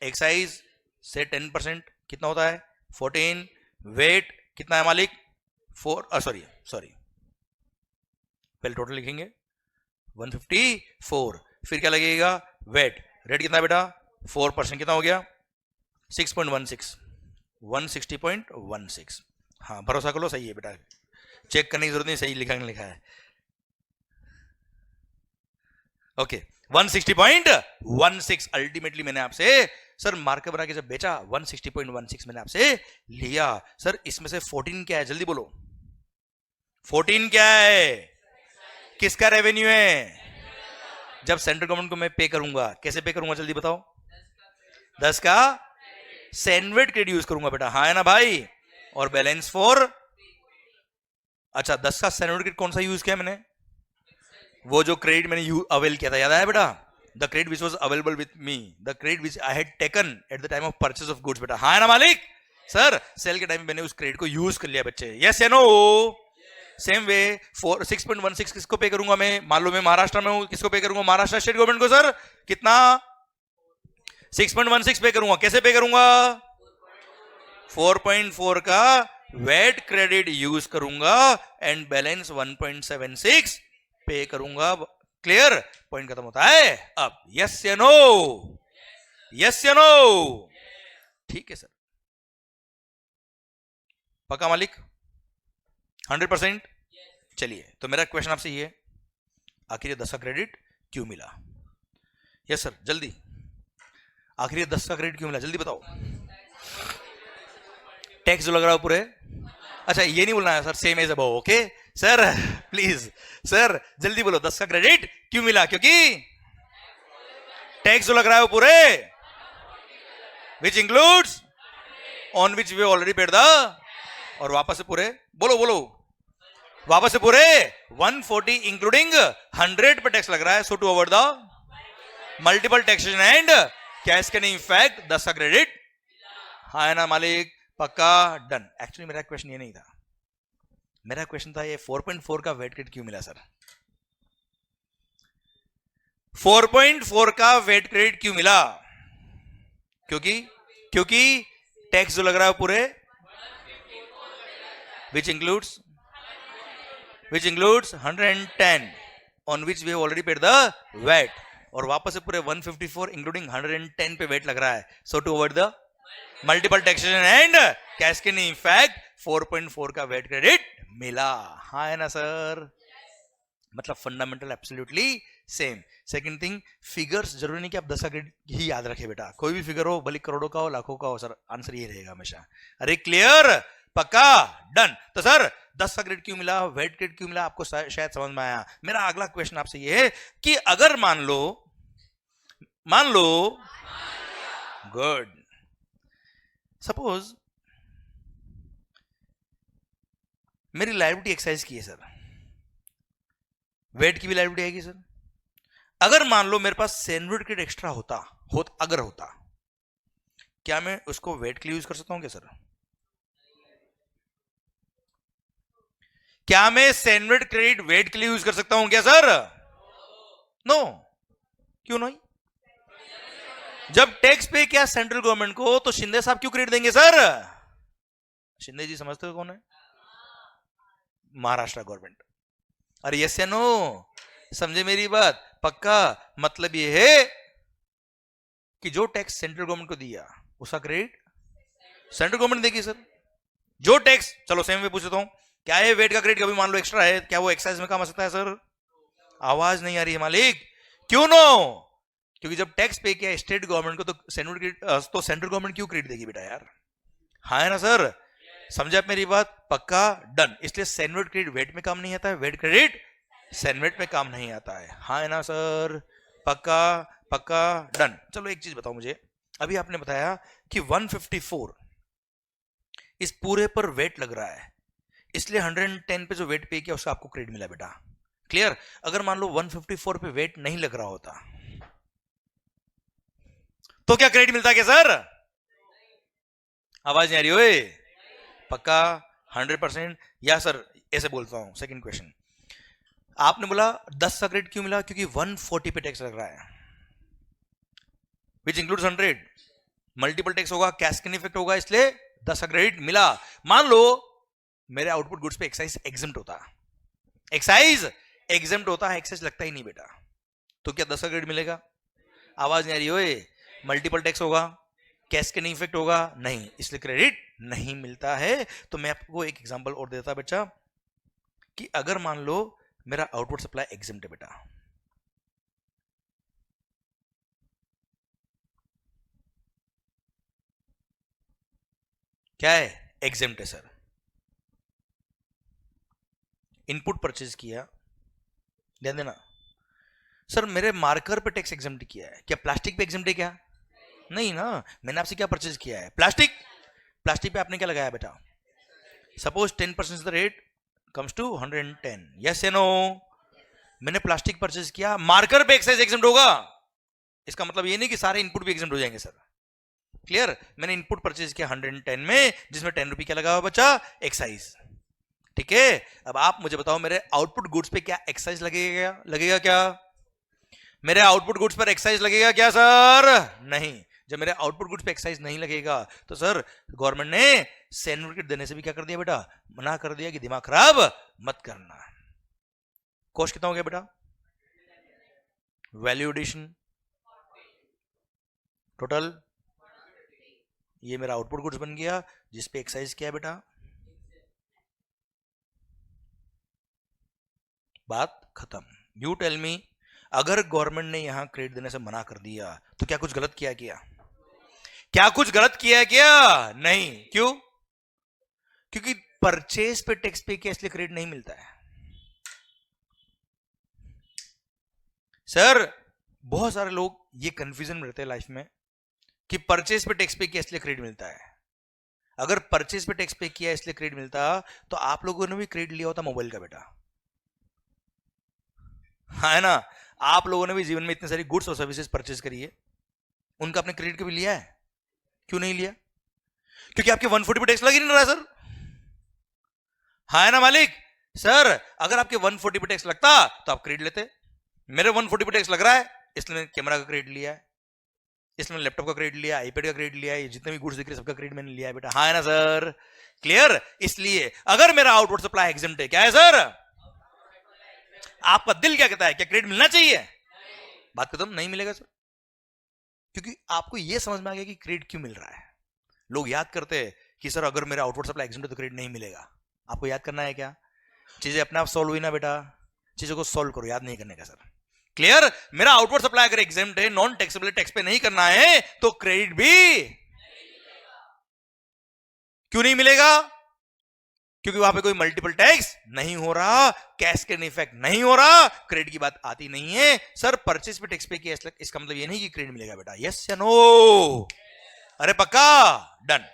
एक्साइज से 10% कितना होता है, 14, वेट कितना है मालिक, 4, सॉरी पहले टोटल लिखेंगे 154, फिर क्या लगेगा, वेट, रेट कितना है बेटा, 4%, कितना हो गया, 6.16, 160.16। हाँ भरोसा करो सही है बेटा, चेक करने की जरूरत नहीं, सही लिखा लिखा है। ओके 160.16 अल्टीमेटली मैंने आपसे सर मार्कर बना के जब बेचा 160.16 मैंने आपसे लिया। सर इसमें से 14 क्या है, जल्दी बोलो 14 क्या है, किसका रेवेन्यू है? जब सेंट्रल गवर्नमेंट को मैं पे करूंगा, कैसे पे करूंगा जल्दी बताओ? 10 का सैंडविच क्रेडिट यूज करूंगा बेटा, हाँ है ना भाई। और बैलेंस फॉर, अच्छा 10 का सैंडविच क्रेडिट कौन सा यूज किया मैंने? वो जो क्रेडिट मैंने अवेल किया था, याद आया बेटा? The credit which was available with me, the credit which I had taken at the time of purchase of goods बेटा, हाँ है ना मालिक? सर सेल के टाइम में मैंने उस क्रेडिट को यूज कर लिया बच्चे, यस या नो? सेम वे 6.16 किसको पे करूंगा मैं? मान लो मैं महाराष्ट्र में हूं, किसको पे करूंगा? महाराष्ट्र स्टेट गवर्नमेंट को। सर कितना? 6.16 पे करूंगा, कैसे पे करूंगा? 4.4 का वेट क्रेडिट यूज करूंगा एंड बैलेंस 1.76 पे करूंगा। क्लियर? पॉइंट खत्म होता है। अब यस या नो? यस या नो? ठीक है सर, पक्का मालिक? 100%? चलिए तो मेरा क्वेश्चन आपसे ये है, आखिर ये 10 का क्रेडिट क्यों मिला? यस सर जल्दी, आखिर ये 10 का क्रेडिट क्यों मिला जल्दी बताओ? टैक्स जो लग रहा है पूरे, अच्छा ये नहीं बोलना है sir same as above, okay sir please sir जल्दी बोलो 10 का क्रेडिट क्यों मिला? क्योंकि टैक्स जो लग रहा है वो पूरे which includes on which we already paid the, और वापस से पूरे बोलो बोलो वापस से पूरे 140 इंक्लूडिंग 100 पे टैक्स लग रहा है। So to avoid the multiple taxation and cascading effect 10 का क्रेडिट, हाँ है ना मालिक? पक्का? डन। एक्चुअली मेरा क्वेश्चन ये नहीं था, मेरा क्वेश्चन था ये 4.4 का वेट क्रेडिट क्यों मिला सर? 4.4 का वेट क्रेडिट क्यों मिला? क्योंकि टैक्स जो लग रहा है पूरे which includes 110 on which we have already paid the VAT, और वापस से पूरे 154 इंक्लूडिंग 110 पे वेट लग रहा है। So to avoid the multiple taxation and cascading effect 4.4 का वेट क्रेडिट मिला, हाँ है ना सर? मतलब fundamental absolutely same. Second thing, figures जरूरी नहीं कि आप 10 का क्रेडिट ही याद रखे बेटा, कोई भी फिगर हो, भले करोड़ों का हो लाखों का हो, सर आंसर ये रहेगा हमेशा। अरे क्लियर? पक्का? डन। तो सर 10 का क्रेडिट क्यों मिला, वेट क्रेडिट क्यों मिला, आपको शायद समझ में आया। मेरा अगला क्वेश्चन आपसे ये है कि अगर मान लो गुड, सपोज मेरी लायबिलिटी एक्साइज की है सर, वेट की भी लायबिलिटी आएगी सर। अगर मान लो मेरे पास सैंडविच क्रेडिट एक्स्ट्रा होता, क्या मैं उसको वेट के लिए यूज कर सकता हूं क्या सर? क्या मैं सैंडविच क्रेडिट वेट के लिए यूज कर सकता हूं क्या सर? नो। क्यों नहीं? जब टैक्स पे किया सेंट्रल गवर्नमेंट को तो शिंदे साहब क्यों क्रेडिट देंगे सर? शिंदे जी समझते हो कौन है? महाराष्ट्र गवर्नमेंट। अरे यस या नो? समझे मेरी बात? पक्का? मतलब ये है कि जो टैक्स सेंट्रल गवर्नमेंट को दिया उसका क्रेडिट सेंट्रल गवर्नमेंट देगी सर। जो टैक्स, चलो सेम वे पूछता हूं, क्या है वेट का क्रेडिट कभी मान लो एक्स्ट्रा है, क्या वो एक्साइज में काम आ सकता है सर? आवाज नहीं आ रही है मालिक, क्यों नो? क्योंकि जब टैक्स पे किया स्टेट गवर्नमेंट को तो सेंट्रल गवर्नमेंट क्यों क्रेडिट देगी बेटा यार, हाँ है ना सर? समझे आप मेरी बात? पक्का? डन। इसलिए सैंडविच क्रेडिट वेट में काम नहीं आता है, वेट क्रेडिट सैंडविच में काम नहीं आता है, हाँ है ना सर? पक्का? पक्का? डन। चलो एक चीज बताओ मुझे, अभी आपने बताया कि 154 इस पूरे पर वेट लग रहा है, इसलिए 110 पे जो वेट पे किया उसका आपको क्रेडिट मिला बेटा। क्लियर? अगर मान लो 154 पे वेट नहीं लग रहा होता तो क्या क्रेडिट मिलता क्या सर? आवाज नहीं आ रही ओए? पक्का? 100%? या सर ऐसे बोलता हूं, सेकंड क्वेश्चन, आपने बोला 10 का क्रेडिट क्यों मिला? क्योंकि 140 पे टैक्स लग रहा है विच इंक्लूड्स 100, मल्टीपल टैक्स होगा, कैस्केडिंग इफेक्ट होगा, इसलिए 10 का क्रेडिट मिला। मान लो मेरे आउटपुट गुड्स पे एक्साइज एग्जम्प्ट होता, एक्साइज लगता ही नहीं बेटा, तो क्या 10 का क्रेडिट मिलेगा? आवाज नहीं आ रही ओए? मल्टीपल टैक्स होगा, कैस्केडिंग इफेक्ट होगा? नहीं, इसलिए क्रेडिट नहीं मिलता है। तो मैं आपको एक एग्जांपल और देता बच्चा कि अगर मान लो मेरा आउटपुट सप्लाई एग्जेम्प्ट है बेटा, क्या है? एग्जेम्प्ट है सर। इनपुट परचेज किया, ध्यान देना सर, मेरे मार्कर पे टैक्स एग्जेम्प्ट किया है, क्या प्लास्टिक पे एग्जेम्प्ट है क्या? नहीं ना, मैंने आपसे क्या परचेज किया है? प्लास्टिक। प्लास्टिक पे आपने क्या लगाया बेटा? Suppose 10% the rate comes to 110, yes या नो? मैंने प्लास्टिक परचेज किया, मार्कर पे एक्साइज एग्जेम्प्ट होगा। इसका मतलब ये नहीं कि सारे इनपुट भी एग्जेम्प्ट हो जाएंगे सर। क्लियर? मैंने इनपुट परचेज किया 110 में, जिसमें 10 रुपये क्या लगा हुआ बच्चा? एक्साइज। ठीक है, अब आप मुझे बताओ मेरे आउटपुट गुड्स पे क्या एक्साइज लगेगा क्या? मेरे आउटपुट गुड्स पर एक्साइज लगेगा क्या सर? नहीं। जब मेरे आउटपुट गुड्स पे एक्साइज नहीं लगेगा तो सर गवर्नमेंट ने सर्टिफिकेट देने से भी क्या कर दिया बेटा? मना कर दिया कि दिमाग खराब मत करना। कॉस्ट कितना हो गया बेटा? वैल्यू एडिशन टोटल, ये मेरा आउटपुट गुड्स बन गया जिसपे एक्साइज क्या है बेटा? बात खत्म। यू टेल मी, अगर गवर्नमेंट ने यहां क्रेडिट देने से मना कर दिया तो क्या कुछ गलत किया क्या? क्या कुछ गलत किया क्या? नहीं। क्यों? क्योंकि परचेज पे टैक्स पे किया इसलिए क्रेडिट नहीं मिलता है सर। बहुत सारे लोग ये कंफ्यूजन में रहते हैं लाइफ में कि परचेज पे टैक्स पे किया इसलिए क्रेडिट मिलता है। अगर परचेज पे टैक्स पे किया इसलिए क्रेडिट मिलता तो आप लोगों ने भी क्रेडिट लिया होता मोबाइल का बेटा, है ना? आप लोगों ने भी जीवन में इतनी सारी गुड्स और सर्विसेज परचेज करी है, उनका आपने क्रेडिट कभी लिया है? क्यों नहीं लिया? क्योंकि आपके 140 पे टैक्स लग ही नहीं रहा सर, है ना मालिक? सर अगर आपके 140 पे टैक्स लगता तो आप क्रेडिट लेते। मेरे 140 पे टैक्स लग रहा है इसलिए मैंने कैमरा का क्रेडिट लिया है, इसलिए मैंने लैपटॉप का क्रेडिट लिया, आईपैड का क्रेडिट लिया है, जितने भी गुड्स दिख रहे सबका क्रेडिट मैंने लिया है बेटा, हाँ है ना सर? क्लियर? इसलिए अगर मेरा आउटपुट सप्लाई एग्जेम्प्ट है, क्या है सर? आपका दिल क्या कहता है? क्या क्रेडिट मिलना चाहिए? बात खत्म। नहीं मिलेगा सर, क्योंकि आपको यह समझ में आ गया कि क्रेडिट क्यों मिल रहा है। लोग याद करते हैं कि सर अगर मेरा आउटपुट सप्लाई एग्जेम्प्ट है तो क्रेडिट नहीं मिलेगा। आपको याद करना है क्या? चीजें अपने आप सॉल्व हुई ना बेटा, चीजों को सॉल्व करो, याद नहीं करने का सर। क्लियर? मेरा आउटपुट सप्लाई अगर एग्जेम्प्ट है, नॉन टैक्सेबल टैक्स पे नहीं करना है तो क्रेडिट भी क्यों नहीं मिलेगा? क्योंकि वहां पे कोई मल्टीपल टैक्स नहीं हो रहा, कैस्केड इफेक्ट नहीं हो रहा, क्रेडिट की बात आती नहीं है सर। परचेज पे टैक्स पे किया इसका मतलब ये नहीं कि क्रेडिट मिलेगा बेटा, यस या नो? अरे पक्का? डन।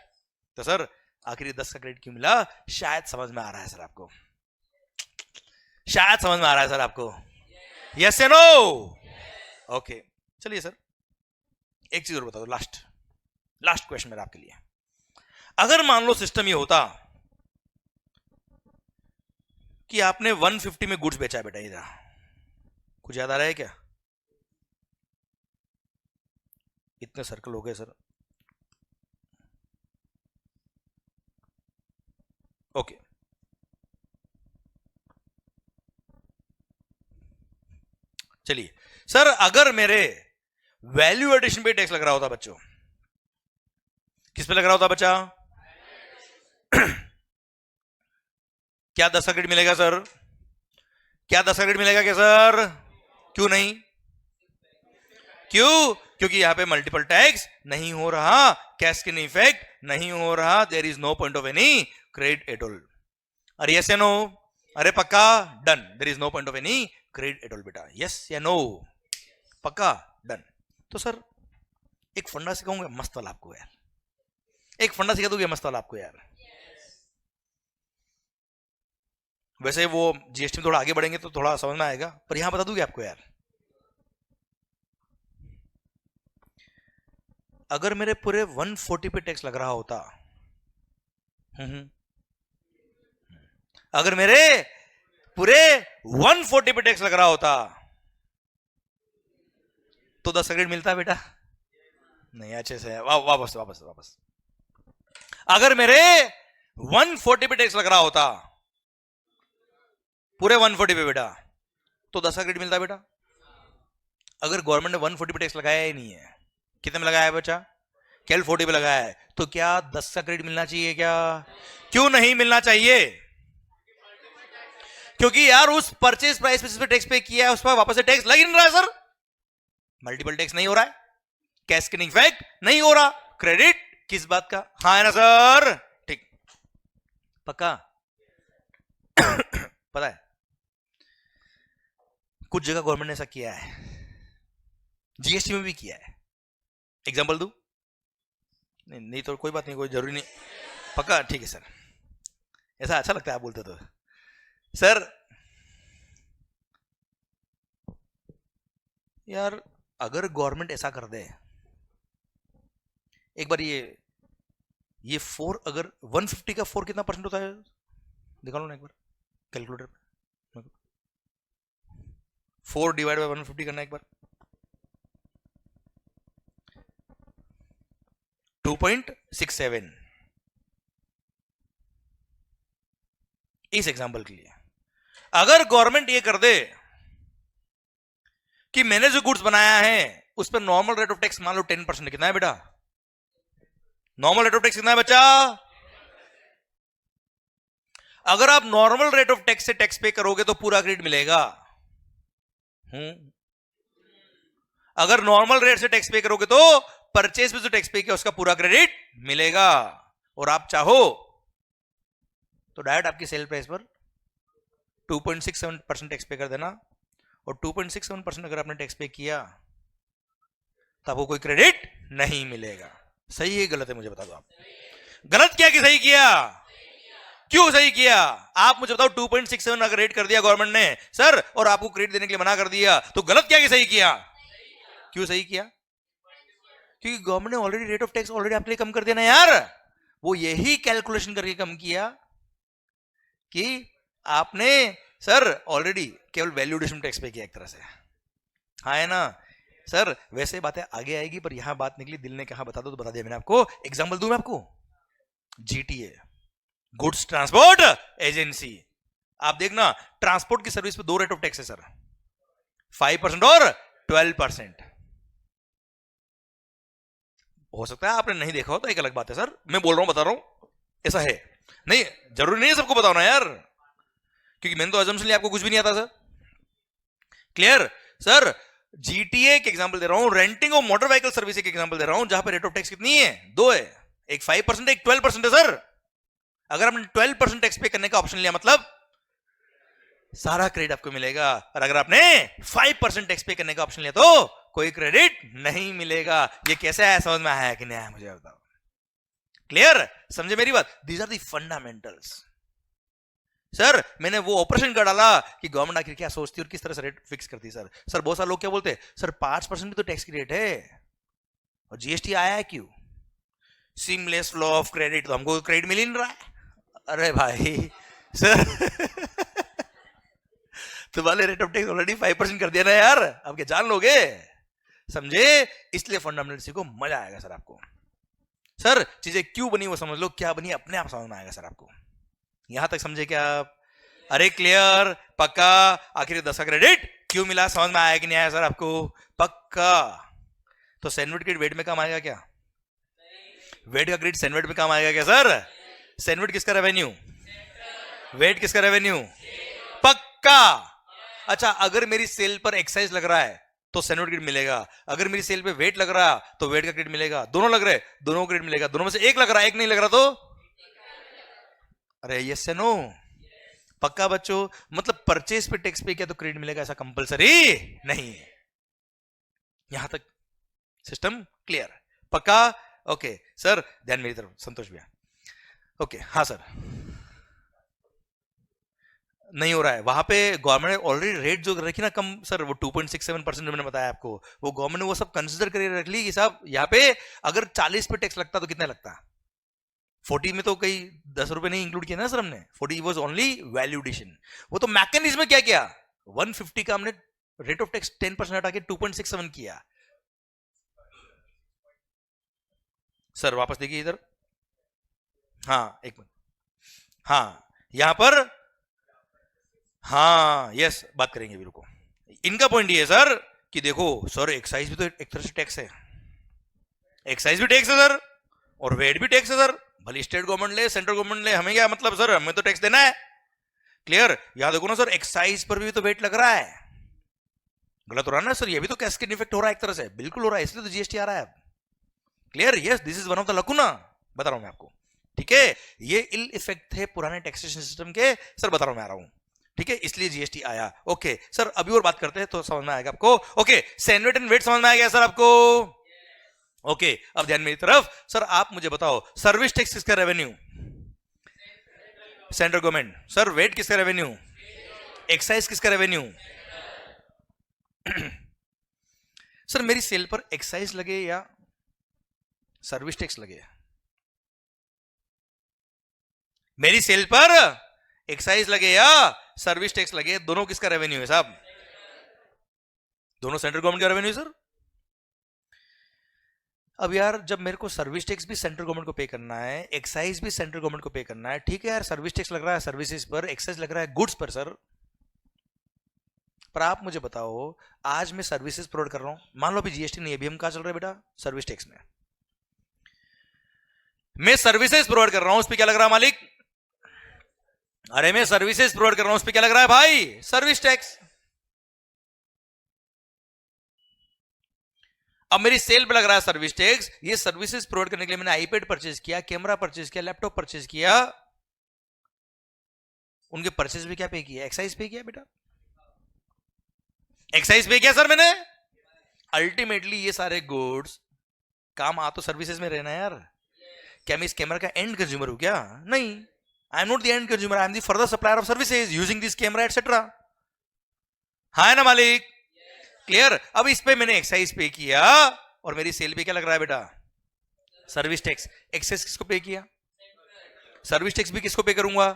तो सर आखिरी 10 का क्रेडिट क्यों मिला? शायद समझ में आ रहा है सर आपको, शायद समझ में आ रहा है सर आपको, यस या नो? ओके चलिए सर एक चीज और बता दो, लास्ट क्वेश्चन मेरा आपके लिए। अगर मान लो सिस्टम ये होता कि आपने 150 में गुड्स बेचा है बेटा, इधर कुछ याद आ रहा है क्या? इतने सर्कल हो गए सर। ओके चलिए सर, अगर मेरे वैल्यू एडिशन पे टैक्स लग रहा होता बच्चों, किस पे लग रहा होता बच्चा? क्या 10 का क्रेडिट मिलेगा सर? क्या 10 का क्रेडिट मिलेगा क्या सर? क्यों नहीं? क्यों? क्योंकि यहां पे मल्टीपल टैक्स नहीं हो रहा, कैस्केड इफेक्ट नहीं हो रहा, there is no point of any credit at all. अरे यस या नो? अरे पक्का? Done. There is no point of any credit at all बेटा, यस या नो? पक्का? डन। तो सर एक फंडा सिखाऊंगा मस्त वाला आपको यार, एक फंडा सिखा दूंगा मस्त वाला आपको यार। वैसे वो जीएसटी में थोड़ा आगे बढ़ेंगे तो थोड़ा समझ में आएगा, पर यहां बता दूंगी आपको यार। अगर मेरे पूरे 140 पे टैक्स लग रहा होता, अगर मेरे पूरे 140 पे टैक्स लग रहा होता तो 10 क्रेडिट मिलता बेटा? नहीं, अच्छे से वापस। अगर मेरे 140 पे टैक्स लग रहा होता, पूरे 140 पे बेटा, तो 10 का क्रेडिट मिलता बेटा? अगर गवर्नमेंट ने 140 पे टैक्स लगाया ही नहीं है, कितने में लगाया है बच्चा? केवल 40 पे लगाया है, तो क्या 10 का क्रेडिट मिलना चाहिए क्या? क्यों नहीं मिलना चाहिए? क्योंकि यार उस परचेज प्राइस पे जिस पे टैक्स पे किया है उस पर वापस से टैक्स लग ही नहीं रहा है सर, मल्टीपल टैक्स नहीं हो रहा है, कैस्केडिंग इफेक्ट नहीं हो रहा, क्रेडिट किस बात का? हाँ है ना सर? ठीक, पक्का? पता है कुछ जगह गवर्नमेंट ने ऐसा किया है, जीएसटी में भी किया है, एग्जांपल दूं? नहीं तो कोई बात नहीं, कोई जरूरी नहीं, पक्का? ठीक है सर, ऐसा अच्छा लगता है आप बोलते तो। सर यार अगर गवर्नमेंट ऐसा कर दे, एक बार ये 4, अगर 150 का 4 कितना परसेंट होता है निकालो ना एक बार कैलकुलेटर पे, 4 डिवाइड बाय 150 करना एक बार, 2.67। इस एग्जांपल के लिए अगर गवर्नमेंट ये कर दे कि मैंने जो गुड्स बनाया है उस पर नॉर्मल रेट ऑफ टैक्स मान लो 10%, कितना है बेटा? नॉर्मल रेट ऑफ टैक्स कितना है बच्चा? अगर आप नॉर्मल रेट ऑफ टैक्स से टैक्स पे करोगे तो पूरा क्रेडिट मिलेगा। अगर नॉर्मल रेट से टैक्स पे करोगे तो परचेज पे जो टैक्स पे किया उसका पूरा क्रेडिट मिलेगा। और आप चाहो तो डायरेक्ट आपकी सेल प्राइस पर 2.67% टैक्स पे कर देना, और 2.67% अगर आपने टैक्स पे किया तो आपको कोई क्रेडिट नहीं मिलेगा। सही है गलत है मुझे बता दो आप। गलत किया कि सही किया? क्यों सही किया आप मुझे बताओ। 2.67 अगर रेट कर दिया गवर्नमेंट ने सर और आपको क्रेडिट देने के लिए मना कर दिया तो गलत किया कि सही किया? क्यों सही किया? क्योंकि गवर्नमेंट ने already rate of tax already आपके लिए कम कर दिया ना यार। वो यही कैलकुलेशन करके कम किया कि आपने सर ऑलरेडी केवल वैल्यूएशन टैक्स पे किया एक तरह से। हाँ है ना सर? वैसे बातें आगे आएगी पर यहां बात निकली, दिल ने कहा बता दो तो बता दिया मैंने आपको। एग्जांपल दूं मैं आपको, जीटीए गुड्स ट्रांसपोर्ट एजेंसी। आप देखना ट्रांसपोर्ट की सर्विस पे 2 रेट ऑफ टैक्स है सर, 5% और 12%। हो सकता है आपने नहीं देखा हो तो एक अलग बात है सर, मैं बोल रहा हूं बता रहा हूं ऐसा है। नहीं जरूरी नहीं है सबको बताओ ना यार, क्योंकि मैंने तो अजम्पशन लिया आपको कुछ भी नहीं आता सर। Clear sir? जीटीए के एग्जांपल दे रहा हूं, रेंटिंग और मोटर व्हीकल सर्विस के एग्जांपल दे रहा हूं जहां पे रेट ऑफ टैक्स कितनी है? 2 है, एक 5% एक 12% है सर। अगर आपने 12% टैक्स पे करने का ऑप्शन लिया मतलब सारा क्रेडिट आपको मिलेगा, और अगर आपने 5% टैक्स पे करने का ऑप्शन लिया तो कोई क्रेडिट नहीं मिलेगा। ये कैसे है, समझ में आया कि नहीं आया मुझे बताओ। क्लियर? समझे मेरी बात? These are the fundamentals. Sir मैंने वो ऑपरेशन कर डाला कि गवर्नमेंट आखिर क्या सोचती है और किस तरह से रेट फिक्स करती है। सर बहुत सारे लोग क्या बोलते हैं, सर 5% भी तो टैक्स की रेट है और जीएसटी आया है क्यों? सीमलेस फ्लो ऑफ क्रेडिट, तो हमको क्रेडिट मिल ही नहीं रहा है। अरे भाई सर तुम्हारे रेट ऑफ टैक्स ऑलरेडी 5% कर दिया ना यार, आप क्या जान लोगे? समझे? इसलिए फंडामेंटल को मजा आएगा सर आपको। सर चीजें क्यों बनी वो समझ लो, क्या बनी अपने आप समझ में आएगा सर आपको। यहां तक समझे क्या आप? अरे क्लियर? पक्का? आखिर 10 का क्रेडिट क्यों मिला, समझ में आया कि नहीं आया सर आपको? पक्का? तो सैंडविच क्रेडिट वेट में काम आएगा क्या? वेट का क्रेडिट सैंडविच में काम आएगा क्या सर? सैंडविच किसका रेवेन्यू? वेट किसका रेवेन्यू? पक्का? अच्छा अगर मेरी सेल पर एक्साइज लग रहा है तो सैंडविच क्रेडिट मिलेगा, अगर मेरी सेल पे वेट लग रहा तो वेट का क्रेडिट मिलेगा, दोनों लग रहे दोनों क्रेडिट मिलेगा, दोनों में से एक लग रहा एक नहीं लग रहा तो? अरे यस से नो? पक्का बच्चों? मतलब परचेज पे टैक्स पे किया तो क्रेडिट मिलेगा ऐसा कंपलसरी नहीं है। यहां तक सिस्टम क्लियर? पक्का? ओके सर ध्यान मेरी तरफ, संतोष भैया। ओके हाँ सर नहीं हो रहा है वहां पे गवर्नमेंट ने ऑलरेडी रेट जो रखी ना कम सर, वो 2.67% मैंने बताया आपको, वो गवर्नमेंट ने वो सब कंसिडर करके रख ली कि साहब यहाँ पे अगर 40 पे टैक्स लगता तो कितना लगता? 40 में तो कई 10 रुपए नहीं इंक्लूड किया ना सर हमने, 40 वाज ओनली वैल्यू एडिशन। वो तो मैकेनिज्म क्या किया, 150 का हमने रेट ऑफ टैक्स 10% हटा के 2.67 किया। सर वापस देखिए इधर, हाँ एक मिनट, हाँ यहां पर हाँ यस बात करेंगे भी, रुको। इनका पॉइंट ये है सर कि देखो सर एक्साइज भी तो एक तरह से टैक्स है, एक्साइज भी टैक्स है सर और वेट भी टैक्स है सर, भले स्टेट गवर्नमेंट ले सेंट्रल गवर्नमेंट ले, हमें क्या मतलब सर, हमें तो टैक्स देना है। क्लियर? याद रखो ना सर, एक्साइज पर भी तो वेट लग रहा है। गलत हो रहा है ना सर, ये भी तो कैस्केड इफेक्ट हो रहा है एक तरह से, बिल्कुल हो रहा है, इसलिए तो जीएसटी आ रहा है। Clear? Yes, this is one of the lacuna, बता रहा हूं मैं आपको। ठीक है, ये इल इफेक्ट थे पुराने टैक्सेशन सिस्टम के सर, बता रहा हूं मैं आ रहा हूं। ठीक है, इसलिए जीएसटी आया। ओके सर, अभी और बात करते हैं तो समझ में आएगा आपको। ओके, सैनवेट एंड वेट समझ में आ गया सर आपको? ओके, अब ध्यान मेरी तरफ। सर आप मुझे बताओ, सर्विस टैक्स किसका revenue? Central government. Sir VAT किसका रेवेन्यू? एक्साइज किसका रेवेन्यू? सर मेरी सेल पर एक्साइज लगे या सर्विस टैक्स लगे? मेरी सेल पर एक्साइज लगे या सर्विस टैक्स लगे, दोनों किसका रेवेन्यू है साहब? दोनों सेंट्रल गवर्नमेंट का रेवेन्यू सर। अब यार जब मेरे को सर्विस टैक्स भी सेंट्रल गवर्नमेंट को पे करना है, एक्साइज भी सेंट्रल गवर्नमेंट को पे करना है, ठीक है यार, सर्विस टैक्स लग रहा है सर्विसेज पर, एक्साइज लग रहा है गुड्स पर सर। पर आप मुझे बताओ, आज मैं सर्विसेज प्रोवाइड कर रहा हूं, मान लो अभी जीएसटी नहीं है, अभी हम कहां चल रहे हैं बेटा? सर्विस टैक्स में। मैं सर्विसेज प्रोवाइड कर रहा हूं, उस पर क्या लग रहा है मालिक? अरे मैं सर्विसेज प्रोवाइड कर रहा हूं, उस पर क्या लग रहा है भाई? Service tax. अब मेरी सेल पे लग रहा है सर्विस टैक्स। ये सर्विसेज प्रोवाइड करने के लिए मैंने आईपैड परचेज किया, कैमरा परचेज किया, लैपटॉप परचेज किया, उनके परचेज भी क्या पे किया? एक्साइज पे किया बेटा, एक्साइज पे किया सर मैंने। अल्टीमेटली ये सारे गुड्स काम आ तो सर्विसेज में रहना है यार। क्या मैं इस कैमरा का एंड कंज्यूमर हूं क्या? नहीं, I am not the end consumer, I am the further supplier of services using this camera etcetera. हाँ है ना मालिक? क्लियर? अब इस पे मैंने एक्साइज पे किया और मेरी सेल पे क्या लग रहा है बेटा? Service tax. एक्साइज किसको पे किया? सर्विस टैक्स भी किसको पे करूंगा?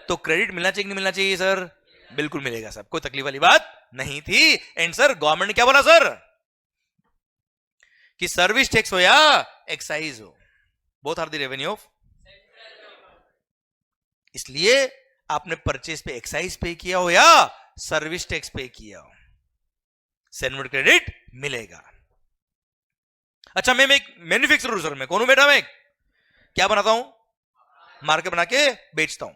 तो क्रेडिट मिलना चाहिए कि नहीं मिलना चाहिए सर? बिल्कुल मिलेगा सर, कोई तकलीफ वाली बात नहीं थी। एंड सर गवर्नमेंट ने क्या बोला सर? कि सर्विस टैक्स हो या एक्साइज हो, both are the revenue of. इसलिए आपने परचेज पे एक्साइज पे किया हो या सर्विस टैक्स पे किया हो, सैनवेट क्रेडिट मिलेगा। अच्छा, मैं एक मैन्युफैक्चरर सर, मैं कौन हूं बेटा? मैं क्या बनाता हूं? मार्केट बना के बेचता हूं।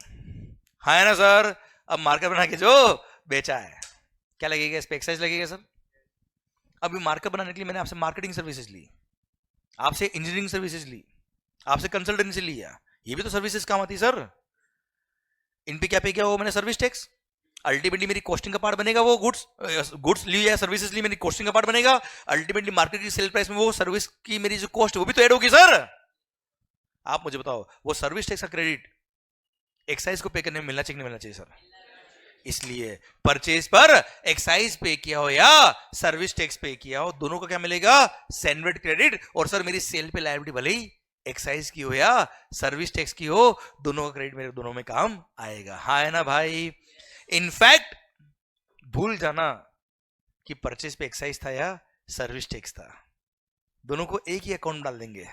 हाँ है ना सर? अब मार्केट बना के जो बेचा है, क्या लगेगा इस पे? एक्साइज लगेगा सर। अभी मार्केट बनाने के लिए मैंने आपसे मार्केटिंग सर्विसेज ली, आपसे इंजीनियरिंग सर्विसेज ली, आपसे कंसल्टेंसी लिया, ये भी तो सर्विसेज काम आती है सर। इन पे क्या पे किया? वो मैंने सर्विस टैक्स। अल्टीमेटली मेरी कॉस्टिंग का पार्ट बनेगा वो गुड्स ली या सर्विसेज ली, मेरी कॉस्टिंग का पार्ट बनेगा। अल्टीमेटली मार्केट की सेल प्राइस में वो सर्विस की मेरी जो कॉस्ट है वो भी तो ऐड होगी सर। आप मुझे बताओ, वो सर्विस टैक्स का क्रेडिट एक्साइज को पे करने में मिलना चाहिए नहीं मिलना चाहिए सर? इसलिए परचेज पर एक्साइज पे किया हो या सर्विस टैक्स पे किया हो, दोनों का क्या मिलेगा? CENVAT credit. और सर मेरी सेल पे लायबिलिटी भले ही एक्साइज की हो या सर्विस टैक्स की हो, दोनों का क्रेडिट मेरे दोनों में काम आएगा। हाँ है ना भाई? इनफैक्ट भूल जाना कि परचेज पे एक्साइज था या सर्विस टैक्स था, दोनों को एक ही अकाउंट डाल देंगे।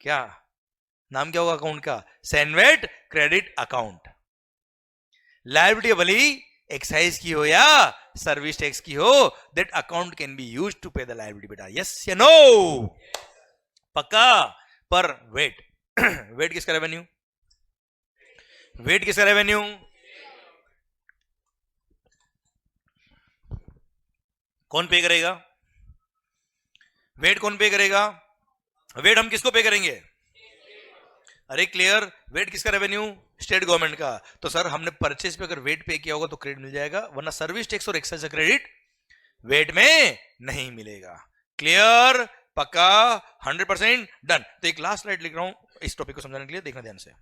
क्या नाम क्या होगा अकाउंट का? CENVAT credit account. लायबिलिटी भली एक्साइज की हो या सर्विस टैक्स की हो, that account can be used to pay the liability बेटा। यस या नो? पक्का? पर वेट वेट किसका रेवेन्यू? वेट किसका रेवेन्यू? कौन पे करेगा? वेट कौन पे करेगा? वेट हम किसको पे करेंगे? अरे क्लियर? वेट किसका रेवेन्यू? स्टेट गवर्नमेंट का। तो सर हमने परचेज पे अगर वेट पे किया होगा तो क्रेडिट मिल जाएगा, वरना सर्विस टैक्स और एक्साइज का क्रेडिट वेट में नहीं मिलेगा। क्लियर? पक्का? 100% डन। तो एक लास्ट स्लाइड लिख रहा हूं इस टॉपिक को समझाने के लिए, देखना ध्यान से।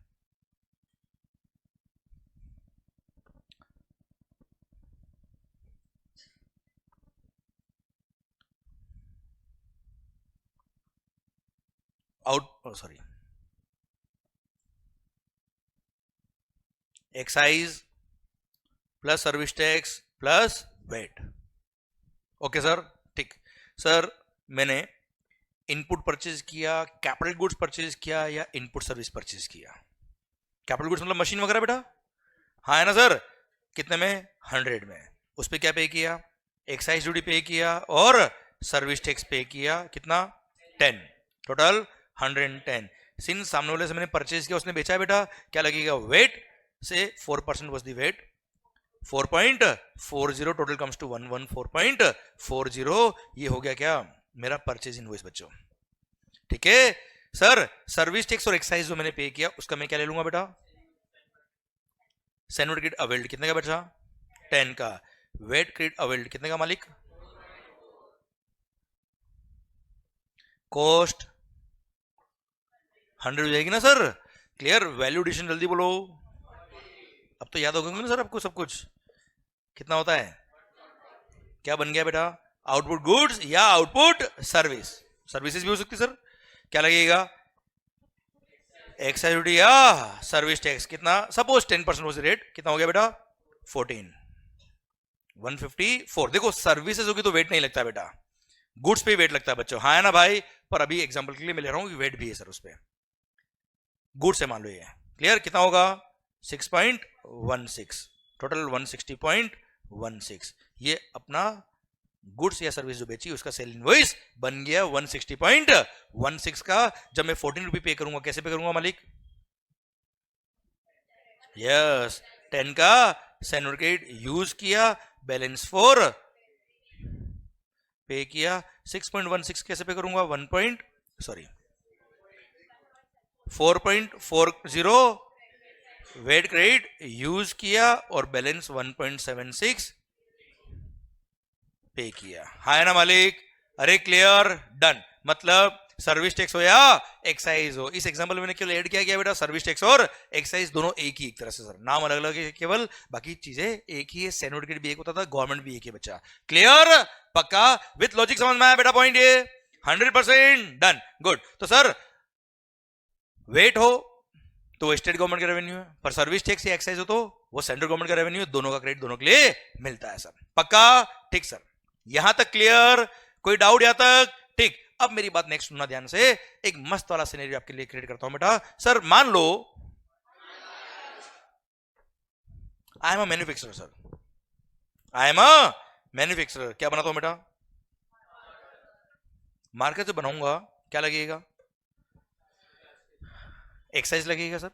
Sorry, excise plus service tax plus VAT. Okay sir, ठीक। सर मैंने इनपुट परचेज किया, कैपिटल गुड्स परचेज किया या इनपुट सर्विस परचेज किया? कैपिटल गुड्स मतलब मशीन वगैरह बेटा। हाँ है ना सर? कितने में? 100 में। उस पर क्या पे किया? एक्साइज ड्यूटी पे किया और सर्विस टैक्स पे किया। कितना? 10। टोटल 110. सिंस सामने वाले से मैंने परचेज किया, उसने बेचा है बेटा, क्या लगेगा? वेट से 4% was the VAT, 4.40 total comes to 114.40. ये हो गया क्या? मेरा परचेज इनवॉइस बच्चों. ठीक है सर. सर्विस टैक्स और एक्साइज जो मैंने पे किया उसका मैं क्या ले लूंगा बेटा? सैन्युअल क्रेडिट अवेल्ड कितने का बचा? 10 का. वेट क्रेडिट अवेल्ड कितने का मालिक? कॉस्ट 100 हो जाएगी ना सर? क्लियर? वैल्यू एडिशन जल्दी बोलो. अब तो याद हो गया ना सर आपको सब कुछ? कितना होता है? क्या बन गया बेटा? आउटपुट गुड्स या आउटपुट सर्विस. सर्विसेज भी हो सकती सर. क्या लगेगा? एक्साइज ड्यूटी या सर्विस टैक्स. कितना? Suppose 10% was rate. कितना हो गया बेटा? 14. 154. देखो सर्विसेज होगी तो वेट नहीं लगता बेटा, गुड्स पे वेट लगता है बच्चों. हाँ है ना भाई? पर अभी एग्जांपल के लिए मैं ले रहा हूं कि वेट भी है सर उस पे. गुड्स है मान लो ये. क्लियर? कितना होगा? 6.16. टोटल 160.16. ये अपना गुड्स या सर्विस जो बेची उसका सेल इनवॉइस बन गया 160.16 का. जब मैं 14 रुपये पे करूंगा, कैसे पे करूंगा मालिक? यस, 10 का सैन्युअल क्रेडिट यूज किया, बैलेंस 4 पे किया. 6.16 कैसे पे करूंगा? 4.40 वेट क्रेडिट यूज किया और बैलेंस 1.76 पे किया. हाँ है ना मालिक? अरे क्लियर? डन. मतलब सर्विस टैक्स हो या एक्साइज हो, इस एग्जांपल में मैंने केवल ऐड किया गया बेटा सर्विस टैक्स और एक्साइज दोनों एक ही एक तरह से सर, नाम अलग अलग है केवल, बाकी चीजें एक ही है. सैन्युअल क्रेडिट भी एक होता था, गवर्नमेंट भी एक ही बच्चा. क्लियर? पक्का? विथ लॉजिक समझ में आया बेटा पॉइंट ये? 100% डन. गुड. तो सर वेट हो तो स्टेट गवर्नमेंट का रेवेन्यू है, पर सर्विस टैक्स या एक्साइज हो तो वो सेंट्रल गवर्नमेंट का रेवेन्यू है. दोनों का क्रेडिट दोनों के लिए मिलता है सर. पक्का? ठीक सर. यहां तक क्लियर? कोई डाउट यहां तक? ठीक. अब मेरी बात नेक्स्ट सुनना ध्यान से. एक मस्त वाला सिनेरियो आपके लिए क्रिएट करता हूं बेटा. सर मान लो I am a manufacturer sir. I am a manufacturer. क्या बनाता हूं बेटा? मार्केट से बनाऊंगा. क्या लगेगा? एक्साइज लगेगा सर.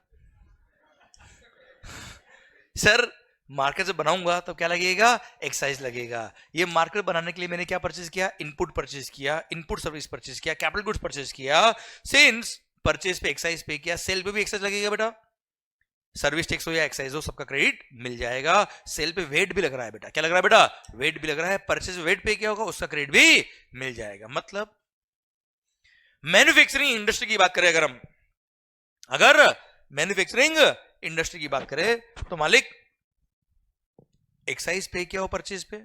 सर मार्केट से बनाऊंगा तो क्या लगेगा? एक्साइज लगेगा. ये मार्केट बनाने के लिए मैंने क्या परचेज किया? इनपुट परचेज किया, इनपुट सर्विस परचेज किया, कैपिटल गुड्स परचेज किया. सिंस परचेज पे एक्साइज पे किया, सेल पे भी एक्साइज लगेगा बेटा. सर्विस टैक्स हो या एक्साइज हो सबका क्रेडिट मिल जाएगा. सेल पे वेट भी लग रहा है बेटा. क्या लग रहा है बेटा? वेट भी लग रहा है. परचेज वेट पे किया होगा उसका क्रेडिट भी मिल जाएगा. मतलब मैन्युफैक्चरिंग इंडस्ट्री की बात करें अगर मैन्युफैक्चरिंग इंडस्ट्री की बात करें तो मालिक एक्साइज पे किया हो परचेज पे,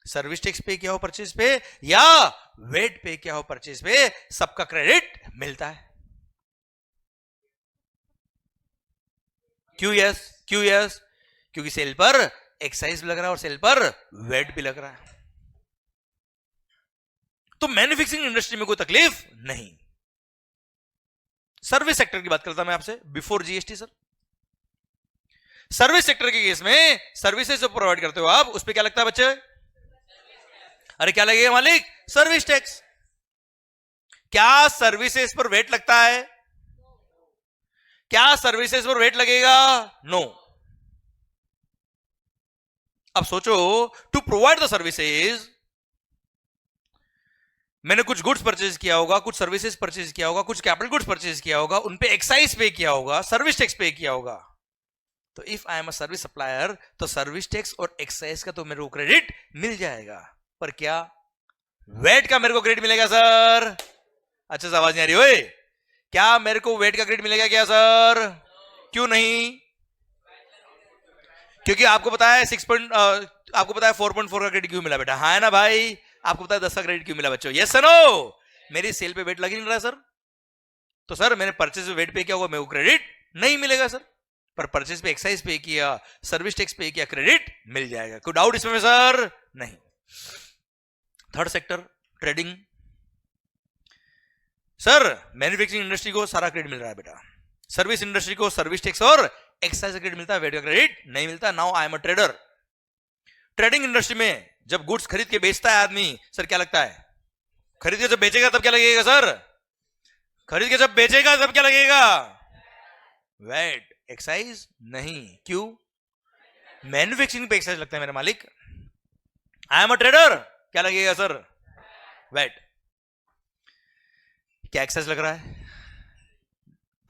सर्विस टैक्स पे किया हो परचेज पे, या वेट पे किया हो परचेज पे, सबका क्रेडिट मिलता है. क्यों यस? क्यों यस? क्योंकि सेल पर एक्साइज भी लग रहा है और सेल पर वेट भी लग रहा है. तो मैन्युफैक्चरिंग इंडस्ट्री में कोई तकलीफ नहीं. सर्विस सेक्टर की बात करता मैं आपसे before GST sir. Service sector के केस में सर्विसेज जो प्रोवाइड करते हो आप उस पर क्या लगता है बच्चे? अरे क्या लगेगा मालिक? Service tax. क्या सर्विसेज पर वेट लगता है? क्या सर्विसेज पर वेट लगेगा? नो. अब सोचो, टू प्रोवाइड द सर्विसेज मैंने कुछ गुड्स परचेज किया होगा, कुछ सर्विसेज परचेज किया होगा, कुछ कैपिटल गुड्स परचेज किया होगा, उन पे एक्साइज पे किया होगा, सर्विस टैक्स पे किया होगा. तो if I am a service supplier तो सर्विस टैक्स और एक्साइज का तो मेरे को क्रेडिट मिल जाएगा. पर क्या वेट का मेरे को क्रेडिट मिलेगा सर? अच्छा से आवाज नहीं आ रही ओए. क्या मेरे को वेट का क्रेडिट मिलेगा क्या सर? क्यों नहीं? क्योंकि आपको पता है 4.4 का क्रेडिट क्यों मिला बेटा? हाँ है ना भाई? आपको पता है 10 का क्रेडिट क्यों मिला बच्चों? Yes sir no? मेरी सेल पे वेट लग ही नहीं रहा सर. तो सर मैंने परचेज पे वेट पे किया होगा, मेरे को क्रेडिट नहीं मिलेगा सर. पर परचेज पे एक्साइज पे किया, सर्विस टैक्स पे किया, क्रेडिट मिल जाएगा. कोई डाउट इसमें सर? नहीं. Third sector trading. Sir manufacturing industry को सारा क्रेडिट मिल रहा है बेटा. सर्विस इंडस्ट्री को सर्विस टैक्स और एक्साइज क्रेडिट मिलता है, वेट का क्रेडिट नहीं मिलता. Now I am a trader. Trading industry में जब गुड्स खरीद के बेचता है आदमी, सर क्या लगता है? खरीद के जब बेचेगा तब क्या लगेगा सर? खरीद के जब बेचेगा तब क्या लगेगा? वेट। एक्साइज नहीं, क्यों? मैन्युफैक्चरिंग पे एक्साइज लगता है मेरे मालिक। आई एम अ ट्रेडर, क्या लगेगा सर? वेट। क्या एक्साइज लग रहा है?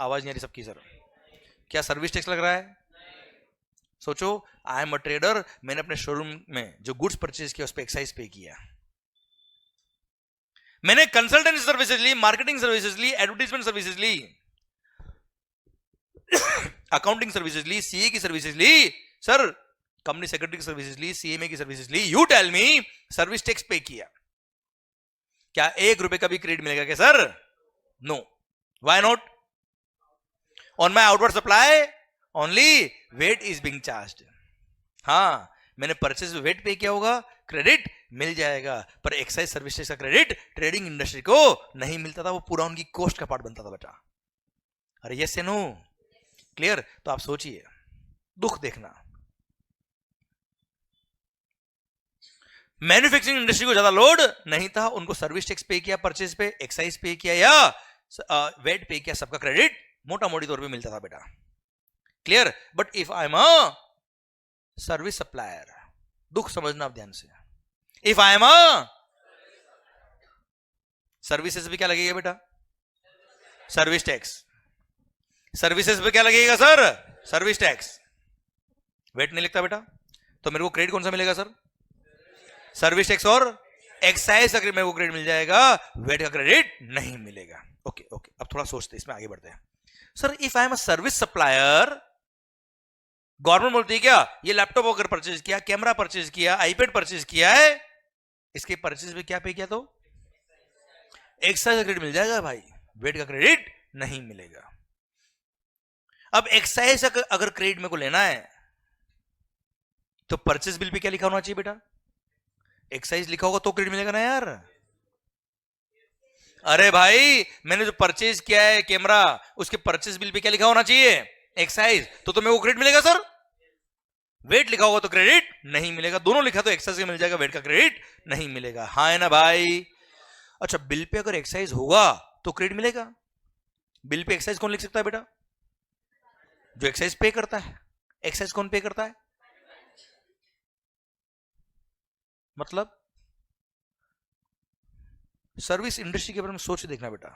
आवाज नहीं आ रही सबकी सर। क्या सर्विस टैक्स लग रहा है? सोचो, आई एम अ ट्रेडर, मैंने अपने शोरूम में जो गुड्स परचेज किया उस पर एक्साइज पे किया। मैंने कंसल्टेंसी सर्विसेज ली, मार्केटिंग सर्विसेज ली, एडवर्टाइजमेंट सर्विसेज ली, अकाउंटिंग सर्विसेज ली, सीए की सर्विसेज ली, सर कंपनी सेक्रेटरी की सर्विसेज ली, सीएमए की सर्विसेज ली। You tell me, service tax pay किया, क्या 1 रुपए का भी क्रेडिट मिलेगा क्या sir? No. Why not? On my outward supply only VAT is being charged. हाँ, मैंने परचेज में वेट पे किया होगा, क्रेडिट मिल जाएगा, पर एक्साइज सर्विस टैक्स का क्रेडिट ट्रेडिंग इंडस्ट्री को नहीं मिलता था, वो पूरा उनकी कॉस्ट का पार्ट बनता था बेटा। अरे यस या नो? क्लियर? तो आप सोचिए, दुख देखना, मैन्युफैक्चरिंग इंडस्ट्री को ज्यादा लोड नहीं था, उनको सर्विस टैक्स पे किया, परचेज पे एक्साइज पे किया या वेट पे किया, सबका क्रेडिट मोटा मोटी तौर पे मिलता था बेटा। Clear? But if I am a service supplier, दुख समझना आप ध्यान से, if I am a services पे क्या लगेगा बेटा? Service tax. सर्विसेज पे क्या लगेगा सर? Service tax. वेट नहीं लिखता बेटा, तो मेरे को क्रेडिट कौन सा मिलेगा सर? सर्विस टैक्स और एक्साइज का मेरे को क्रेडिट मिल जाएगा, वेट का क्रेडिट नहीं मिलेगा। ओके ओके, अब थोड़ा सोचते हैं, इसमें आगे बढ़ते हैं। Sir if I am a service supplier, government बोलती है क्या ये लैपटॉप अगर परचेज किया, कैमरा परचेज किया, आईपैड परचेज किया है, इसके परचेज पे क्या पे किया तो एक्साइज का क्रेडिट मिल जाएगा भाई, वेट का क्रेडिट नहीं मिलेगा। अब एक्साइज का अगर क्रेडिट मेरे को लेना है तो परचेज बिल पे क्या लिखा होना चाहिए बेटा? एक्साइज लिखा होगा तो क्रेडिट मिलेगा ना यार। अरे भाई, मैंने जो परचेज किया है कैमरा, उसके परचेज बिल पे क्या लिखा होना चाहिए? एक्साइज। तो मेरे को क्रेडिट मिलेगा सर। वेट लिखा होगा तो क्रेडिट नहीं मिलेगा, दोनों लिखा तो एक्साइज मिल जाएगा, वेट का क्रेडिट नहीं मिलेगा। हाँ है ना भाई? अच्छा, बिल पे अगर एक्साइज होगा तो क्रेडिट मिलेगा। बिल पे एक्साइज कौन लिख सकता है बेटा? जो एक्साइज पे करता है। एक्साइज कौन पे करता है? मतलब सर्विस इंडस्ट्री के बारे में सोच देखना बेटा।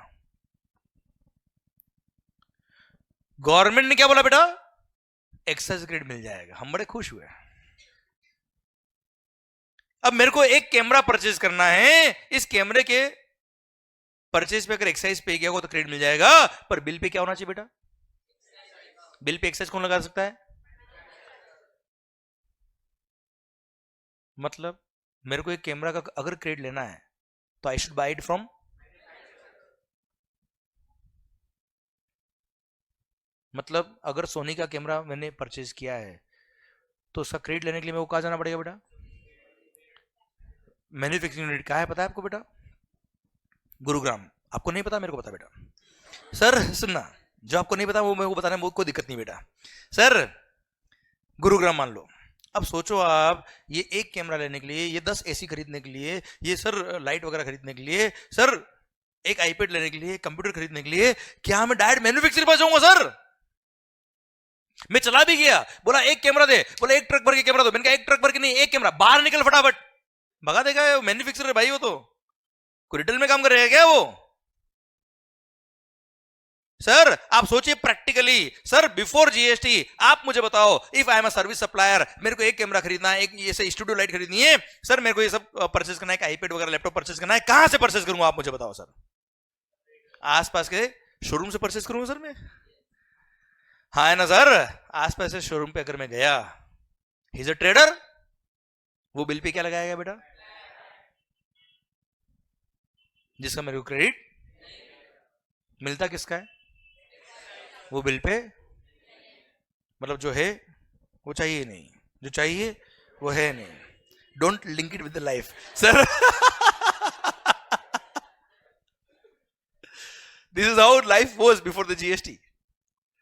गवर्नमेंट ने क्या बोला बेटा? एक्साइज क्रेडिट मिल जाएगा, हम बड़े खुश हुए। अब मेरे को एक कैमरा परचेज करना है, इस कैमरे के परचेज पे अगर एक्साइज पे किया होगा तो क्रेडिट मिल जाएगा, पर बिल पे क्या होना चाहिए बेटा? बिल पे एक्साइज कौन लगा सकता है? मतलब मेरे को एक कैमरा का अगर क्रेडिट लेना है तो I should buy it from, मतलब अगर सोनी का कैमरा मैंने परचेज किया है तो उसका क्रेडिट लेने के लिए मेरे को कहां जाना पड़ेगा बेटा? मैन्युफैक्चरिंग यूनिट कहां है पता है आपको बेटा? गुरुग्राम। आपको नहीं पता, मेरे को पता बेटा। सर सुनना, जो आपको नहीं पता वो मेरे को बताना, वो कोई दिक्कत नहीं बेटा। सर गुरुग्राम मान लो, अब सोचो आप, ये एक कैमरा लेने के लिए, ये 10 एसी खरीदने के लिए, ये सर लाइट वगैरह खरीदने के लिए, सर एक आईपैड लेने के लिए, कंप्यूटर खरीदने के लिए, क्या मैं डायरेक्ट मैन्युफैक्चरर पास जाऊंगा सर? मैं चला भी गया, बोला एक कैमरा दे, बोला एक ट्रक भर के कैमरा दो, मैंने कहा एक ट्रक भर के नहीं, एक कैमरा, बाहर निकल फटाफट, भगा देगा मैन्युफैक्चरर भाई। वो तो कोई रिटेल में काम कर रहेगा क्या वो? सर आप सोचिए प्रैक्टिकली, सर बिफोर जीएसटी आप मुझे बताओ, if I am a service supplier, मेरे को एक कैमरा खरीदना है, एक ये स्टूडियो लाइट खरीदनी है, सर मेरे को ये सब परचेज करना है, आईपैड वगैरह लैपटॉप परचेज करना है, कहां से परचेज करूंगा आप मुझे बताओ सर? आसपास के शोरूम से परचेज करूंगा सर मैं? हाँ है ना सर? आसपास के शोरूम पे अगर मैं गया, ही इज अ ट्रेडर, वो बिल पे क्या लगाएगा बेटा? जिसका मेरे को क्रेडिट मिलता किसका है? वो बिल पे, मतलब जो है वो चाहिए नहीं, जो चाहिए वो है नहीं। Don't link it with the life sir. This is how life was before the GST,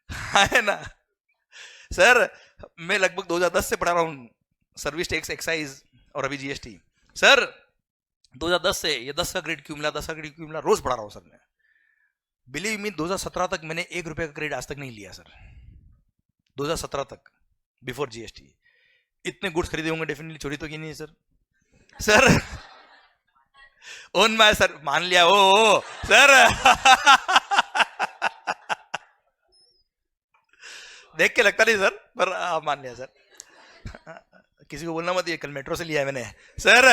है ना सर? मैं लगभग 2010 से पढ़ा रहा हूं सर्विस टैक्स, एक्साइज और अभी जीएसटी। सर 2010 से ये 10 का क्रेडिट क्यों मिला, 10 का क्रेडिट क्यों मिला, रोज पढ़ा रहा हूं सर मैं। बिलीव मी 2017 तक मैंने 1 रुपए का क्रेडिट आज तक नहीं लिया सर। 2017 तक बिफोर जीएसटी इतने गुड्स खरीदे होंगे, डेफिनेटली चोरी तो की नहीं है sir. Sir own my sir, मान लिया ओ सर देख के लगता नहीं सर, पर मान लिया सर। किसी को बोलना मत, ये कल मेट्रो से लिया है मैंने सर।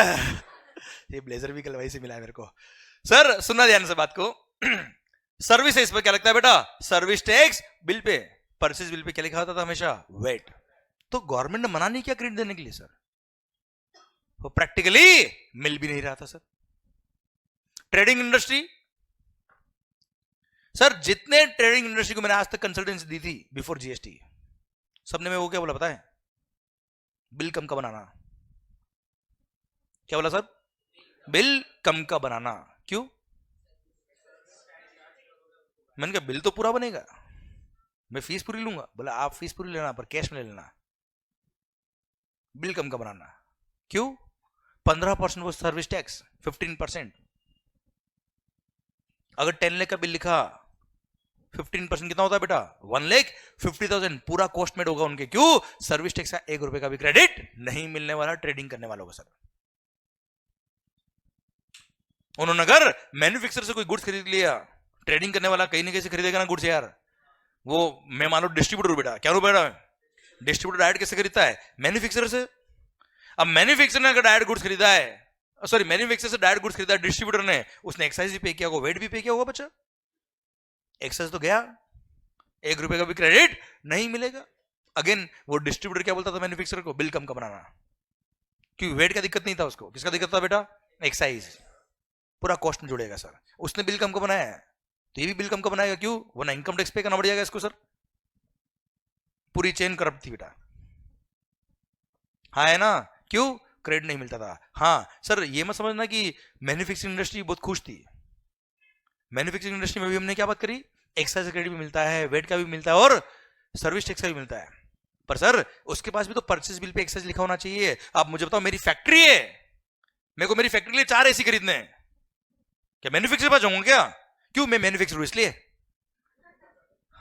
ये ब्लेजर भी कल वहीं से मिला है मेरे को सर। सुनना ध्यान से बात को। सर्विसेज पे क्या लगता है बेटा? Service tax. Bill pay, purchase bill pay क्या लिखा होता था हमेशा? वेट। तो गवर्नमेंट ने मना नहीं किया क्रेडिट देने के लिए सर, वो प्रैक्टिकली मिल भी नहीं रहा था सर। ट्रेडिंग इंडस्ट्री सर, जितने ट्रेडिंग इंडस्ट्री को मैंने आज तक कंसल्टेंसी दी थी बिफोर जीएसटी, सबने मैं वो क्या बोला पता है? बिल कम का बनाना। क्या बोला सर? बिल कम का बनाना। क्यों? मैंने कहा बिल तो पूरा बनेगा, मैं फीस पूरी लूंगा। बोला आप फीस पूरी लेना पर कैश में ले लेना। बिल कम का बनाना। क्यों? 15% वो सर्विस टैक्स, 15%। अगर 10 लाख का बिल लिखा, 15% कितना होता है बेटा? 1,50,000 पूरा कॉस्ट मेड होगा उनके। क्यों? सर्विस टैक्स का 1 रुपए का भी क्रेडिट नहीं मिलने वाला ट्रेडिंग करने वालों को सर। उन्होंने अगर मैन्युफैक्चरर से कोई गुड्स खरीद लिया, ट्रेडिंग करने वाला कहीं ना कहीं से खरीदेगा ना गुड्स यार। वो मैं मान लो डिस्ट्रीब्यूटर बेटा, क्या रू बेटा? डिस्ट्रीब्यूटर डायरेक्ट कैसे खरीदता है? मैन्युफैक्चरर से। अब मैन्युफैक्चरर ने अगर डायरेक्ट गुड्स खरीदा है, सॉरी मैन्युफैक्चरर से डायरेक्ट गुड्स खरीदा है डिस्ट्रीब्यूटर ने, उसने एक्साइज भी पे किया होगा, वेट भी पे किया होगा बच्चा। एक्साइज तो गया, 1 रुपए का भी क्रेडिट नहीं मिलेगा। अगेन वो डिस्ट्रीब्यूटर क्या बोलता था मैन्युफैक्चरर को? बिल कम का बनाना। क्योंकि वेट का दिक्कत नहीं था उसको, किसका दिक्कत था बेटा? एक्साइज। पूरा कॉस्ट में जुड़ेगा सर। उसने बिल कम का बनाया है तो ये भी बिल कम का बनाएगा। क्यों? वो ना इनकम टैक्स पे करना पड़ जाएगा इसको सर। पूरी चेन करप्ट थी बेटा। हाँ है ना? क्यों? क्रेडिट नहीं मिलता था। हाँ सर, ये मत समझना कि मैन्युफैक्चरिंग इंडस्ट्री बहुत खुश थी। मैन्युफैक्चरिंग इंडस्ट्री में भी हमने क्या बात करी? एक्साइज क्रेडिट भी मिलता है, वेट का भी मिलता है और सर्विस टैक्स का भी मिलता है। पर सर उसके पास भी तो परचेज बिल पे एक्साइज लिखा होना चाहिए। आप मुझे बताओ, मेरी फैक्ट्री है, मेरे को मेरी फैक्ट्री के लिए 4 एसी खरीदने हैं, क्या मैन्युफैक्चरर पास जाऊंगा क्या? क्यों? मैं मैन्युफैक्चरर इसलिए।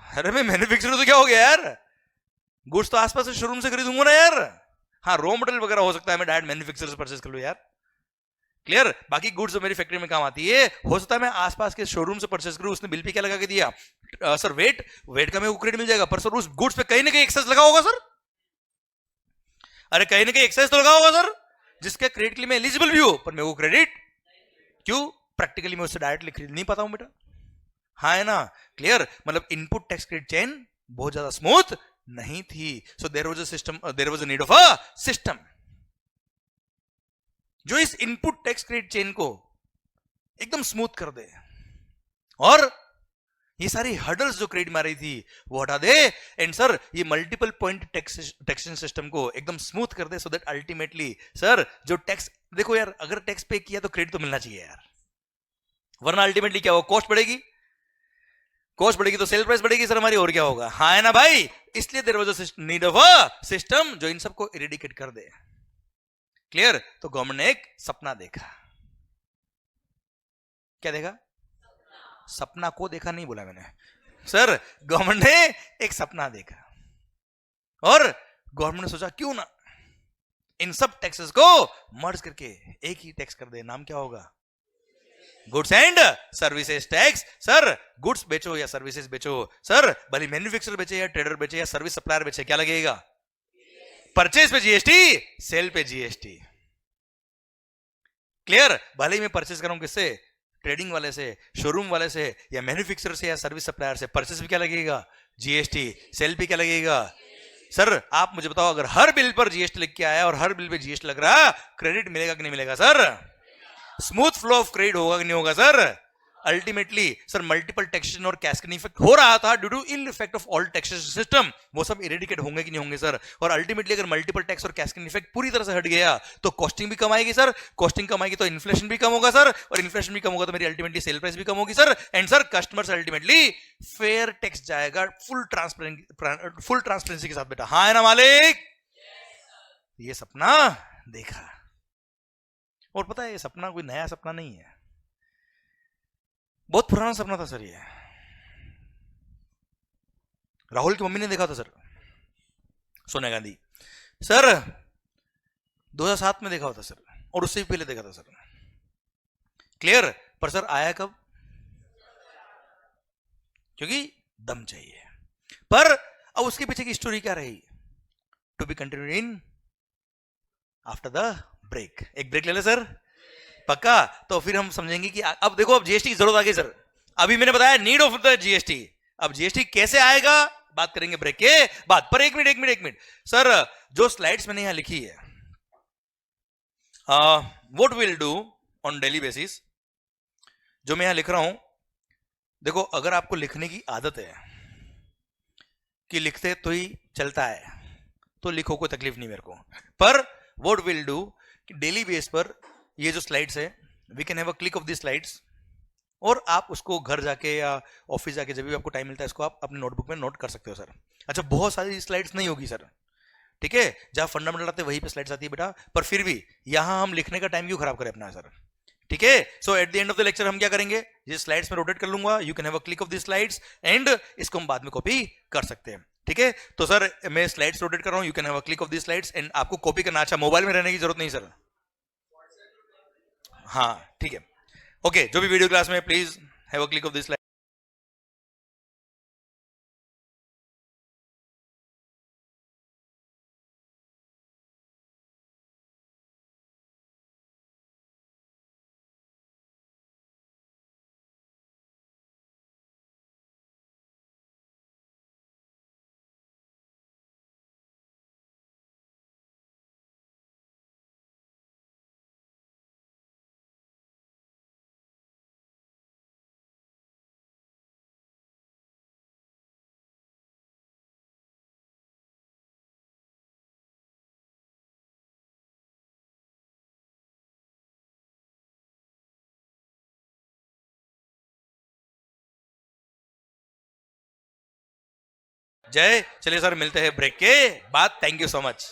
अरे मैं मैन्युफैक्चरर तो क्या हो गया यार, गुड्स तो आसपास से शोरूम से खरीदूंगा ना यार। हाँ रॉ मटेरियल वगैरह हो सकता है मैं डायरेक्ट मैन्युफैक्चरर से परचेज कर लूं यार। क्लियर? बाकी गुड्स जो मेरी फैक्ट्री में काम आती है, हो सकता है मैं आसपास के शोरूम से परचेज करूं। उसने बिल पे क्या लगा के दिया? सर वेट का मेरे को क्रेडिट मिल जाएगा। पर सर उस गुड्स पे कहीं ना कहीं एक्साइज लगा होगा सर। अरे कहीं ना कहीं एक्साइज तो लगा होगा सर, जिसके क्रेडिट के लिए मैं एलिजिबल भी हूं, पर मेरे को क्रेडिट क्यों? प्रैक्टिकली मैं उससे डायरेक्टली खरीद नहीं पाता हूं बेटा। हाँ है ना? क्लियर? मतलब इनपुट टैक्स क्रेडिट चेन बहुत ज्यादा स्मूथ नहीं थी। So there was a system, there was a need of a system जो इस इनपुट टैक्स क्रेडिट चेन को एकदम स्मूथ कर दे और ये सारी हर्डल्स जो क्रेडिट में आ रही थी वो हटा दे। एंड सर ये मल्टीपल पॉइंट टैक्सेशन सिस्टम को एकदम स्मूथ कर दे, सो दैट अल्टीमेटली सर जो टैक्स, देखो यार अगर टैक्स पे किया तो क्रेडिट तो मिलना चाहिए यार, वरना अल्टीमेटली क्या होगा? कॉस्ट बढ़ेगी, कॉस्ट बढ़ेगी तो सेल प्राइस बढ़ेगी सर हमारी, और क्या होगा? हाँ है ना भाई? इसलिए there was a need of a system जो इन सबको इरेडिकेट कर दे। क्लियर? तो गवर्नमेंट ने एक सपना देखा। क्या देखा? सपना को देखा नहीं बोला मैंने सर, गवर्नमेंट ने एक सपना देखा और गवर्नमेंट ने सोचा क्यों ना इन सब टैक्सेस को मर्ज करके एक ही टैक्स कर दे। नाम क्या होगा? Goods and services tax. Sir goods बेचो या सर्विसेज बेचो सर, भले मैन्युफैक्चरर बेचे या ट्रेडर बेचे या सर्विस सप्लायर बेचे, क्या लगेगा? परचेज पे जीएसटी, सेल पे जीएसटी। क्लियर? भले ही मैं परचेज करूं किससे? ट्रेडिंग वाले से, शोरूम वाले से या मैन्युफैक्चरर से या सर्विस सप्लायर से, परचेज पे क्या लगेगा? जीएसटी। सेल पे क्या लगेगा? सर आप मुझे बताओ, अगर हर बिल पर जीएसटी लिख के आया और हर बिल पे जीएसटी लग रहा, क्रेडिट मिलेगा कि नहीं मिलेगा sir? Smooth flow of credit होगा कि नहीं होगा sir? Ultimately sir multiple taxation और कैस्केडिंग इफेक्ट हो रहा था due to ill effect of all taxation system, वो सब इरेडिकेट होंगे कि नहीं होंगे सर? और अल्टीमेटली अगर मल्टीपल टैक्स और कैस्केडिंग इफेक्ट पूरी तरह से हट गया तो कॉस्टिंग भी कम आएगी सर, कॉस्टिंग कम आएगी तो इन्फ्लेशन भी कम होगा सर, और इन्फ्लेशन भी कम होगा तो मेरी अल्टीमेटली सेल प्राइस भी कम होगी sir. And sir customer ultimately fair tax जाएगा फुल ट्रांसपेरेंसी के साथ बेटा। हाँ है ना मालिक? ये सपना देखा। और पता है ये सपना कोई नया सपना नहीं है, बहुत पुराना सपना था सर ये। राहुल की मम्मी ने देखा था सर, सोनिया गांधी सर 2007 में देखा होता सर, और उससे भी पहले देखा था सर। क्लियर? पर सर आया कब? क्योंकि दम चाहिए। पर अब उसके पीछे की स्टोरी क्या रही? To be continued in after the break. एक ब्रेक ले ले सर, पक्का? तो फिर हम समझेंगे कि अब देखो, अब जीएसटी की जरूरत आ गई सर। अभी मैंने बताया नीड ऑफ द जीएसटी, अब जीएसटी कैसे आएगा बात करेंगे ब्रेक के बाद। पर एक मिनट सर, जो स्लाइड्स मैंने यहां लिखी है, what will do on daily basis, जो मैं यहां लिख रहा हूं, देखो अगर आपको लिखने की आदत है कि लिखते तो ही चलता है तो लिखो, कोई तकलीफ नहीं मेरे को। पर व्हाट विल डू कि डेली बेस पर ये जो स्लाइड्स है, we can have a click of the slides, और आप उसको घर जाके या ऑफिस जाके जब भी आपको टाइम मिलता है इसको आप अपने नोटबुक में नोट कर सकते हो सर। अच्छा, बहुत सारी स्लाइड्स नहीं होगी सर, ठीक है? जहां फंडामेंटल आते हैं वहीं पे स्लाइड्स आती है बेटा, पर फिर भी यहां हम लिखने का टाइम क्यों खराब करें अपना सर, ठीक है? So at the end of the lecture हम क्या करेंगे, ये स्लाइड्स में रोटेट कर लूंगा, you can have a click of the slides, and इसको हम बाद में कॉपी कर सकते हैं, ठीक है? तो सर मैं स्लाइड्स रोटेट कर रहा हूं, you can have a click of the slides, and आपको कॉपी करना, अच्छा मोबाइल में रहने की जरूरत नहीं सर, हाँ ठीक है, ओके। जो भी वीडियो क्लास में, please have a click of this slide. जय, चलिए सर मिलते हैं ब्रेक के बाद, थैंक यू सो मच।